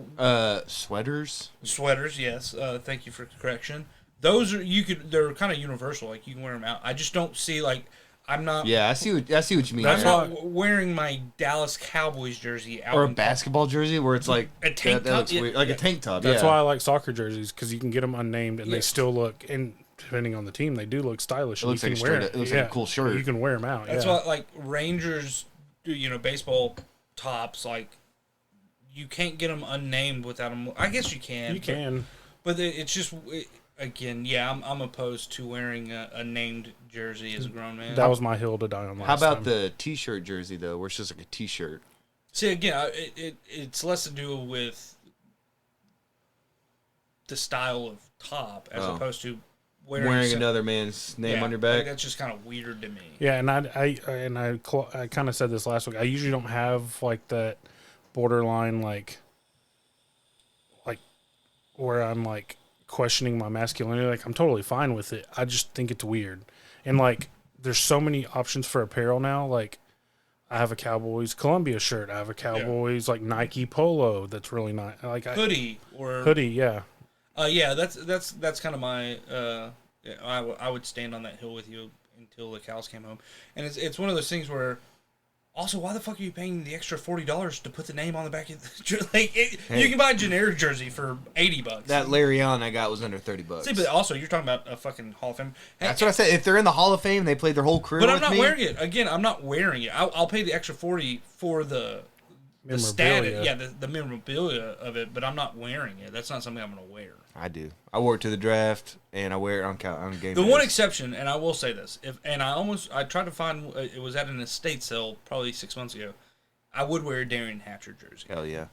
Sweaters. sweaters. Yes. Thank you for the correction. Those are they're kind of universal. Like you can wear them out. I just don't see like. I'm not. Yeah, I see what you mean. I'm That's there. why- not wearing my Dallas Cowboys jersey out. Or a in- basketball jersey where it's like A tank that top? looks weird. Like Yeah. a tank top. That's yeah. why I like soccer jerseys because you can get them unnamed and they Yes. still look. And depending on the team, they do look stylish. It looks you like can a wear straight- it looks like a cool shirt. You can wear them out. That's yeah. why like Rangers, baseball tops. Like you can't get them unnamed without them. I guess you can. You can. But it's just again, yeah. I'm opposed to wearing a named jersey as a grown man. That was my hill to die on. Last How about time. the T-shirt jersey though, where it's just like a T-shirt? See, again, it's less to do with the style of top as Oh. opposed to Wearing some- another man's name yeah, on your like, back. that's just kind of weird to me. Yeah, and I kind of said this last week. I usually don't have like that borderline like where I'm like questioning my masculinity. Like I'm totally fine with it. I just think it's weird. And like there's so many options for apparel now. Like I have a Cowboys Columbia shirt. I have a Cowboys like Nike polo that's really nice. Like Hoodie or hoodie, yeah. yeah, that's kind of my. Yeah, I would stand on that hill with you until the cows came home, and it's one of those things where. Also, why the fuck are you paying the extra $40 to put the name on the back of the jersey? Like, you can buy a generic jersey for $80. That Larry Allen I got was under $30. See, but also you're talking about a fucking Hall of Fame. That's what I said. If they're in the Hall of Fame, they played their whole career. But I'm with not me, wearing it. Again, I'm not wearing it. I'll pay the extra $40 for the the status, the memorabilia of it, but I'm not wearing it. That's not something I'm going to wear. I do. I wore it to the draft, and I wear it on game The days. one exception, and I will say this, I tried to find, it was at an estate sale probably 6 months ago. I would wear a Darian Hatcher jersey. Hell yeah.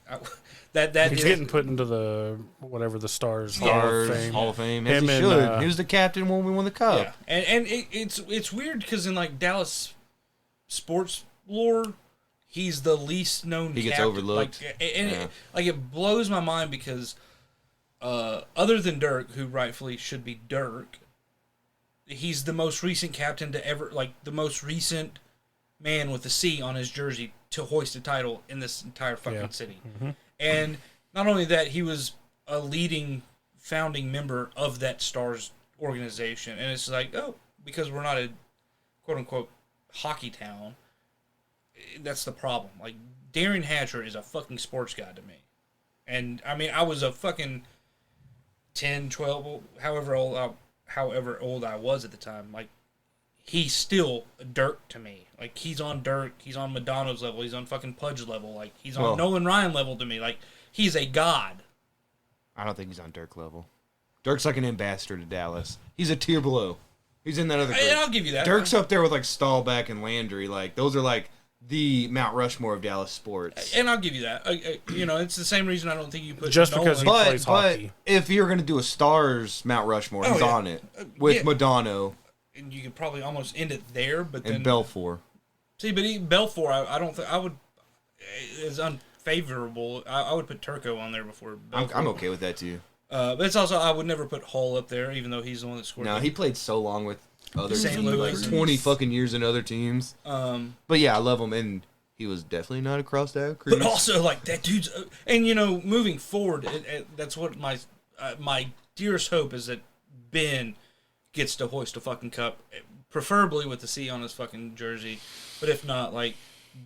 He's getting put into the Stars Hall of Fame. As he should. He was the captain when we won the cup. Yeah, and it's weird because in like Dallas sports lore, he's the least known. He gets overlooked. It blows my mind because other than Dirk, who rightfully should be Dirk, he's the most recent captain to ever, the most recent man with a C on his jersey to hoist a title in this entire fucking city. Mm-hmm. And not only that, he was a leading founding member of that Stars organization. And it's like, because we're not a quote-unquote hockey town, that's the problem. Like, Darian Hatcher is a fucking sports guy to me. And, I mean, I was a fucking 10, 12, however old I was at the time. Like, he's still Dirk to me. Like, he's on Dirk, he's on Madonna's level, he's on fucking Pudge level, like, he's on Nolan Ryan level to me. Like, he's a god. I don't think he's on Dirk level. Dirk's like an ambassador to Dallas. He's a tier below. He's in that other group. And I'll give you that. Dirk's up there with, like, Stahlback and Landry. Like, those are, like, the Mount Rushmore of Dallas sports. And I'll give you that. It's the same reason I don't think you put just Nolan. because he plays hockey. But if you're going to do a Stars Mount Rushmore, he's on it. With Madonna. And you could probably almost end it there, but then... And Belfour. See, but Belfour, I don't think... I would... is unfavorable. I would put Turco on there before Belfour. I'm okay with that, too. But it's also... I would never put Hull up there, even though he's the one that scored. No, he played so long with other St. teams. Louis. Like 20 fucking years in other teams. But yeah, I love him, and he was definitely not across that crease. But also, like, that dude's... And, moving forward, that's what my dearest hope is that Ben gets to hoist a fucking cup, preferably with the C on his fucking jersey. But if not, like,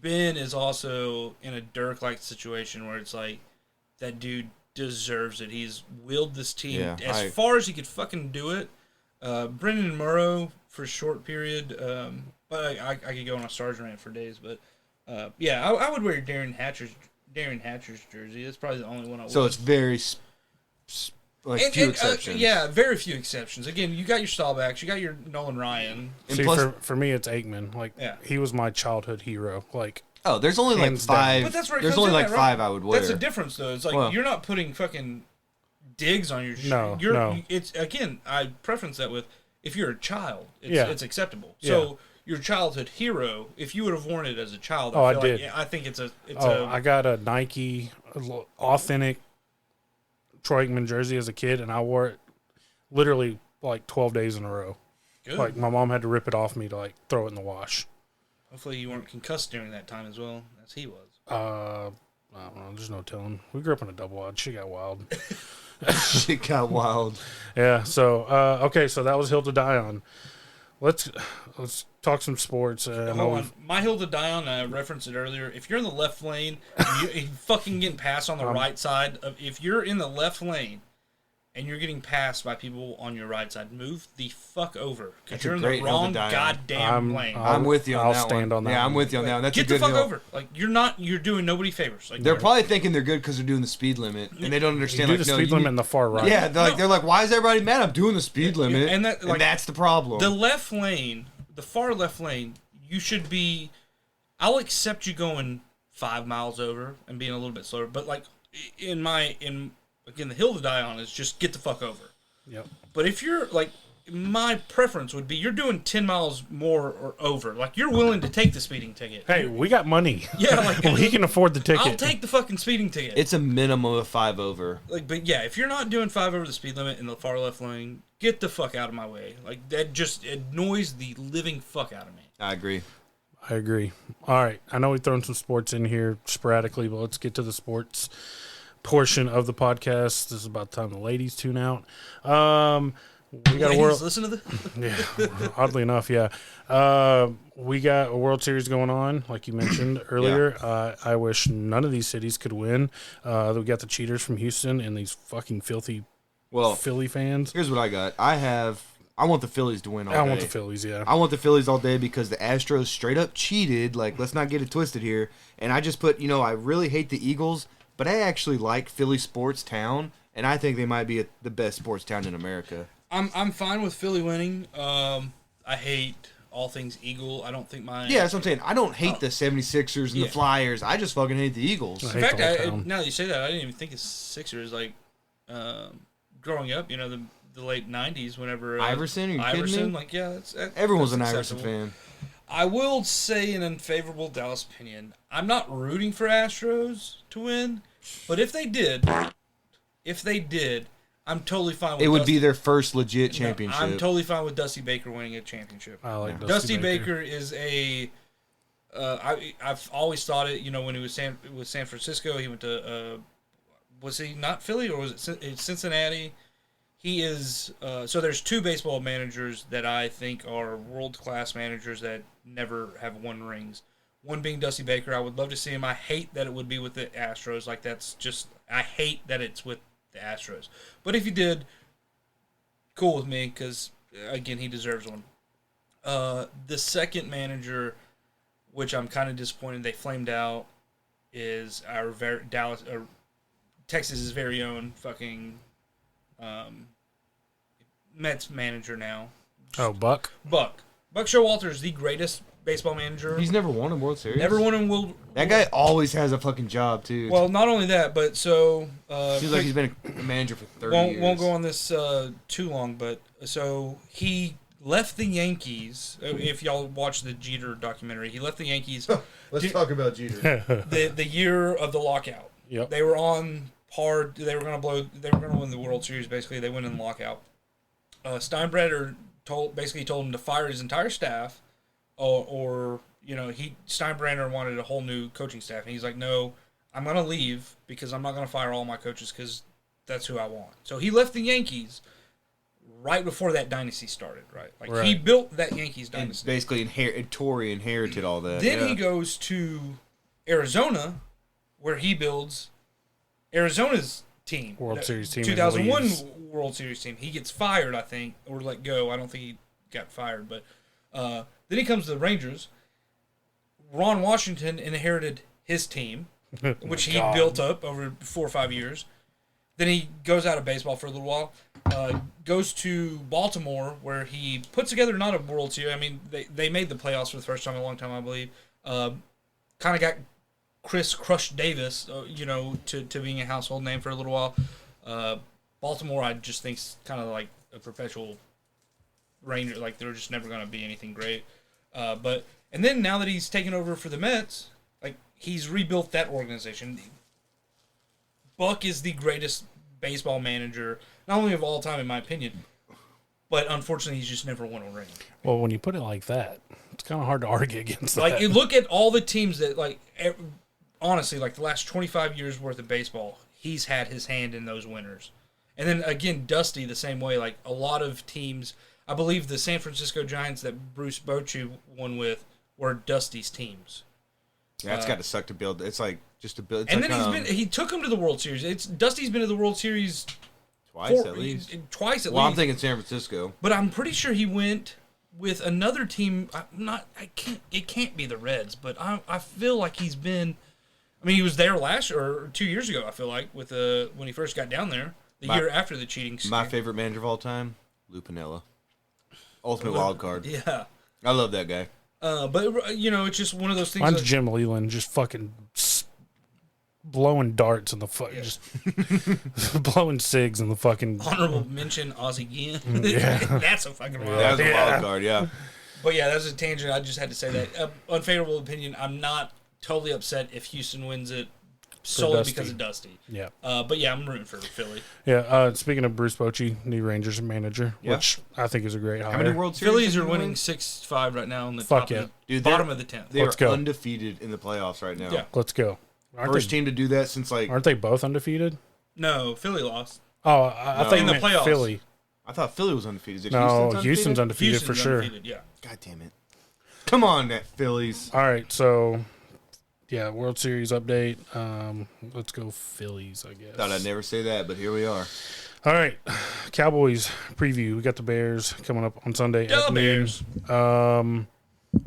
Ben is also in a Dirk-like situation where it's like, that dude deserves it. He's willed this team as far as he could fucking do it. Brendan Murrow for a short period, but I could go on a Stars rant for days. But I would wear Darian Hatcher's jersey. That's probably the only one I would. So it's very few exceptions. Very few exceptions. Again, you got your Stahlbacks, you got your Nolan Ryan. And see, plus, for me, it's Aikman. Like, he was my childhood hero. Like, there's only like five. But that's where there's only like five I would wear. That's the difference, though. It's like you're not putting fucking digs on your shirt. No. It's again, I preference that with if you're a child, it's acceptable. So your childhood hero, if you would have worn it as a child, I did. I think it's I got a Nike authentic Troy Aikman jersey as a kid, and I wore it literally like 12 days in a row. Good. Like, my mom had to rip it off me to, like, throw it in the wash. Hopefully you weren't concussed during that time as well, as he was. I don't know. There's no telling. We grew up in a double wide. She got wild. She got wild. Yeah, so, okay, so that was Hill to Die On. Let's talk some sports. Hold on. My hill to die on, I referenced it earlier. If you're in the left lane, you fucking getting passed on the right side. If you're in the left lane and you're getting passed by people on your right side, move the fuck over. Because you're in the wrong goddamn lane. I'm with you on that one. I'll stand on that one. Yeah, I'm with you on that one. That's a good hill. Get the fuck over. Like, you're doing nobody favors. Like, they're probably thinking they're good because they're doing the speed limit, and they don't understand. You do the speed limit in the far right. Yeah, they're like, why is everybody mad? I'm doing the speed limit, and that's the problem. The left lane, the far left lane, you should be. I'll accept you going 5 miles over and being a little bit slower, but like again, the hill to die on is just get the fuck over. Yep. But if you're like, my preference would be you're doing 10 miles more or over. Like, you're willing to take the speeding ticket. Hey, we got money. Yeah, like he can afford the ticket. I'll take the fucking speeding ticket. It's a minimum of 5 over. Like, but yeah, if you're not doing 5 over the speed limit in the far left lane, get the fuck out of my way. Like, that just annoys the living fuck out of me. I agree. All right, I know we've thrown some sports in here sporadically, but let's get to the sports portion of the podcast. This is about the time the ladies tune out. We got listen to this. Yeah, oddly enough, yeah. We got a World Series going on, like you mentioned earlier. Yeah. I wish none of these cities could win. We got the cheaters from Houston and these fucking filthy Philly fans. Here's what I got. I have I want the Phillies to win all day. I want the Phillies, yeah. I want the Phillies all day because the Astros straight up cheated. Like, let's not get it twisted here. And I just put, I really hate the Eagles, but I actually like Philly sports town, and I think they might be the best sports town in America. I'm fine with Philly winning. I hate all things Eagle. I don't think my... Yeah, that's what I'm saying. I don't hate the 76ers and the Flyers. I just fucking hate the Eagles. I In hate fact, the whole town. now that you say that, I didn't even think of Sixers. Like, growing up, the late 90s, whenever... Iverson? Are you kidding Iverson, me? like, yeah, Everyone was an that's Iverson acceptable. fan. I will say an unfavorable Dallas opinion. I'm not rooting for Astros to win, but if they did, I'm totally fine with It would be their first legit championship. I'm totally fine with Dusty Baker winning a championship. I like Dusty Baker is a. I've always thought it. When he was with San Francisco, he went to. Was he not Philly or was it Cincinnati? He is. So there's two baseball managers that I think are world class managers that never have won rings. One being Dusty Baker. I would love to see him. I hate that it would be with the Astros. Like that's just. I hate that it's with the Astros. But if he did, cool with me because again he deserves one. The second manager, which I'm kind of disappointed they flamed out, is our Texas's very own fucking Mets manager now. Oh, Buck? Buck Showalter is the greatest baseball manager. He's never won a World Series. Never won in World. That guy always has a fucking job too. Well, not only that, but so seems like he's been a manager for 30 years. Won't go on this too long, but so he left the Yankees. If y'all watch the Jeter documentary, he left the Yankees. Let's talk about Jeter. the year of the lockout. Yep. They were on par. They were going to win the World Series. Basically, they went in the lockout. Steinbrenner told him to fire his entire staff, or Steinbrenner wanted a whole new coaching staff, and he's like, no, I'm going to leave because I'm not going to fire all my coaches because that's who I want. So he left the Yankees right before that dynasty started, right? Like he built that Yankees dynasty. And basically, Torrey inherited all that. Then he goes to Arizona, where he builds Arizona's team. World Series team. 2001 leaves. World Series team. He gets fired, I think, or let go. I don't think he got fired. But then he comes to the Rangers. Ron Washington inherited his team, which he built up over 4 or 5 years. Then he goes out of baseball for a little while. Goes to Baltimore, where he puts together not a World Series. I mean, they made the playoffs for the first time in a long time, I believe. Kind of got Chris Crush Davis, to being a household name for a little while. Baltimore, I just think's kind of like a perpetual Ranger. Like they're just never going to be anything great. And then now that he's taken over for the Mets, like he's rebuilt that organization. Buck is the greatest baseball manager, not only of all time, in my opinion, but unfortunately, he's just never won a ring. Well, when you put it like that, it's kind of hard to argue against that. Like, you look at all the teams that, like, honestly, like the last 25 years worth of baseball, he's had his hand in those winners. And then, again, Dusty, the same way. Like, a lot of teams, I believe the San Francisco Giants that Bruce Bochy won with were Dusty's teams. Yeah, it's got to suck to build. It's like just to build. And then he took him to the World Series. Dusty's been to the World Series twice at least. Well, I'm thinking San Francisco. But I'm pretty sure he went with another team. It can't be the Reds, but I feel like he's been. I mean, he was there last or 2 years ago. I feel like with when he first got down there, year after the cheating. My favorite manager of all time, Lou Piniella. Ultimate wild card. Yeah, I love that guy. But it's just one of those things. Mine's Jim Leland, just fucking blowing darts in the just blowing cigs in the fucking. Honorable mention, Ozzie Guillen. Yeah. That's a fucking wild. That was a wild card, yeah. But yeah, that's a tangent. I just had to say that. Unfavorable opinion. I'm not totally upset if Houston wins it solely because of Dusty. Yeah. But yeah, I'm rooting for Philly. Yeah. Speaking of Bruce Bochy, new Rangers manager, Yeah. which I think is a great hire. How many World Series? Phillies did are they winning win? 6-5 right now in the Fuck top yeah. of the Dude, bottom of the 10th. They Let's are go. undefeated in the playoffs right now. Yeah. Let's go. First team to do that since Aren't they both undefeated? No, Philly lost. Oh, I No. thought you In the meant playoffs. Philly. I thought Philly was undefeated. Is it No, Houston's Houston's undefeated Houston's for sure. undefeated, yeah. God damn it! Come on, that Phillies. All right, so yeah, World Series update. Let's go Phillies, I guess. Thought I'd never say that, but here we are. All right, Cowboys preview. We got the Bears coming up on Sunday Go at noon.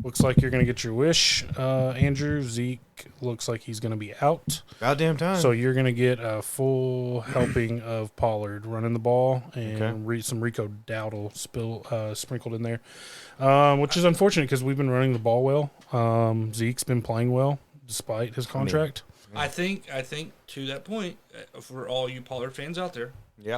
Looks like you're going to get your wish, Andrew. Zeke looks like he's going to be out. About damn time. So you're going to get a full helping of Pollard running the ball and some Rico Dowdle sprinkled in there, which is unfortunate because we've been running the ball well. Zeke's been playing well despite his contract. I think to that point, for all you Pollard fans out there,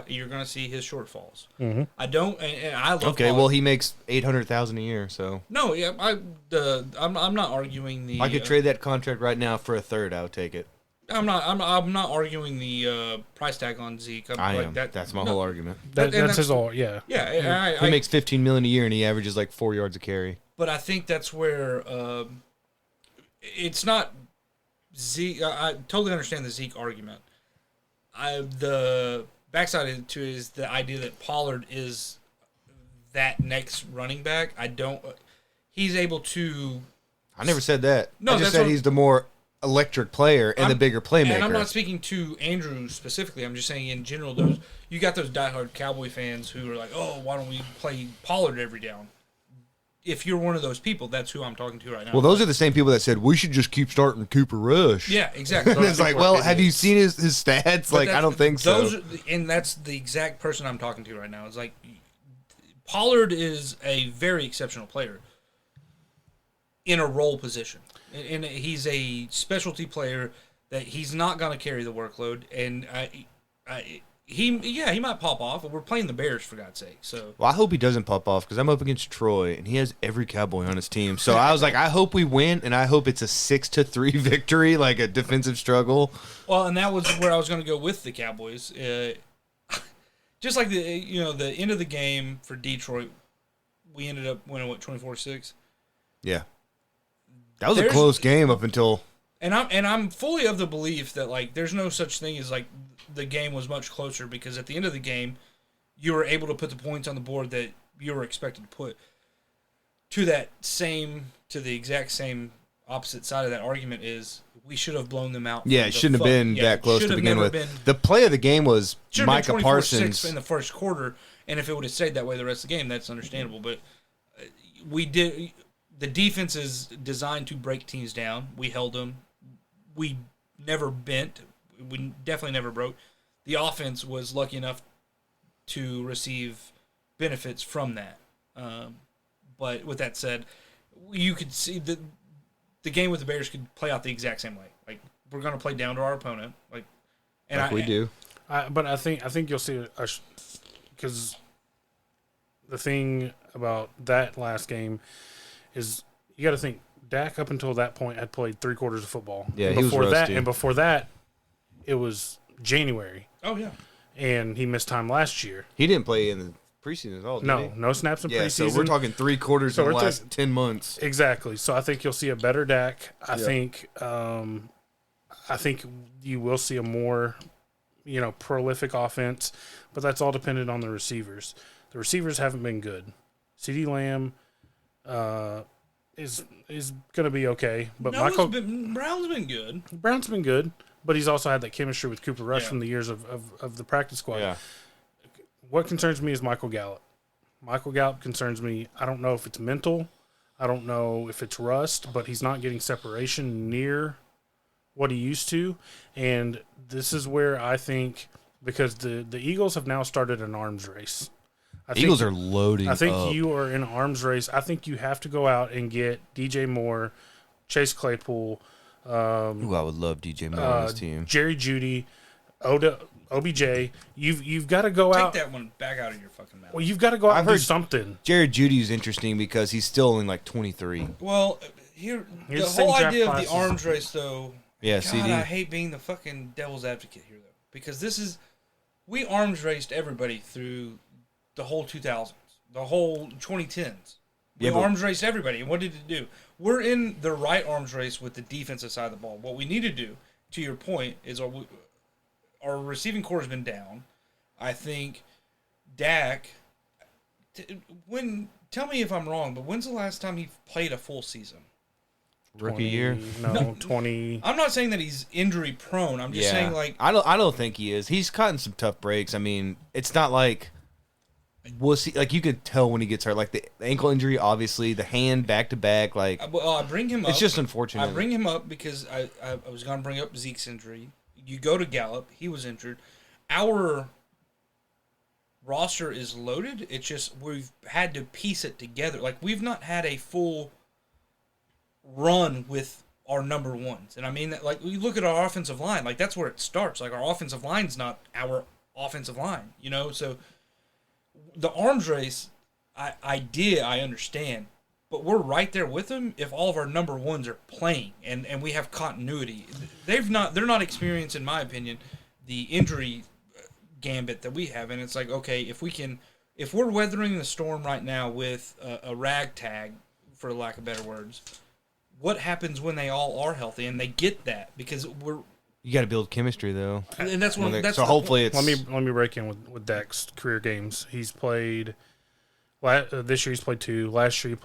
you're going to see his shortfalls. Mm-hmm. I don't, and I love. Okay, Pollard. well he makes $800,000 a year, so No, yeah, I'm not arguing the. I could trade that contract right now for a third. I would take it. I'm not arguing the price tag on Zeke. I am. That's my whole argument. That's his all. Yeah. Yeah, He makes $15 million a year and he averages like 4 yards a carry. But I think that's where it's not Zeke. I totally understand the Zeke argument. The backside to it is the idea that Pollard is that next running back. He's able to. I never said that. No, I just that's said what- he's the more electric player and the bigger playmaker. And I'm not speaking to Andrew specifically. I'm just saying in general, you got those diehard Cowboy fans who are like, oh, why don't we play Pollard every down? If you're one of those people, that's who I'm talking to right now. Well, those are the same people that said we should just keep starting Cooper Rush. Yeah, exactly. And it's like, well, have you seen his stats? Like, I don't think so. And that's the exact person I'm talking to right now. It's like Pollard is a very exceptional player in a role position, and he's a specialty player that he's not going to carry the workload. And he might pop off, but we're playing the Bears for God's sake. So, well, I hope he doesn't pop off because I'm up against Troy and he has every Cowboy on his team. So I was like, I hope we win, and I hope it's a 6-3 victory, like a defensive struggle. well, and that was where I was going to go with the Cowboys. Just like the end of the game for Detroit, we ended up winning 24-6. Yeah, that was a close game up until. And I'm fully of the belief that like there's no such thing as like the game was much closer, because at the end of the game you were able to put the points on the board that you were expected to put. To the exact same opposite side of that argument is we should have blown them out. Yeah, it shouldn't have been that close to begin with. The play of the game was Micah Parsons in the first quarter, and if it would have stayed that way the rest of the game, that's understandable. But we did. The defense is designed to break teams down. We held them. We never bent. We definitely never broke. The offense was lucky enough to receive benefits from that. But with that said, you could see that the game with the Bears could play out the exact same way. Like, we're going to play down to our opponent, like we do. But I think you'll see because the thing about that last game is you got to think Dak up until that point had played 3 quarters of football. Yeah, he was rusty. And before that, it was January. Oh yeah, and he missed time last year. He didn't play in the preseason at all. Did he? No snaps in preseason. So we're talking 3 quarters in the last 10 months. Exactly. So I think you'll see a better Dak. I think you will see a more, prolific offense, but that's all dependent on the receivers. The receivers haven't been good. CeeDee Lamb is going to be okay, but Brown's been good. Brown's been good, but he's also had that chemistry with Cooper Rush from the years of the practice squad. Yeah. What concerns me is Michael Gallup. Michael Gallup concerns me. I don't know if it's mental. I don't know if it's rust, but he's not getting separation near what he used to. And this is where I think, because the Eagles have now started an arms race. Eagles are loading I think up. you are in an arms race. I think you have to go out and get DJ Moore, Chase Claypool. Ooh, I would love DJ Moore on his team. Jerry Jeudy, OBJ. You've got to go out. Take that one back out of your fucking mouth. Well, you've got to go out and do something. Jared Judy is interesting because he's still only like 23. Well, the Here's whole the idea of classes. the arms race, though. Yeah, God, CD. I hate being the fucking devil's advocate here, though, because we arms raced everybody through the whole 2000s, the whole 2010s. We arms raced everybody, and what did it do? We're in the right arms race with the defensive side of the ball. What we need to do, to your point, is our receiving core has been down. I think Dak. Tell me if I'm wrong, but when's the last time he played a full season? Rookie year? No, 20. I'm not saying that he's injury prone. I'm just saying like I don't think he is. He's caught in some tough breaks. I mean, it's not like we'll see. Like you could tell when he gets hurt. Like the ankle injury, obviously, the hand back to back. Like I bring him up. it's just unfortunate. I bring him up because I was going to bring up Zeke's injury. You go to Gallup, he was injured. Our roster is loaded. It's just we've had to piece it together. Like we've not had a full run with our number ones. And I mean that, like, you look at our offensive line, like that's where it starts. Like our offensive line's not our offensive line, you know? So the arms race I understand, but we're right there with them if all of our number ones are playing and we have continuity. They're not experiencing, in my opinion, the injury gambit that we have. And it's like, okay, if we're weathering the storm right now with a ragtag, for lack of better words, what happens when they all are healthy and they get that? Because you got to build chemistry though, and that's one. That's so hopefully it's. Let me break in with Dak's career games. He's played. This year he's played 2. Last year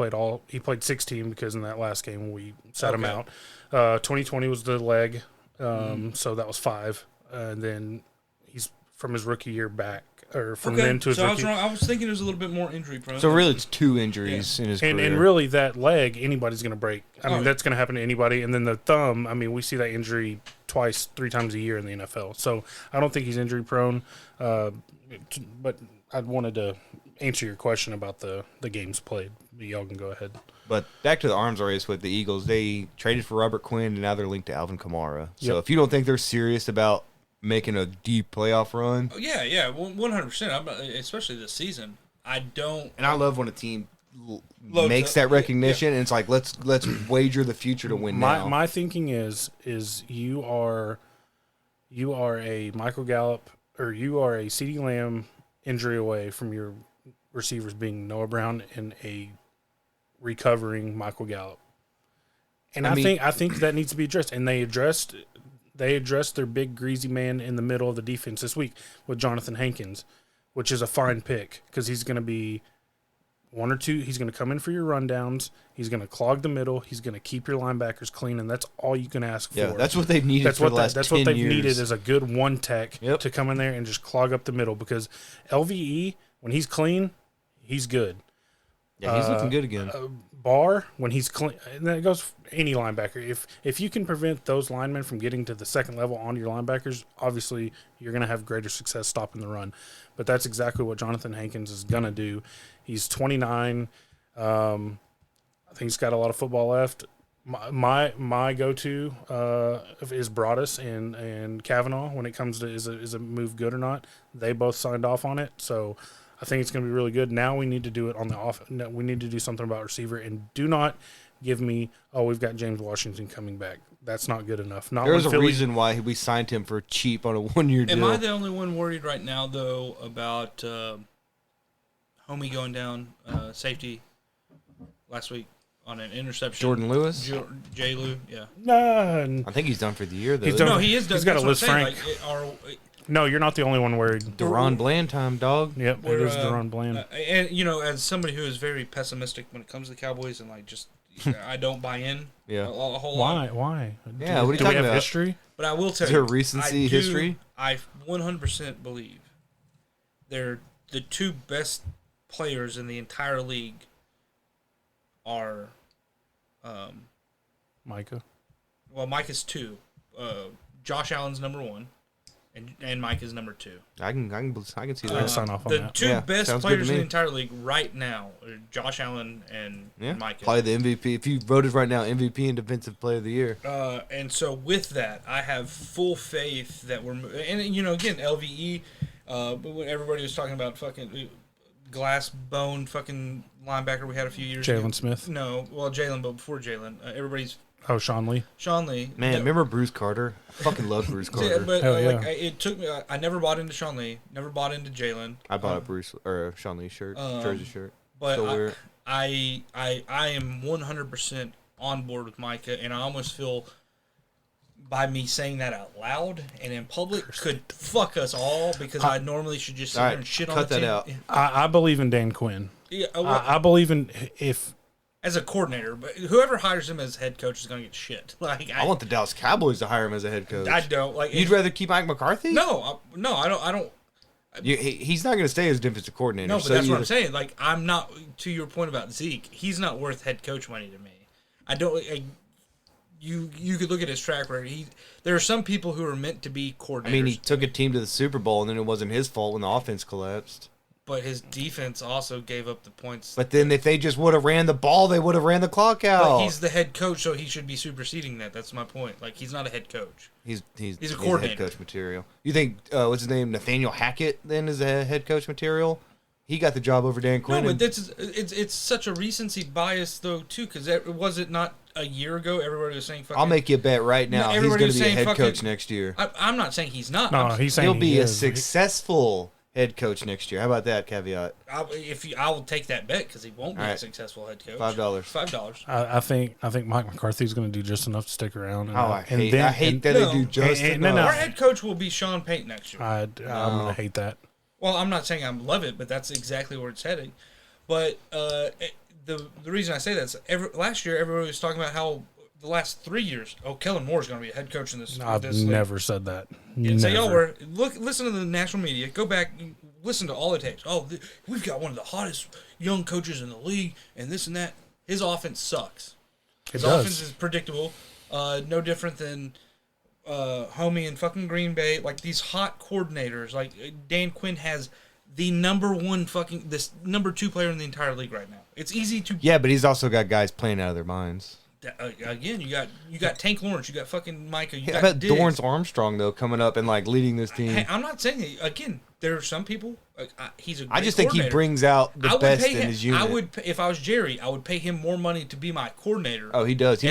he played 16 because in that last game we sat him out. 2020 was the leg, so that was 5. And then he's from his rookie year back, or from then to his rookie. I was wrong. I was thinking it was a little bit more injury prone. So really, it's 2 injuries in his career. And really, that leg, anybody's going to break. I mean, that's going to happen to anybody. And then the thumb, I mean, we see that injury 3 times a year in the NFL. So I don't think he's injury prone. But I wanted to answer your question about the games played. Y'all can go ahead. But back to the arms race with the Eagles, they traded for Robert Quinn, and now they're linked to Alvin Kamara. So if you don't think they're serious about making a deep playoff run. Oh, yeah, 100%. Especially this season. I don't. And I love when a team makes that recognition, and it's like let's wager the future to win now. My thinking is you are a Michael Gallup or you are a CeeDee Lamb injury away from your receivers being Noah Brown and a recovering Michael Gallup. And I think that needs to be addressed. And they addressed their big greasy man in the middle of the defense this week with Jonathan Hankins, which is a fine pick because he's going to be 1 or 2. He's going to come in for your rundowns. He's going to clog the middle. He's going to keep your linebackers clean, and that's all you can ask for. Yeah, that's what they've needed for the last 10 years. That's what they've needed is a good one tech to come in there and just clog up the middle because LVE, when he's clean, he's good. Yeah, he's looking good again. Barr, when he's clean, and that goes for any linebacker. If you can prevent those linemen from getting to the second level onto your linebackers, obviously you're going to have greater success stopping the run. But that's exactly what Jonathan Hankins is going to do. He's 29. I think he's got a lot of football left. My go-to is Broadus and Kavanaugh when it comes to is a move good or not. They both signed off on it, so I think it's going to be really good. Now we need to do it on the off. We need to do something about receiver, and do not give me, we've got James Washington coming back. That's not good enough. There's a reason why we signed him for cheap on a 1-year deal. Am I the only one worried right now, though, about homie going down safety last week on an interception? Jordan Lewis? J. Lou, yeah. No, I think he's done for the year, though. No, he is done. He's got a Liz Frank. Like, no, you're not the only one worried. Deron Bland time, dog. Yep, it is Deron Bland. And, as somebody who is very pessimistic when it comes to the Cowboys and, I don't buy in a whole lot. Why? Yeah, what are you talking about? Do we have history? But I will tell you. Is there recency history? I 100% believe they're the 2 best players in the entire league are Micah. Well, Micah's 2. Josh Allen's number 1. And Mike is number 2. I can see that. I sign off on the that. 2 best players in the entire league right now are Josh Allen and Micah. Probably the MVP. If you voted right now, MVP and Defensive Player of the Year. And so with that, I have full faith that we're and again LVE. When everybody was talking about fucking glass bone fucking linebacker we had a few years ago. Jalen Smith. No, well Jalen, but before Jalen, everybody's. Oh, Sean Lee. Man, remember Bruce Carter? I fucking love Bruce Carter. Yeah, but it took me. I never bought into Sean Lee. Never bought into Jalen. I bought a Sean Lee shirt, jersey shirt. But I am 100% on board with Micah, and I almost feel by me saying that out loud and in public could fuck us all because I normally should just sit there and shit on the team. Cut that out. I believe in Dan Quinn. Yeah, I believe in if as a coordinator, but whoever hires him as head coach is going to get shit. Like I want the Dallas Cowboys to hire him as a head coach. I don't like. You'd rather keep Mike McCarthy? No, I don't. He's not going to stay as defensive coordinator. No, but that's what I'm saying. Like, I'm not. To your point about Zeke, he's not worth head coach money to me. I don't. You could look at his track record. There are some people who are meant to be coordinators. I mean, he took a team to the Super Bowl, and then it wasn't his fault when the offense collapsed. But his defense also gave up the points. But then if they just would have ran the ball, they would have ran the clock out. But he's the head coach, so he should be superseding that. That's my point. Like, he's not a head coach. He's a coordinator. Head coach material. You think what's his name? Nathaniel Hackett then is a head coach material? He got the job over Dan Quinn. No, but it's such a recency bias though too, because was it not a year ago everybody was saying? Fucking, I'll make you a bet right now. He's going to be a head coach next year. I'm not saying he's not. No, he's saying he'll be a successful head coach next year. How about that caveat? I will take that bet because he won't be a successful head coach. $5. I think Mike McCarthy's going to do just enough to stick around. And, I hate that they do just enough. Our head coach will be Sean Payton next year. I'm going to hate that. Well, I'm not saying I love it, but that's exactly where it's heading. But the reason I say that is last year everybody was talking about how the last 3 years, Kellen Moore's going to be a head coach in this. I've never said that. Yeah, so y'all were listen to the national media. Go back, listen to all the tapes. We've got one of the hottest young coaches in the league, and this and that. His offense sucks. His offense is predictable. No different than homie in fucking Green Bay. Like these hot coordinators. Like Dan Quinn has the number 2 player in the entire league right now. It's easy to. Yeah, but he's also got guys playing out of their minds. Again, you got Tank Lawrence, you got fucking Micah, you got about Diggs. Dorrance Armstrong though coming up and like leading this team. Hey, I'm not saying that. Again, there are some people. He's a great I just think he brings out the best in his unit. I would, if I was Jerry, I would pay him more money to be my coordinator. Oh, he does.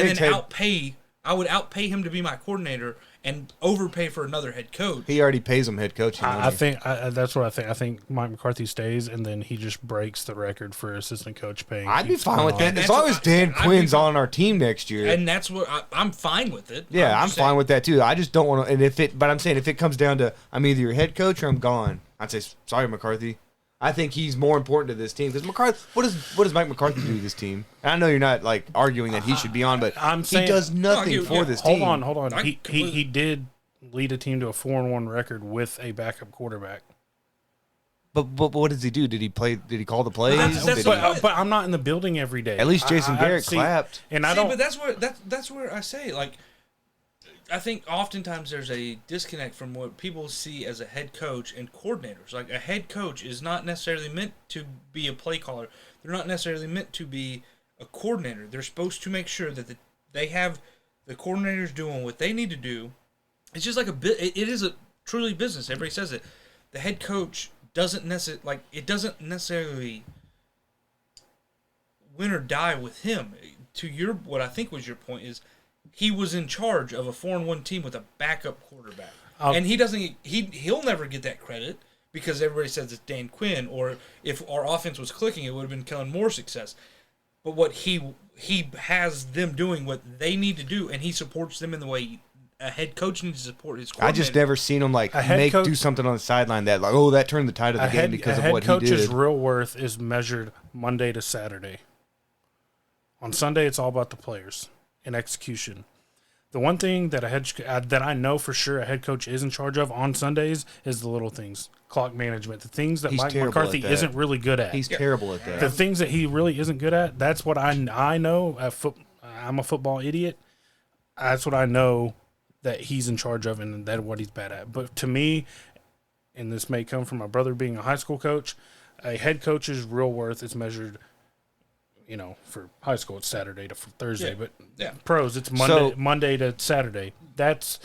I would outpay him to be my coordinator and overpay for another head coach. He already pays him head coaching. I think that's what I think. I think Mike McCarthy stays, and then he just breaks the record for assistant coach paying. I'd be fine with that as long as Dan Quinn's on our team next year. And that's what I'm fine with it. Yeah, I'm fine with that too. I just don't want to. But I'm saying if it comes down to I'm either your head coach or I'm gone, I'd say sorry, McCarthy. I think he's more important to this team because McCarthy. What does Mike McCarthy do to this team? And I know you're not like arguing that he should be on, but he does nothing for this team. Hold on. He did lead a team to a 4-1 record with a backup quarterback. But what does he do? Did he play? Did he call the plays? But I'm not in the building every day. At least Jason Garrett clapped. And I don't. But that's where I say like. I think oftentimes there's a disconnect from what people see as a head coach and coordinators. Like a head coach is not necessarily meant to be a play caller. They're not necessarily meant to be a coordinator. They're supposed to make sure that they have the coordinators doing what they need to do. It's just like it is a truly business. Everybody says it. The head coach doesn't necessarily win or die with him. To what I think was your point is. He was in charge of a 4-1 team with a backup quarterback, and he'll never get that credit because everybody says it's Dan Quinn. Or if our offense was clicking, it would have been Kellen Moore's success. But what he has them doing what they need to do, and he supports them in the way a head coach needs to support his coordinator. I just never seen him do something on the sideline that that turned the tide of the game because of what he did. A head coach's real worth is measured Monday to Saturday. On Sunday, it's all about the players. And execution. The one thing that that I know for sure a head coach is in charge of on Sundays is the little things, clock management, the things that Mike McCarthy isn't really good at. He's terrible at that. The things that he really isn't good at. That's what I know. I'm a football idiot. That's what I know that he's in charge of, and that's what he's bad at. But to me, and this may come from my brother being a high school coach, a head coach's real worth is measured. For high school, it's Saturday to Thursday, but pros, it's Monday to Saturday. That's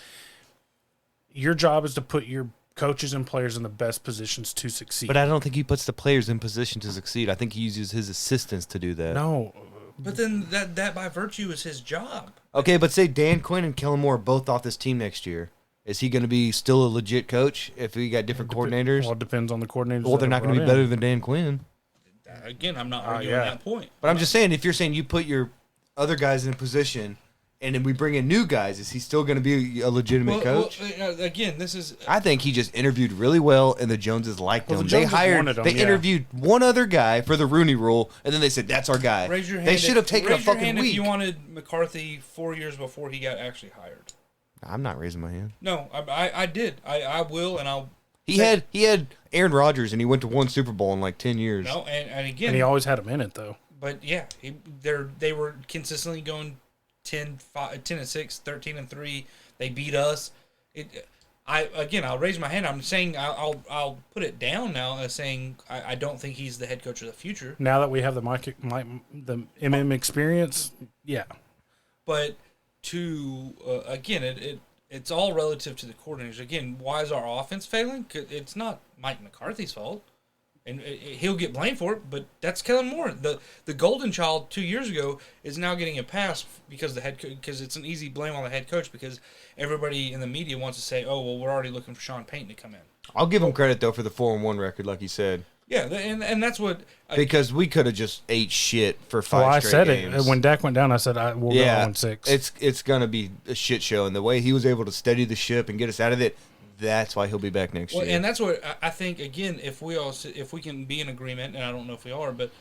your job is to put your coaches and players in the best positions to succeed. But I don't think he puts the players in position to succeed. I think he uses his assistants to do that. No. But then that by virtue is his job. Okay, but say Dan Quinn and Kellen Moore are both off this team next year. Is he going to be still a legit coach if we got different coordinators? Well, it depends on the coordinators. Well, they're not going to be better than Dan Quinn. Again, I'm not arguing that point. But I'm just saying, if you're saying you put your other guys in a position and then we bring in new guys, is he still going to be a legitimate coach? Again, this is. I think he just interviewed really well, and the Joneses liked him. the They Joneses wanted him, they yeah. interviewed one other guy for the Rooney Rule, and then they said, that's our guy. Raise your hand. They should have taken a raise your fucking hand week. if you wanted McCarthy 4 years before he got actually hired. I'm not raising my hand. No, I did. I will, and I'll. He had Aaron Rodgers, and he went to one Super Bowl in like 10 years. No, and again. And he always had him in it, though. But yeah, they were consistently going 10-6, 13-3. They beat us. I'll raise my hand. I'm saying I'll put it down now as saying I don't think he's the head coach of the future. Now that we have the MM experience, yeah. But it's all relative to the coordinators. Again, why is our offense failing? 'Cause it's not Mike McCarthy's fault. And he'll get blamed for it, but that's Kellen Moore. The golden child 2 years ago is now getting a pass because because it's an easy blame on the head coach because everybody in the media wants to say, oh, well, we're already looking for Sean Payton to come in. I'll give him credit, though, for the 4-1 record, like you said. Yeah, and that's what... Because we could have just ate shit for 5 straight games. It. When Dak went down, I said, we'll go 0-6. It's going to be a shit show. And the way he was able to steady the ship and get us out of it, that's why he'll be back next year. And that's what I think, again, if we can be in agreement, and I don't know if we are, but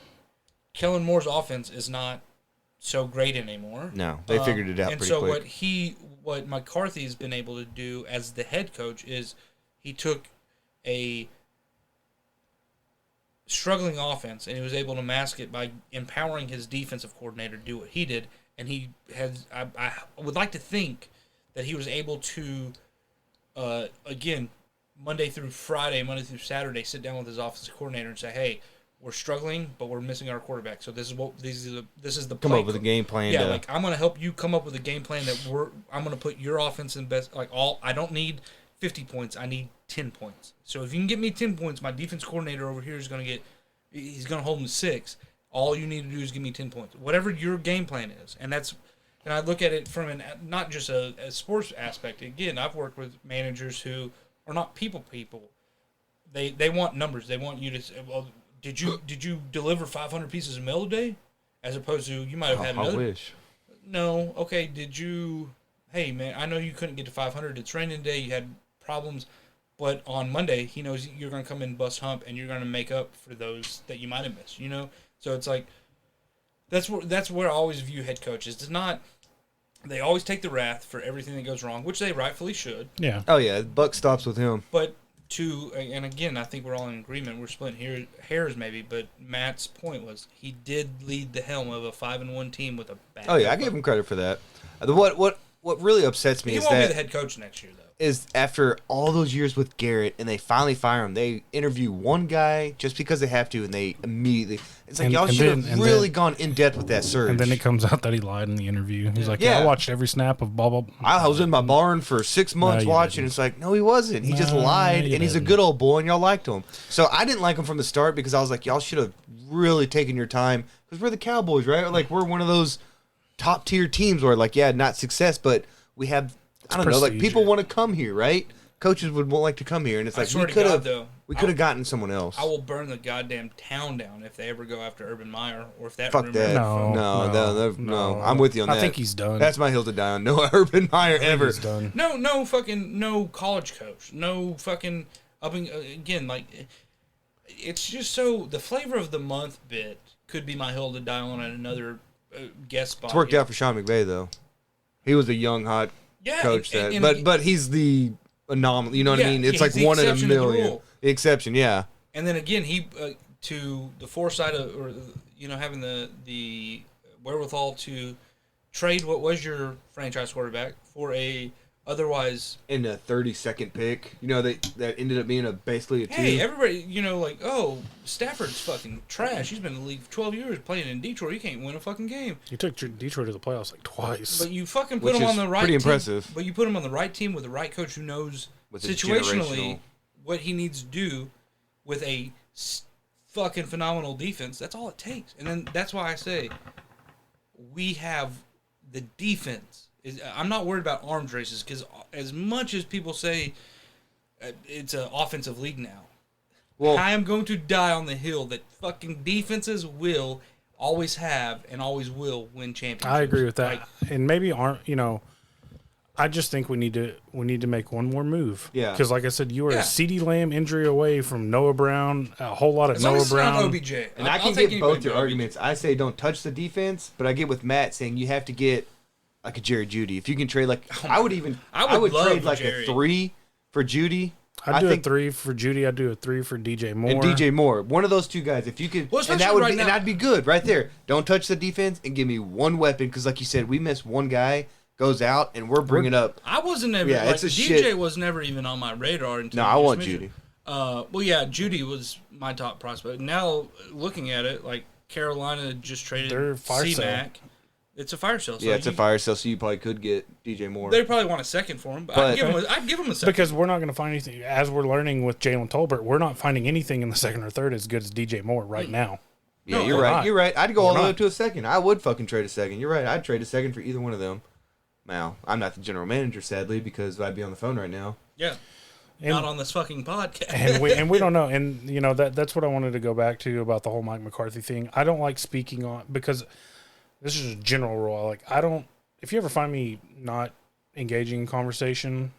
Kellen Moore's offense is not so great anymore. No, they figured it out pretty quick. And so what McCarthy's been able to do as the head coach is he took a struggling offense and he was able to mask it by empowering his defensive coordinator to do what he did. And he has, I would like to think that he was able to, again, Monday through Saturday, sit down with his offensive coordinator and say, "Hey, we're struggling, but we're missing our quarterback. So this is the come play up with a game plan. Yeah, like I'm gonna help you come up with a game plan that I'm gonna put your offense in best. Like I don't need 50 points. I need 10 points. So if you can get me 10 points, my defense coordinator over here he's gonna hold him to 6. All you need to do is give me 10 points. Whatever your game plan is, and I look at it from not just a sports aspect. Again, I've worked with managers who are not people. They want numbers. They want you to say, well, did you deliver 500 pieces of mail today? As opposed to you might have had another. I wish. No. Okay. Did you? Hey man, I know you couldn't get to 500. It's raining today. You had problems, but on Monday he knows you're going to come in bust hump and you're going to make up for those that you might have missed. You know. So it's like that's where I always view head coaches. It's not. They always take the wrath for everything that goes wrong, which they rightfully should. Yeah. Oh yeah, buck stops with him. But and again, I think we're all in agreement. We're splitting hairs maybe, but Matt's point was he did lead the helm of a 5-1 team with a bad. Oh yeah, I give him credit for that. What really upsets me he is won't that be the head coach next year though. Is after all those years with Garrett and they finally fire him, they interview one guy just because they have to, and they immediately. It's like y'all should have really gone in depth with that surge. And then it comes out that he lied in the interview. He's like, "Yeah, I watched every snap of blah blah." I was in my barn for 6 months watching. It's like, no, he wasn't. He just lied, and he's a good old boy, and y'all liked him. So I didn't like him from the start because I was like, y'all should have really taken your time because we're the Cowboys, right? Like we're one of those top tier teams where like, yeah, not success, but we have. I don't know, like people want to come here, right? Coaches would like to come here, and it's like we could have gotten someone else. I will burn the goddamn town down if they ever go after Urban Meyer or if that. Fuck that! No, I'm with you on that. I think he's done. That's my hill to die on. No Urban Meyer ever. He's done. No college coach. No fucking again. Like it's just so the flavor of the month bit could be my hill to die on at another guest spot. It's worked out for Sean McVay though. He was a young hot coach but he's the anomaly. You know what I mean? It's like one in a million. The exception, yeah. And then again, he to the foresight of, or having the wherewithal to trade what was your franchise quarterback for a otherwise in a 32nd pick. That ended up being basically a 2. Hey, everybody, like, oh, Stafford's fucking trash. He's been in the league for 12 years playing in Detroit. He can't win a fucking game. He took Detroit to the playoffs like twice. But you fucking put him on the right pretty team. Impressive. But you put him on the right team with the right coach who knows situationally what he needs to do with a fucking phenomenal defense. That's all it takes. And then that's why I say we have the defense. I'm not worried about arms races because as much as people say it's an offensive league now, I am going to die on the hill that fucking defenses will always have and always will win championships. I agree with that. Like, And maybe I just think we need to make one more move. Yeah. Because like I said, you are Yeah. a CeeDee Lamb injury away from Noah Brown, a whole lot of as long Noah as it's not Brown. OBJ. And I'll I can take get both anybody your but arguments. I say don't touch the defense, but I get with Matt saying you have to get like a Jerry Judy. If you can trade I would love trade like Jerry. a 3 for Judy. I'd do a 3 for Judy. I'd do a 3 for DJ Moore. And DJ Moore, one of those two guys. If you could, Well, and that especially would right be, and now- I'd be good right there. Don't touch the defense and give me one weapon because, like you said, we miss one guy, goes out, and we're bringing up. I wasn't ever. Yeah, like, it's a DJ shit. was never even on my radar until. No, you I just want mentioned Judy. it. Well, yeah, Judy was my top prospect. Now looking at it, like Carolina just traded They're fire sale. C-Mac. It's a fire sale. So Yeah, it's a fire sale, so you probably could get DJ Moore. They probably want a second for him, but, But- I'd give him a second. Because we're not going to find anything. As we're learning with Jalen Tolbert, we're not finding anything in the second or third as good as DJ Moore right now. Yeah, No, you're we're right. not. You're right. I'd go all the We're way not. up to a second. I would fucking trade a second. You're right. I'd trade a second for either one of them. Now, I'm not the general manager, sadly, because I'd be on the phone right now. Yeah, And- not on this fucking podcast. and we don't know. And that's what I wanted to go back to about the whole Mike McCarthy thing. I don't like speaking on because this is a general rule. If you ever find me not engaging in conversation,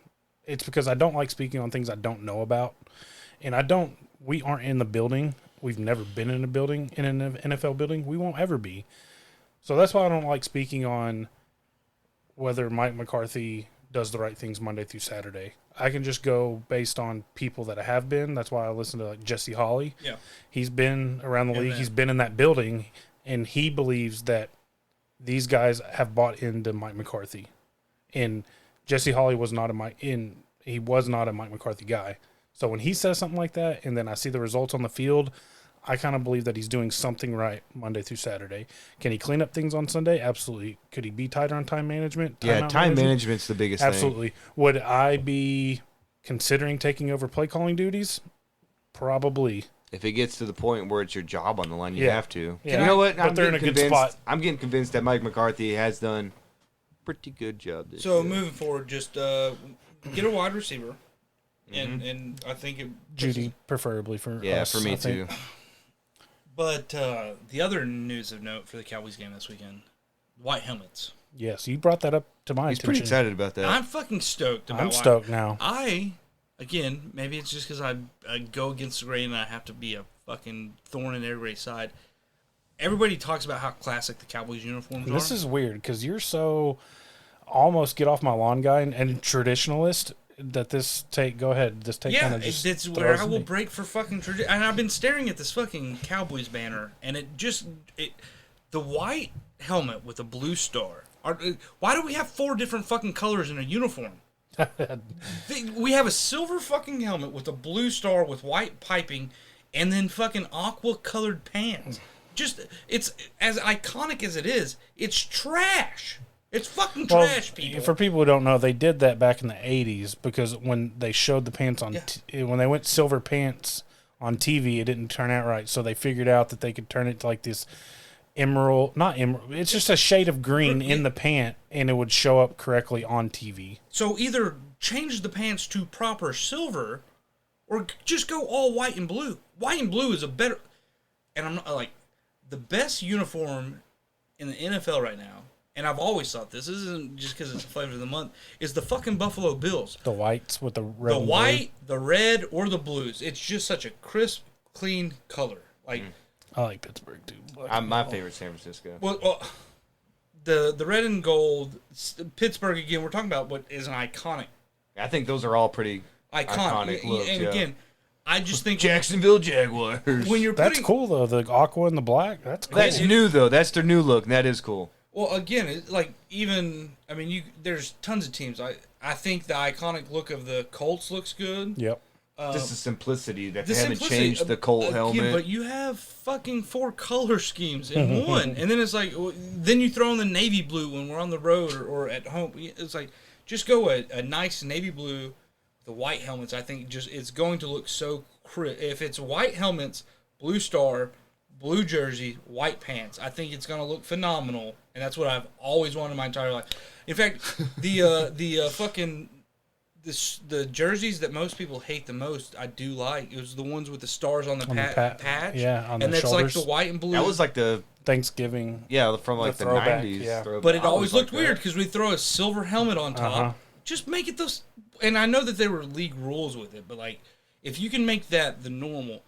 it's because I don't like speaking on things I don't know about. And we aren't in the building. We've never been in a building, in an NFL building. We won't ever be. So that's why I don't like speaking on whether Mike McCarthy does the right things Monday through Saturday. I can just go based on people that have been. That's why I listen to like Jesse Hawley. Yeah. He's been around the And league. then- He's been in that building, and he believes that these guys have bought into Mike McCarthy. And Jesse Hawley was not a Mike McCarthy guy. So when he says something like that, and then I see the results on the field, I kind of believe that he's doing something right Monday through Saturday. Can he clean up things on Sunday? Absolutely. Could he be tighter on time management? Yeah, Timeout time management? management's the biggest thing. Absolutely. Would I be considering taking over play calling duties? Probably. If it gets to the point where it's your job on the line, you Yeah. have to. Yeah. You know what? But they're in a good spot. I'm getting convinced that Mike McCarthy has done a pretty good job this So year. moving forward, just get a wide receiver, and I think it Judy, preferably for Yeah, us, for me I think. too. But the other news of note for the Cowboys game this weekend, white helmets. Yes, you brought that up to my He's attention. pretty excited about that. I'm fucking stoked about I'm white- stoked now. Again, maybe it's just because I go against the grain and I have to be a fucking thorn in everybody's side. Everybody talks about how classic the Cowboys uniforms This are. is weird because you're so almost get off my lawn guy and traditionalist that this take. Go ahead, this take kind Yeah, of just. it's where throws I will me. break for fucking tradition. And I've been staring at this fucking Cowboys banner, and the white helmet with a blue star. Why do we have 4 different fucking colors in a uniform? We have a silver fucking helmet with a blue star with white piping, and then fucking aqua colored pants. Just it's as iconic as it is. It's trash. It's fucking Well, trash, people. For people who don't know, they did that back in the '80s because when they showed the pants on, when they went silver pants on TV, it didn't turn out right. So they figured out that they could turn it to like this not emerald. It's just a shade of green in the pant, and it would show up correctly on TV. So either change the pants to proper silver, or just go all white and blue. White and blue is a better, and I'm not like the best uniform in the NFL right now. And I've always thought this isn't just because it's the flavor of the month. Is the fucking Buffalo Bills. The whites with the red. The and white, the red, or the blues. It's just such a crisp, clean color. Like, blue. I like Pittsburgh too. My favorite San Francisco. well, the red and gold, Pittsburgh again. We're talking about what is an iconic. I think those are all pretty iconic looks. And yeah. again, I just think Jacksonville Jaguars. when you're That's putting, cool though. The aqua and the black. That's cool. That's new though. That's their new look. And that is cool. Well, again, like even I mean, there's tons of teams. I think the iconic look of the Colts looks good. Yep. Just the simplicity that The they haven't simplicity, changed the Colt again, helmet. but you have fucking 4 color schemes in one, and then it's like then you throw in the navy blue when we're on the road or at home. It's like just go a nice navy blue, the white helmets. I think just it's going to look so if it's white helmets, blue star, blue jersey, white pants. I think it's going to look phenomenal, and that's what I've always wanted my entire life. In fact, the fucking the jerseys that most people hate the most, I do like. It was the ones with the stars on the patch. Yeah, on and the that's shoulders. like the white and blue. That was like the Thanksgiving. Yeah, from like the throwback, 90s. yeah. throwback. But it I always looked like weird that. because we throw a silver helmet on top. Just make it those. And I know that there were league rules with it, but like, if you can make that the normal,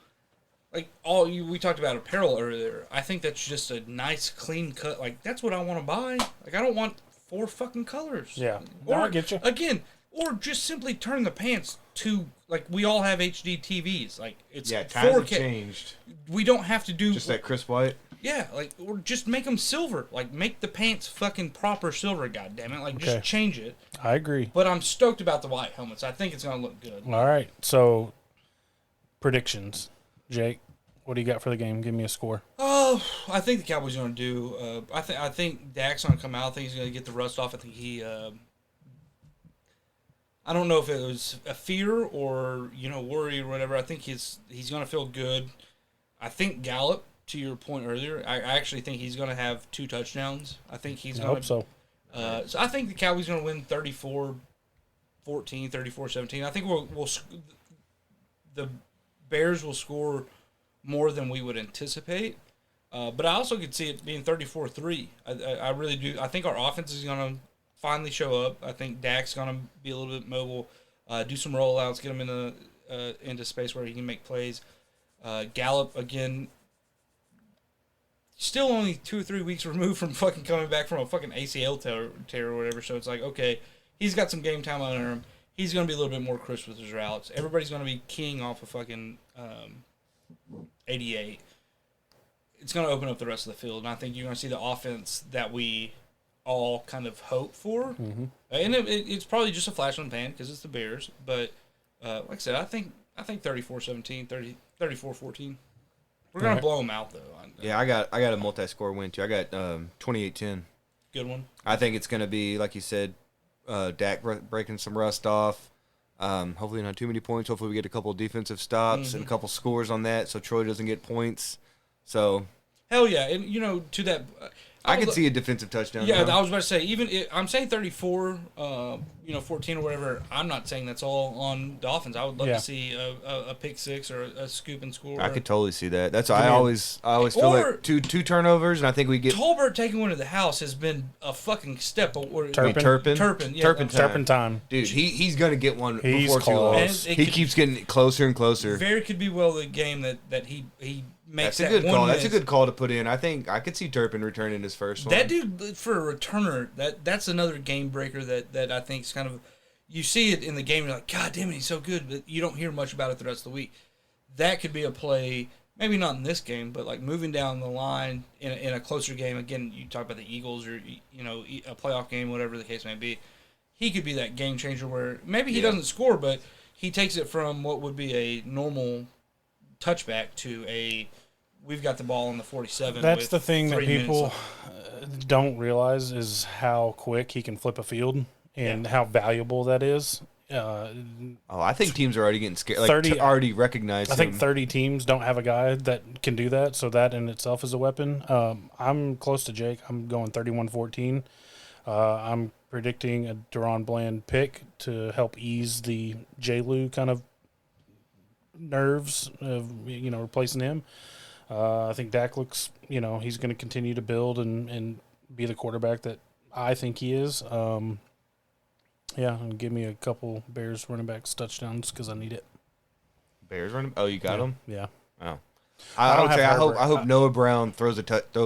like we talked about apparel earlier. I think that's just a nice, clean cut. Like that's what I want to buy. Like I don't want 4 fucking colors. Yeah, Or no, I get you. Again, or just simply turn the pants to like we all have HD TVs. Like it's Yeah, times 4K. have changed. We don't have to do Just that crisp white. Yeah, like or just make them silver. Like make the pants fucking proper silver. God damn it! Like Okay. just change it. I agree. But I'm stoked about the white helmets. I think it's gonna look good. All right, so predictions, Jake. What do you got for the game? Give me a score. Oh, I think the Cowboys are gonna do. I think Dak's gonna come out. I think he's gonna get the rust off. I think he. I don't know if it was a fear or worry or whatever. I think he's gonna feel good. I think Gallup. To your point earlier, I actually think he's going to have 2 touchdowns. I think he's I going hope so. So I think the Cowboys are going to win 34-14, 34-17. I think the Bears will score more than we would anticipate. But I also could see it being 34-3. I really do. I think our offense is going to finally show up. I think Dak's going to be a little bit mobile, do some rollouts, get him into space where he can make plays. Gallup, again, still only 2 or 3 weeks removed from fucking coming back from a fucking ACL tear or whatever. So it's like, okay, he's got some game time under him. He's going to be a little bit more crisp with his routes. Everybody's going to be keying off of fucking 88. It's going to open up the rest of the field. And I think you're going to see the offense that we all kind of hope for. Mm-hmm. And it's probably just a flash on the pan because it's the Bears. But like I said, I think 34-17, 34-14. We're going to blow them out, though. Yeah, I got a multi-score win, too. I got 28-10. Good one. I think it's going to be, like you said, Dak breaking some rust off. Hopefully not too many points. Hopefully we get a couple of defensive stops and a couple scores on that so Troy doesn't get points. So hell yeah. And, to that... I could see a defensive touchdown. Yeah, now. I was about to say, I'm saying 34, 14 or whatever. I'm not saying that's all on the offense. I would love to see a pick six or a scoop and score. I could totally see that. That's I always feel like two turnovers, and I think we get Tolbert taking one to the house has been a fucking step. Turpin time. Dude, he's gonna get one He's before too long. He keeps getting closer and closer. Very could be the game that he makes That's a good call. That's a good call to put in. I think I could see Turpin returning his first one. That dude, for a returner, that's another game breaker that I think is kind of, you see it in the game, you're like, God damn it, he's so good, but you don't hear much about it the rest of the week. That could be a play, maybe not in this game, but like moving down the line in a closer game. Again, you talk about the Eagles or a playoff game, whatever the case may be. He could be that game changer where maybe he doesn't score, but he takes it from what would be a normal touchback to we've got the ball on the 47. That's the thing that people minutes. Don't realize is how quick he can flip a field and how valuable that is. I think teams are already getting scared. Like 30 already recognize. I think 30 teams don't have a guy that can do that, so that in itself is a weapon. I'm close to Jake. I'm going 31-14. I'm predicting a Deron Bland pick to help ease the J-Lou kind of nerves of replacing him. I think Dak looks, he's going to continue to build and be the quarterback that I think he is. And give me a couple Bears running backs touchdowns because I need it. Bears running? Oh, you got them? Yeah. Oh. I hope Noah Brown throws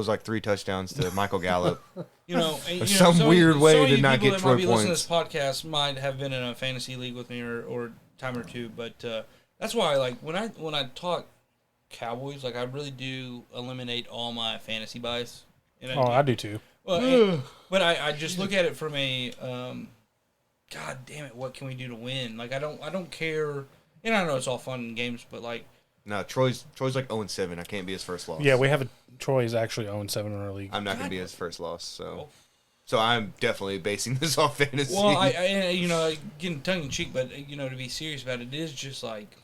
like 3 touchdowns to Michael Gallup. Some weird way to not get get Troy points. Listening to this podcast might have been in a fantasy league with me or time or two, but that's why when I talk Cowboys, like I really do eliminate all my fantasy bias. I do too. Well, but I just look at it from a God damn it, what can we do to win? Like I don't care. And I know it's all fun and games, but like no, Troy's like 0-7. I can't be his first loss. Yeah, we have Troy is actually 0-7 in our league. I'm not gonna be his first loss, so I'm definitely basing this off fantasy. Well, I getting tongue in cheek, but to be serious about it, it is just like.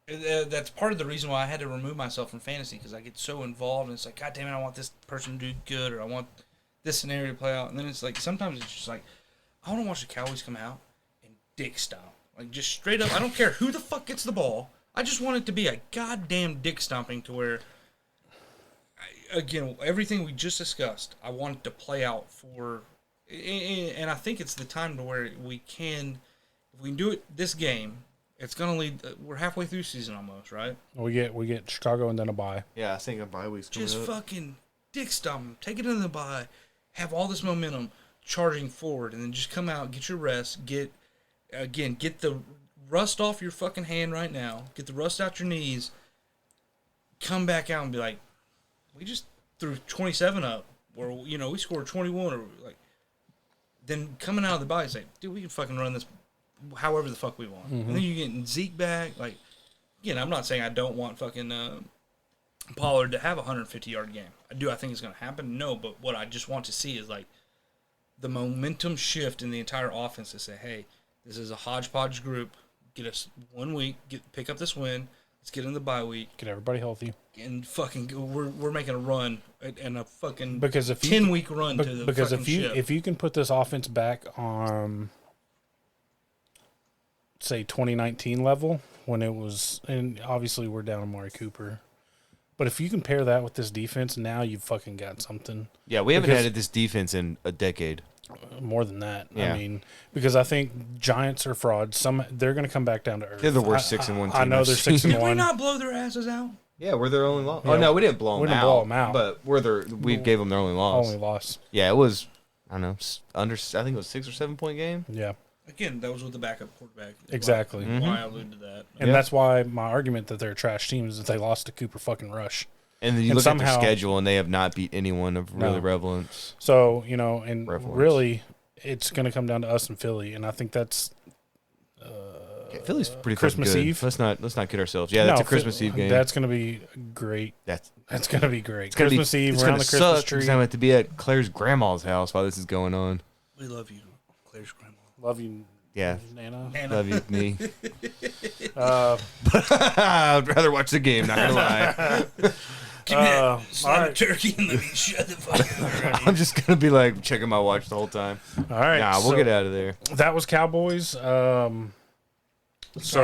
That's part of the reason why I had to remove myself from fantasy because I get so involved and it's like, God damn it, I want this person to do good or I want this scenario to play out. And then it's like, sometimes it's just like, I want to watch the Cowboys come out and dick style. Like, just straight up, I don't care who the fuck gets the ball. I just want it to be a goddamn dick stomping to where, again, everything we just discussed, I want it to play out for, and I think it's the time to where we can, if we can do it this game, it's going to lead, we're halfway through season almost, right? We get Chicago and then a bye. Yeah, I think a bye week's coming Just up. fucking dick stomp them, take it in the bye, have all this momentum charging forward, and then just come out, get your rest, get the rust off your fucking hand right now, get the rust out your knees, come back out and be like, we just threw 27 up, or, we scored 21, or like, then coming out of the bye, say, dude, we can fucking run this however the fuck we want. And then you're getting Zeke back. Like, again, I'm not saying I don't want fucking Pollard to have a 150-yard game. I think it's going to happen. No, but what I just want to see is, like, the momentum shift in the entire offense to say, hey, this is a hodgepodge group. Get us 1 week, pick up this win. Let's get in the bye week. Get everybody healthy. And fucking, we're making a run and a fucking because if 10-week run to the because fucking ship. if you can put this offense back on, say, 2019 level, when it was, and obviously we're down Amari Cooper, but if you compare that with this defense, now you've fucking got something. Yeah, we haven't had this defense in a decade. More than that. Yeah. I mean, because I think Giants are frauds. They're going to come back down to earth. They're the worst 6-1 team. I know they're 6-1. Did we not blow their asses out? Yeah, we're their only loss. Yeah. Oh no, we didn't blow them out. blow them out. But we gave them their only loss. Only loss. Yeah, it was. I don't know. I think it was 6 or 7 point game. Yeah. Again, that was with the backup quarterback. Exactly. Why I alluded to that. And that's why my argument that they're a trash team is that they lost to Cooper fucking Rush. And then you look at their schedule, and they have not beat anyone of really relevance. So, really, it's going to come down to us and Philly, and I think that's Philly's pretty Christmas good. Eve. Let's not kid ourselves. Yeah, that's a Christmas Eve game. That's going to be great. That's going to be great. it's gonna Christmas Eve, it's around gonna the Christmas suck tree. because I'm going to be at Claire's grandma's house while this is going on. We love you, Claire's grandma. Love you, Yeah, Nana. love you, me. I'd rather watch the game. Not gonna lie. Give me that slide right. of turkey and let me shut the fuck up. I'm just gonna be like checking my watch the whole time. All right. Nah, we'll get out of there. That was Cowboys. Sorry,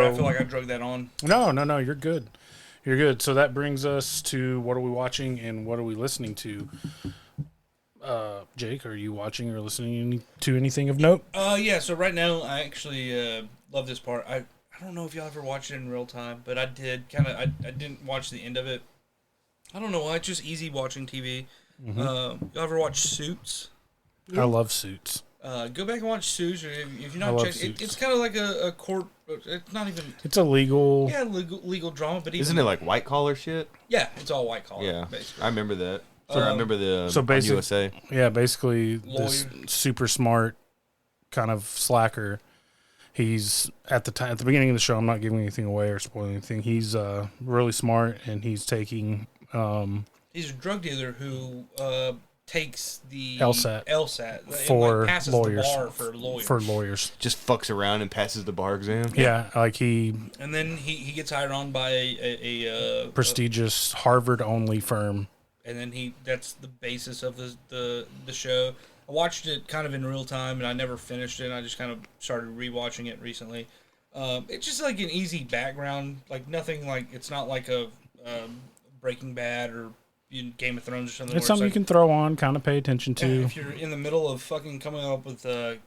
I feel like I drug that on. No, you're good. You're good. So that brings us to what are we watching and what are we listening to? Jake, are you watching or listening to anything of note? Yeah, so right now I actually love this part. I don't know if y'all ever watched it in real time, but I did. I didn't watch the end of it. I don't know why. It's just easy watching TV. Y'all ever watch Suits? I love Suits. Go back and watch Suits. Or if you're I not love checking, Suits. it's kind of like a court. It's not even. It's a legal. Yeah, legal drama, but even, Isn't it like white collar shit? Yeah, it's all white collar. Yeah, basically. I remember that. Sorry, I remember the So on basically, USA. Yeah, basically this Lawyer. super smart kind of slacker. He's at the beginning of the show. I'm not giving anything away or spoiling anything. He's really smart, and he's taking. He's a drug dealer who takes the LSAT and, for passes lawyers. the bar for lawyers. For lawyers. Just fucks around and passes the bar exam. Yeah, like he And then he gets hired on by a prestigious Harvard-only firm. and then that's the basis of the show. I watched it kind of in real time, and I never finished it. I just kind of started rewatching it recently. It's just like an easy background, like nothing like it's not like a Breaking Bad or Game of Thrones or something. It's where something you can throw on, kind of pay attention to. if you're in the middle of fucking coming up with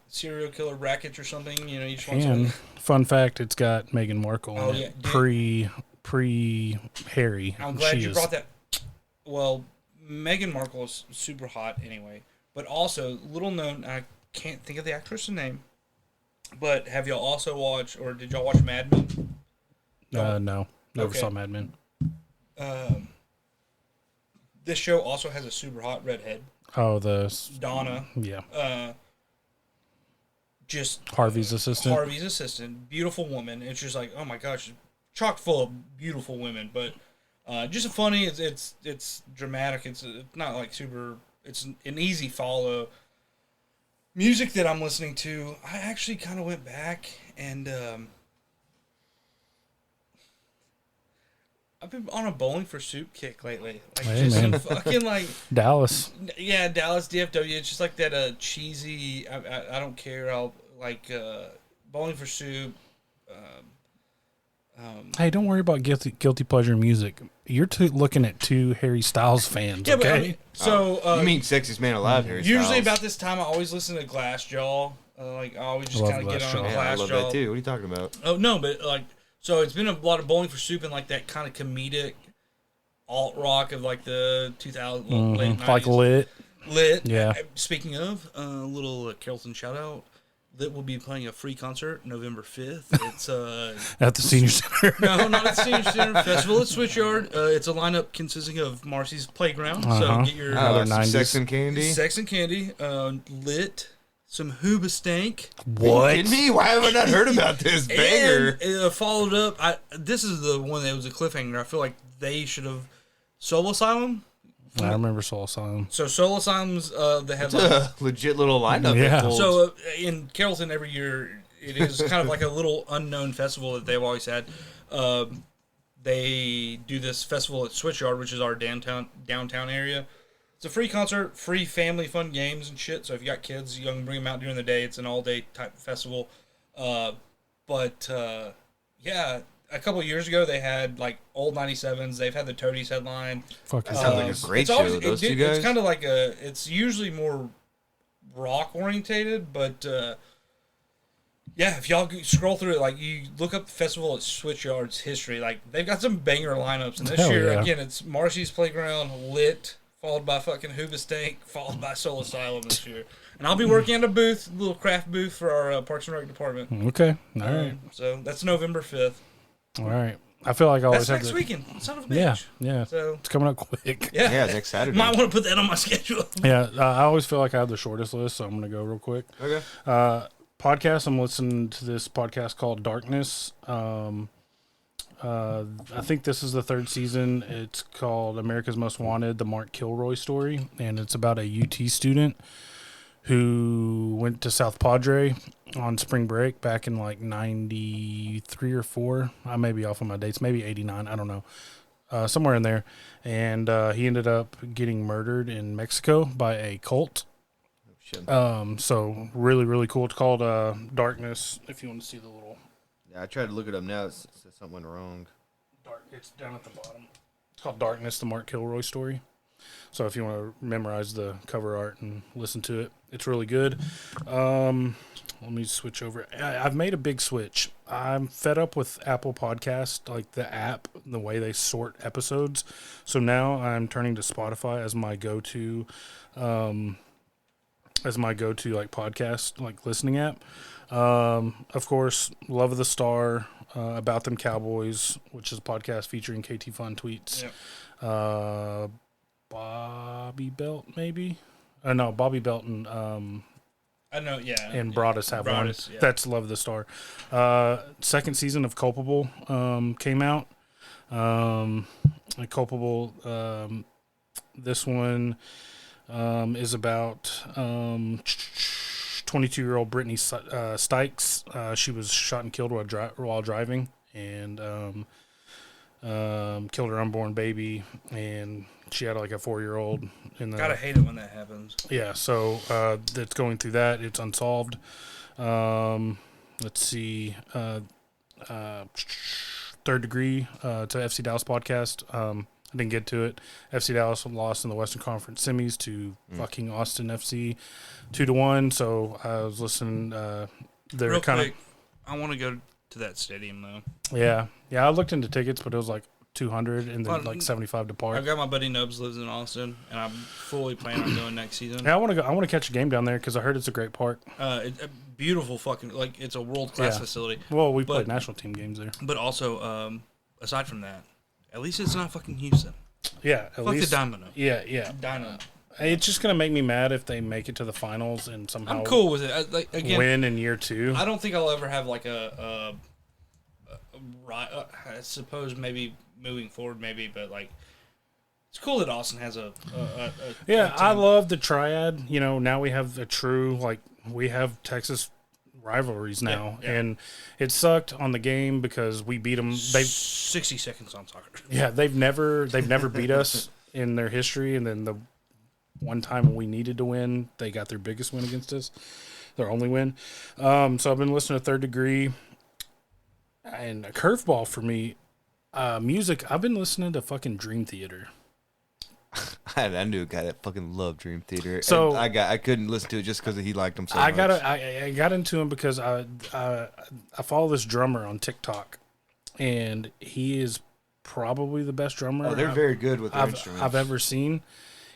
serial killer rackets or something, you just want And something. fun fact, it's got Meghan Markle Oh, in yeah, it. dude. Pre Harry. I'm glad you is- brought that. Well, Meghan Markle is super hot anyway. But also, little known, I can't think of the actress's name. But have y'all also watched, or did y'all watch Mad Men? No, never Okay. saw Mad Men. This show also has a super hot redhead, Oh, Donna. yeah, Just Harvey's assistant. Harvey's assistant, beautiful woman. It's just like, oh my gosh, chock full of beautiful women. But just funny. It's dramatic. It's not like super. It's an easy follow. Music that I'm listening to, I actually kind of went back and I've been on a Bowling for Soup kick lately. Like Hey, just man. some fucking like Dallas. yeah, Dallas DFW. It's just like that cheesy. I don't care. I'll like Bowling for Soup. Hey, don't worry about guilty pleasure music. You're looking at two Harry Styles fans, okay? But I mean, so you mean Sexiest Man Alive, Harry usually Styles. about this time, I always listen to Glassjaw. I always just Love kind of get on Glassjaw. Man, I Glassjaw. love that too. What are you talking about? Oh no, but so it's been a lot of Bowling for Soup and like that kind of comedic alt rock of like the 2000 late 90s. Like Lit. Yeah. Speaking of, a little Carrollton shout out. Lit will be playing a free concert November 5th. It's At the Senior Center. no, not at the Senior Center. Festival at Switchyard. It's a lineup consisting of Marcy's Playground. So get your Another some 90s. Sex and Candy. Sex and Candy, Lit, some Hoobastank. What? Kidding me? Why have I not heard about this banger? And followed up, this is the one that was a cliffhanger. I feel like they should have Soul Asylum. I remember Soul Asylum. So Soul Asylum's the headline. It's a legit little lineup. Yeah. It holds. So in Carrollton every year, it is kind of like a little unknown festival that they've always had. They do this festival at Switchyard, which is our downtown area. It's a free concert, free family fun games and shit. So if you got kids, you can bring them out during the day. It's an all-day type festival. Yeah, a couple of years ago they had like old 97s. They've had the Toadies headline. Fuck That sounds like a great It's always- show. Those two guys. It's kind of like it's usually more rock orientated, but yeah, if y'all scroll through it, like you look up the festival at Switchyard's history, like they've got some banger lineups. And this Hell year, yeah. again, it's Marcy's Playground, Lit, followed by fucking Hoobastank, followed by Soul Asylum this year. And I'll be working at a booth, a little craft booth for our Parks and Rec department. Okay. All right. So that's November 5th. All right. I feel like I always That's have next to. weekend. Son of a bitch. Yeah. So It's coming up quick. yeah, Yeah, next Saturday. might want to put that on my schedule. Yeah. I always feel like I have the shortest list, so I'm going to go real quick. Okay. Podcast. I'm listening to this podcast called Darkness. I think this is the third season. It's called America's Most Wanted, the Mark Kilroy story, and it's about a UT student who went to South Padre on spring break back in like 93 or 4. I may be off on my dates, maybe 89. I don't know. Somewhere in there. And he ended up getting murdered in Mexico by a cult. Shit. So really, really cool. It's called Darkness. If you want to see the little Yeah, I tried to look it up now. It says something went wrong. it's down at the bottom. It's called Darkness, the Mark Kilroy story. So if you want to memorize the cover art and listen to it, it's really good. Let me switch over. I've made a big switch. I'm fed up with Apple Podcast, like the app, the way they sort episodes. So now I'm turning to Spotify as my go-to like podcast, like listening app. Of course, Love of the Star, About Them Cowboys, which is a podcast featuring KT Fun Tweets. Yep. Bobby Belt, maybe? No, Bobby Belt and I know, yeah. and Broadus have Broadus, one. yeah. That's Love of the Star. Second season of Culpable came out. Culpable. This one is about 22-year-old Brittany Stykes. She was shot and killed while driving, and killed her unborn baby, and she had like a 4-year-old in the. Gotta hate it when that happens. Yeah, so it's going through that. It's unsolved. Let's see. Third Degree to FC Dallas podcast. I didn't get to it. FC Dallas lost in the Western Conference semis to fucking Austin FC 2-1. So I was listening. They're Real kind of. quick, I want to go to that stadium though. Yeah. I looked into tickets, but it was like 200 and then Well, like 75 to park. I've got my buddy Nubs lives in Austin, and I'm fully planning on going next season. Yeah, I want to go. I want to catch a game down there because I heard it's a great park. It's a beautiful fucking it's a world class Yeah. facility. Well, we But- played national team games there. But also, aside from that, at least it's not fucking Houston. Yeah, at Fuck least. the Dynamo. Yeah. Dynamo. It's just gonna make me mad if they make it to the finals and somehow I'm cool with it. Again, win in year 2. I don't think I'll ever have like I suppose maybe moving forward, maybe, but like it's cool that Austin has a Yeah, a I team. love the triad. You know, now we have a true we have Texas rivalries now, Yeah. and it sucked on the game because we beat them. 60 seconds on soccer. They've never beat us in their history, and then the one time we needed to win, they got their biggest win against us, their only win. So I've been listening to Third Degree. And a curveball for me, music. I've been listening to fucking Dream Theater. I knew a guy that fucking loved Dream Theater. So and I couldn't listen to it just because he liked them so I much. I got into him because I follow this drummer on TikTok, and he is probably the best drummer. Oh, they're very good with their instruments. I've ever seen.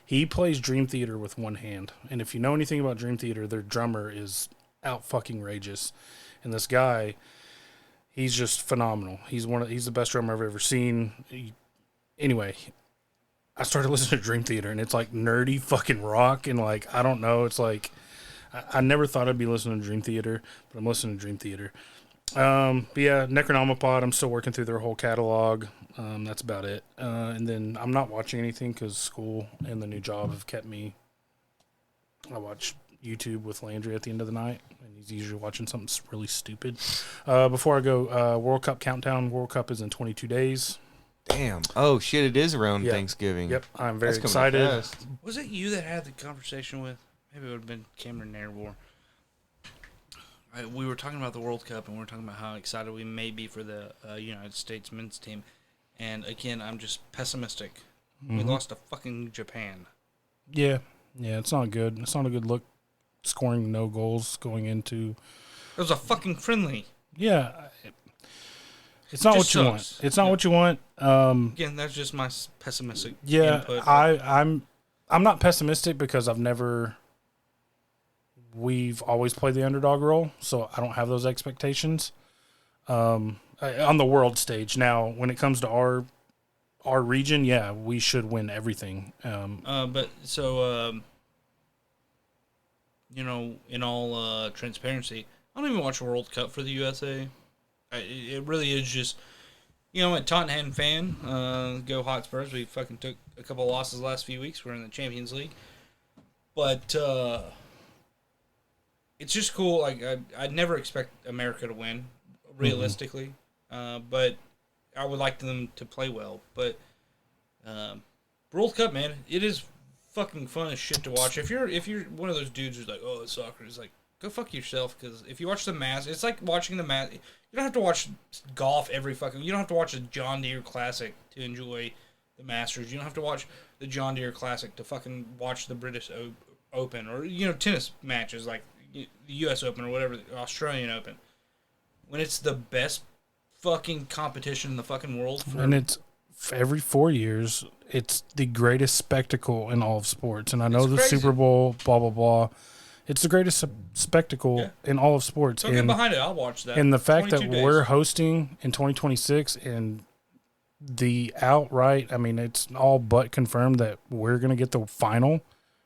He plays Dream Theater with one hand, and if you know anything about Dream Theater, their drummer is out fucking rageous, and this guy, he's just phenomenal. He's the best drummer I've ever seen. Anyway, I started listening to Dream Theater, and it's like nerdy fucking rock, and like I don't know, it's like I never thought I'd be listening to Dream Theater, but I'm listening to Dream Theater. But yeah, Necronomicon, I'm still working through their whole catalog. That's about it. And then I'm not watching anything because school and the new job have kept me. I watch YouTube with Landry at the end of the night, and he's usually watching something really stupid. Before I go, World Cup countdown. World Cup is in 22 days. Damn. Oh, shit, it is around Thanksgiving. Yep, I'm very That's coming excited. fast. Was it you that had the conversation with? Maybe it would have been Cameron Nairwar. We were talking about the World Cup, and we were talking about how excited we may be for the United States men's team. And again, I'm just pessimistic. Mm-hmm. We lost to fucking Japan. Yeah, it's not good. It's not a good look. Scoring no goals going into. It was a fucking friendly. Yeah, it's not what you want. It's not what you want. Again, that's just my pessimistic. Input. I'm not pessimistic because we've always played the underdog role, so I don't have those expectations on the world stage. Now, when it comes to our region, yeah, we should win everything. In all transparency, I don't even watch World Cup for the USA. It really is just, a Tottenham fan. Go Hotspurs. We fucking took a couple of losses the last few weeks. We're in the Champions League. But it's just cool. Like I'd never expect America to win, realistically. But I would like them to play well. But World Cup, man, it is fucking fun as shit to watch. If you're one of those dudes who's like, oh, it's soccer, it's like, go fuck yourself. Because if you watch the Masters, it's like watching the Masters. You don't have to watch golf every fucking. You don't have to watch the John Deere Classic to enjoy the Masters. You don't have to watch the John Deere Classic to fucking watch the British Open or tennis matches like the U.S. Open or whatever, the Australian Open. When it's the best fucking competition in the fucking world, and it's every 4 years. It's the greatest spectacle in all of sports, and I know the Super Bowl, blah blah blah. It's the greatest spectacle in all of sports. Don't get behind it. I'll watch that. And the fact that we're hosting in 2026 and the outright, I mean, it's all but confirmed that we're going to get the final.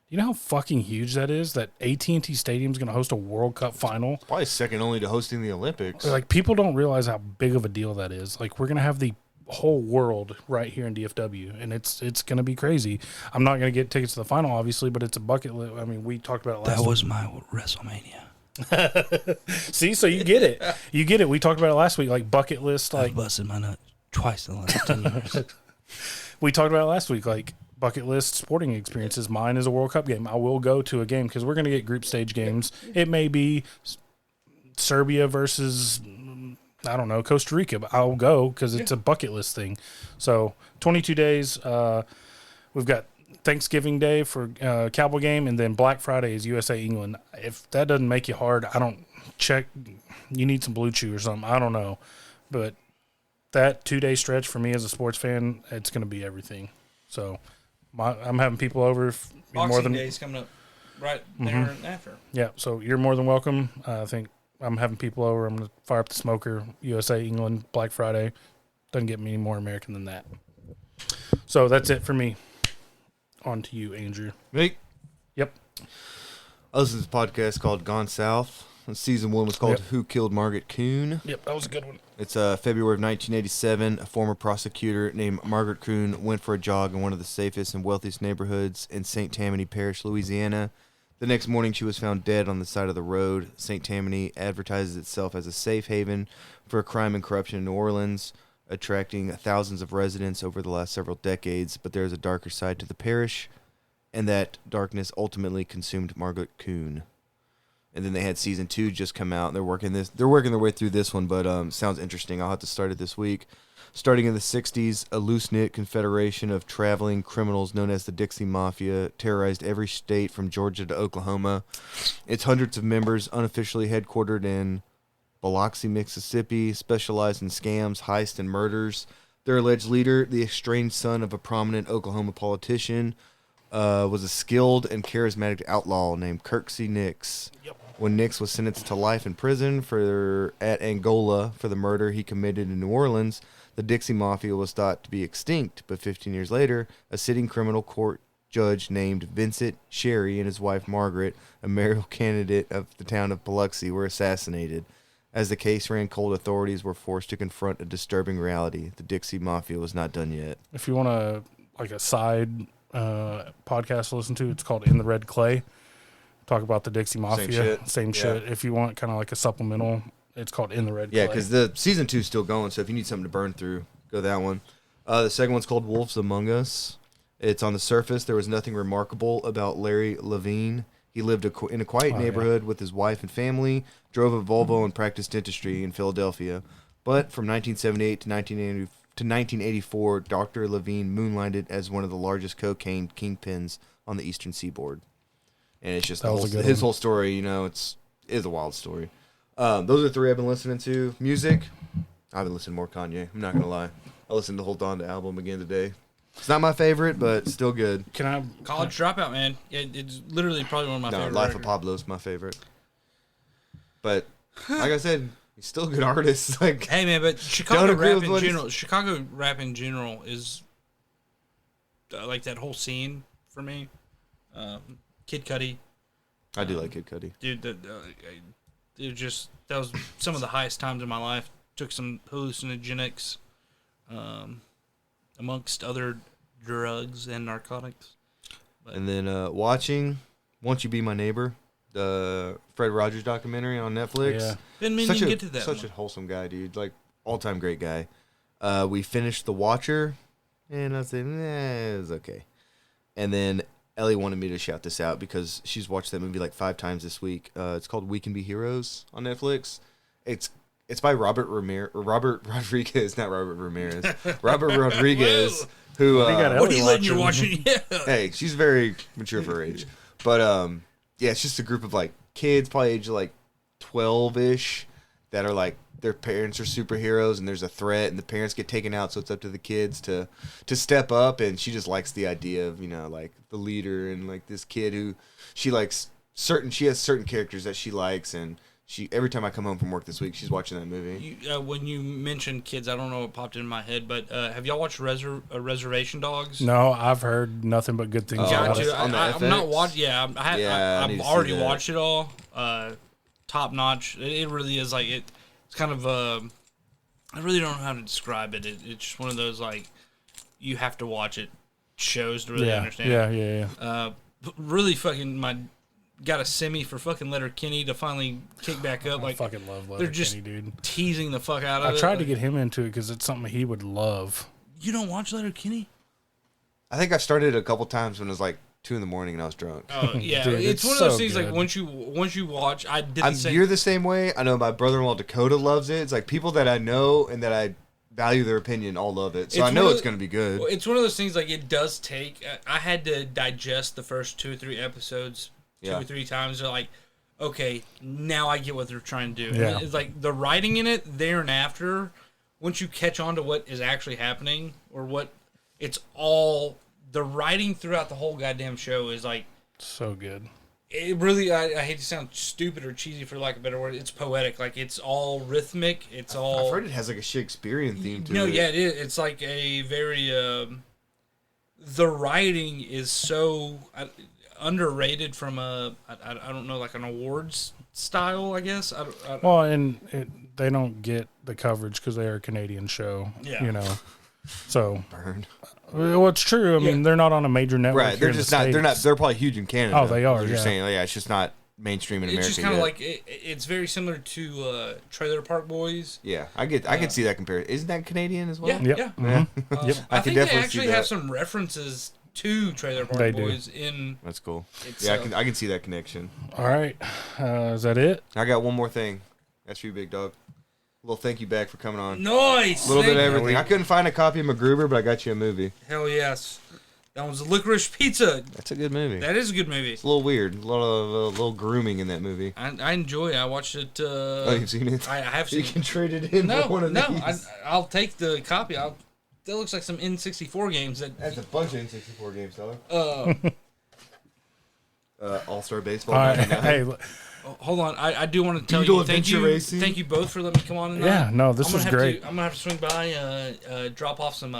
You know how fucking huge that is? That AT&T Stadium is going to host a World Cup final? Probably second only to hosting the Olympics. Like, people don't realize how big of a deal that is. Like, we're going to have the whole world right here in DFW, and it's going to be crazy. I'm not going to get tickets to the final, obviously, but it's a bucket list. I mean, we talked about it last That was my WrestleMania. See, so you get it. You get it. We talked about it last week, like bucket list. Like, I've busted my nut twice in the last 10 years. We talked about it last week, like bucket list sporting experiences. Mine is a World Cup game. I will go to a game because we're going to get group stage games. It may be Serbia versus, I don't know, Costa Rica, but I'll go because it's a bucket list thing. So 22 days. We've got Thanksgiving Day for Cowboy game, and then Black Friday is USA England. If that doesn't make you hard, I don't check. You need some Blue Chew or something. I don't know, but that 2-day stretch for me as a sports fan, it's going to be everything. So I'm having people over. Boxing Day's coming up right there and after. Yeah, so you're more than welcome. I think I'm having people over. I'm going to fire up the smoker. USA England Black Friday. Doesn't get me any more American than that. So that's it for me. On to you, Andrew. Me? Yep. I listened to this podcast called Gone South. Season 1 was called Who Killed Margaret Kuhn. Yep, that was a good one. It's February of 1987. A former prosecutor named Margaret Kuhn went for a jog in one of the safest and wealthiest neighborhoods in St. Tammany Parish, Louisiana. The next morning, she was found dead on the side of the road. St. Tammany advertises itself as a safe haven for crime and corruption in New Orleans, attracting thousands of residents over the last several decades, but there is a darker side to the parish, and that darkness ultimately consumed Margaret Kuhn. And then they had season 2 just come out. They're working their way through this one, but sounds interesting. I'll have to start it this week. Starting in the 60s, a loose-knit confederation of traveling criminals known as the Dixie Mafia terrorized every state from Georgia to Oklahoma. Its hundreds of members, unofficially headquartered in Biloxi, Mississippi, specialized in scams, heists, and murders. Their alleged leader, the estranged son of a prominent Oklahoma politician, was a skilled and charismatic outlaw named Kirksey Nix. Yep. When Nix was sentenced to life in prison at Angola for the murder he committed in New Orleans, the Dixie Mafia was thought to be extinct, but 15 years later, a sitting criminal court judge named Vincent Sherry and his wife Margaret, a mayoral candidate of the town of Biloxi, were assassinated. As the case ran cold, authorities were forced to confront a disturbing reality. The Dixie Mafia was not done yet. If you want a side podcast to listen to, it's called In the Red Clay. Talk about the Dixie Mafia. Same shit. If you want kind of like a supplemental, it's called In the Red Clay. Yeah, because the season 2 is still going, so if you need something to burn through, go that one. The second one's called Wolves Among Us. It's on the surface. There was nothing remarkable about Larry Levine. He lived in a quiet neighborhood with his wife and family, drove a Volvo, and practiced dentistry in Philadelphia. But from 1978 to 1984, Dr. Levine moonlighted as one of the largest cocaine kingpins on the eastern seaboard. And it's just his whole story, it is a wild story. Those are 3 I've been listening to. Music, I've been listening to more Kanye. I'm not going to lie. I listened to the whole Donda album again today. It's not my favorite, but still good. College Dropout, man. It's literally probably one of my favorite. Life of Pablo's my favorite. But like I said, he's still a good artist. Like, hey man, but Chicago rap in general is like that whole scene for me. Kid Cudi. I do like Kid Cudi. Dude, that was some of the highest times in my life. Took some hallucinogenics, amongst other drugs and narcotics. And then watching Won't You Be My Neighbor, the Fred Rogers documentary on Netflix. Yeah. Didn't mean to get to that. Such a wholesome guy, dude. Like, all-time great guy. We finished The Watcher, and I said, it was okay. And then Ellie wanted me to shout this out because she's watched that movie like 5 times this week. It's called We Can Be Heroes on Netflix. It's by Robert Rodriguez, not Robert Ramirez. Robert Rodriguez, who... what are you letting you watching? Yeah. Hey, she's very mature for her age. But, yeah, it's just a group of, like, kids, probably age of, like, 12-ish, that are, like, their parents are superheroes, and there's a threat, and the parents get taken out, so it's up to the kids to step up, and she just likes the idea of, like, the leader, and, like, this kid who she likes she has certain characters that she likes, and every time I come home from work this week, she's watching that movie. When you mentioned kids, I don't know what popped in my head, but have y'all watched Reservation Dogs? No, I've heard nothing but good things about it. I'm not watching. Yeah, I've already watched it all. Top notch. It really is like it's kind of I really don't know how to describe it. It's just one of those like you have to watch it shows to really understand. Yeah. Really fucking got a semi for fucking Letterkenny to finally kick back up. Like, I fucking love Letterkenny, they're just dude. Teasing the fuck out of it. I tried to get him into it because it's something he would love. You don't watch Letterkenny? I think I started it a couple times when it was like 2 a.m. and I was drunk. Oh yeah, dude, it's one of those things good. Like once you watch, you're the same way. I know my brother-in-law Dakota loves it. It's like people that I know and that I value their opinion all love it. So I know it's going to be good. It's one of those things like it does take. I had to digest the first 2 or 3 episodes. 2 or 3 times. They're like, okay, now I get what they're trying to do. Yeah. It's like the writing in it, there and after, once you catch on to what is actually happening or what it's all, the writing throughout the whole goddamn show is like so good. It really, I hate to sound stupid or cheesy for lack of a better word. It's poetic. Like it's all rhythmic. It's all. I've heard it has like a Shakespearean theme to it. No, yeah, it is. It's like a very. The writing is so underrated from I don't know, like an awards style, I guess. Well, and they don't get the coverage because they are a Canadian show. Yeah. So. Burn. Well, it's true. I mean, they're not on a major network. Right. They're just not. They're not. They're probably huge in Canada. Oh, they are. You're saying, yeah, it's just not mainstream in America. It's just kind of like it's very similar to Trailer Park Boys. Yeah, I can see that comparison. Isn't that Canadian as well? Yeah. Yep. Yeah. Mm-hmm. I think they actually have some references 2 Trailer Park They do. Boys in. That's cool. It's, Yeah, I can see that connection. All right. Is that it? I got one more thing. That's for you, big dog. A little thank you back for coming on. Nice. A little bit of Thank you. everything. I couldn't find a copy of MacGruber, but I got you a movie. Hell yes. That was Licorice Pizza. That's a good movie. That is a good movie. It's a little weird. A lot of little grooming in that movie. I enjoy it. I watched it. Oh, you've seen it? I have You seen can it. trade it in for one of these. I'll take the copy. That looks like some N64 games. That's a bunch of N64 games, dog. All-Star Baseball. All right. 99. Hey, Hold on. I do want to tell Doodle you thank Adventure you. Racing. Thank you both for letting me come on tonight. yeah, no, this I'm was gonna have great. I'm going to have to swing by, drop off some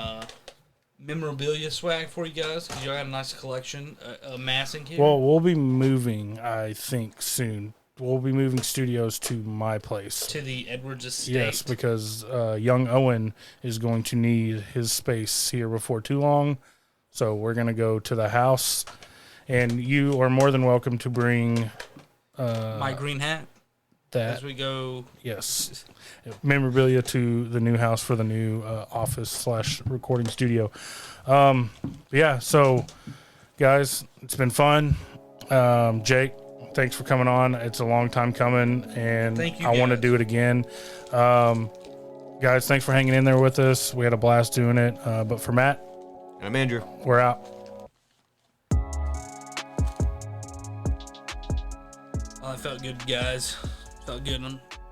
memorabilia swag for you guys because you got a nice collection amassing here. Well, we'll be moving, I think, soon. We'll be moving studios to my place. to the Edwards estate. Yes, because young Owen is going to need his space here before too long. So we're going to go to the house. And you are more than welcome to bring My green hat that. as we go. Yes. Memorabilia to the new house for the new office / recording studio. Yeah, so guys, it's been fun. Jake, thanks for coming on. It's a long time coming, and Thank you, I want to guys. do it again. Guys, thanks for hanging in there with us. We had a blast doing it. But for Matt, And I'm Andrew. we're out. Oh, that felt good, guys. Felt good.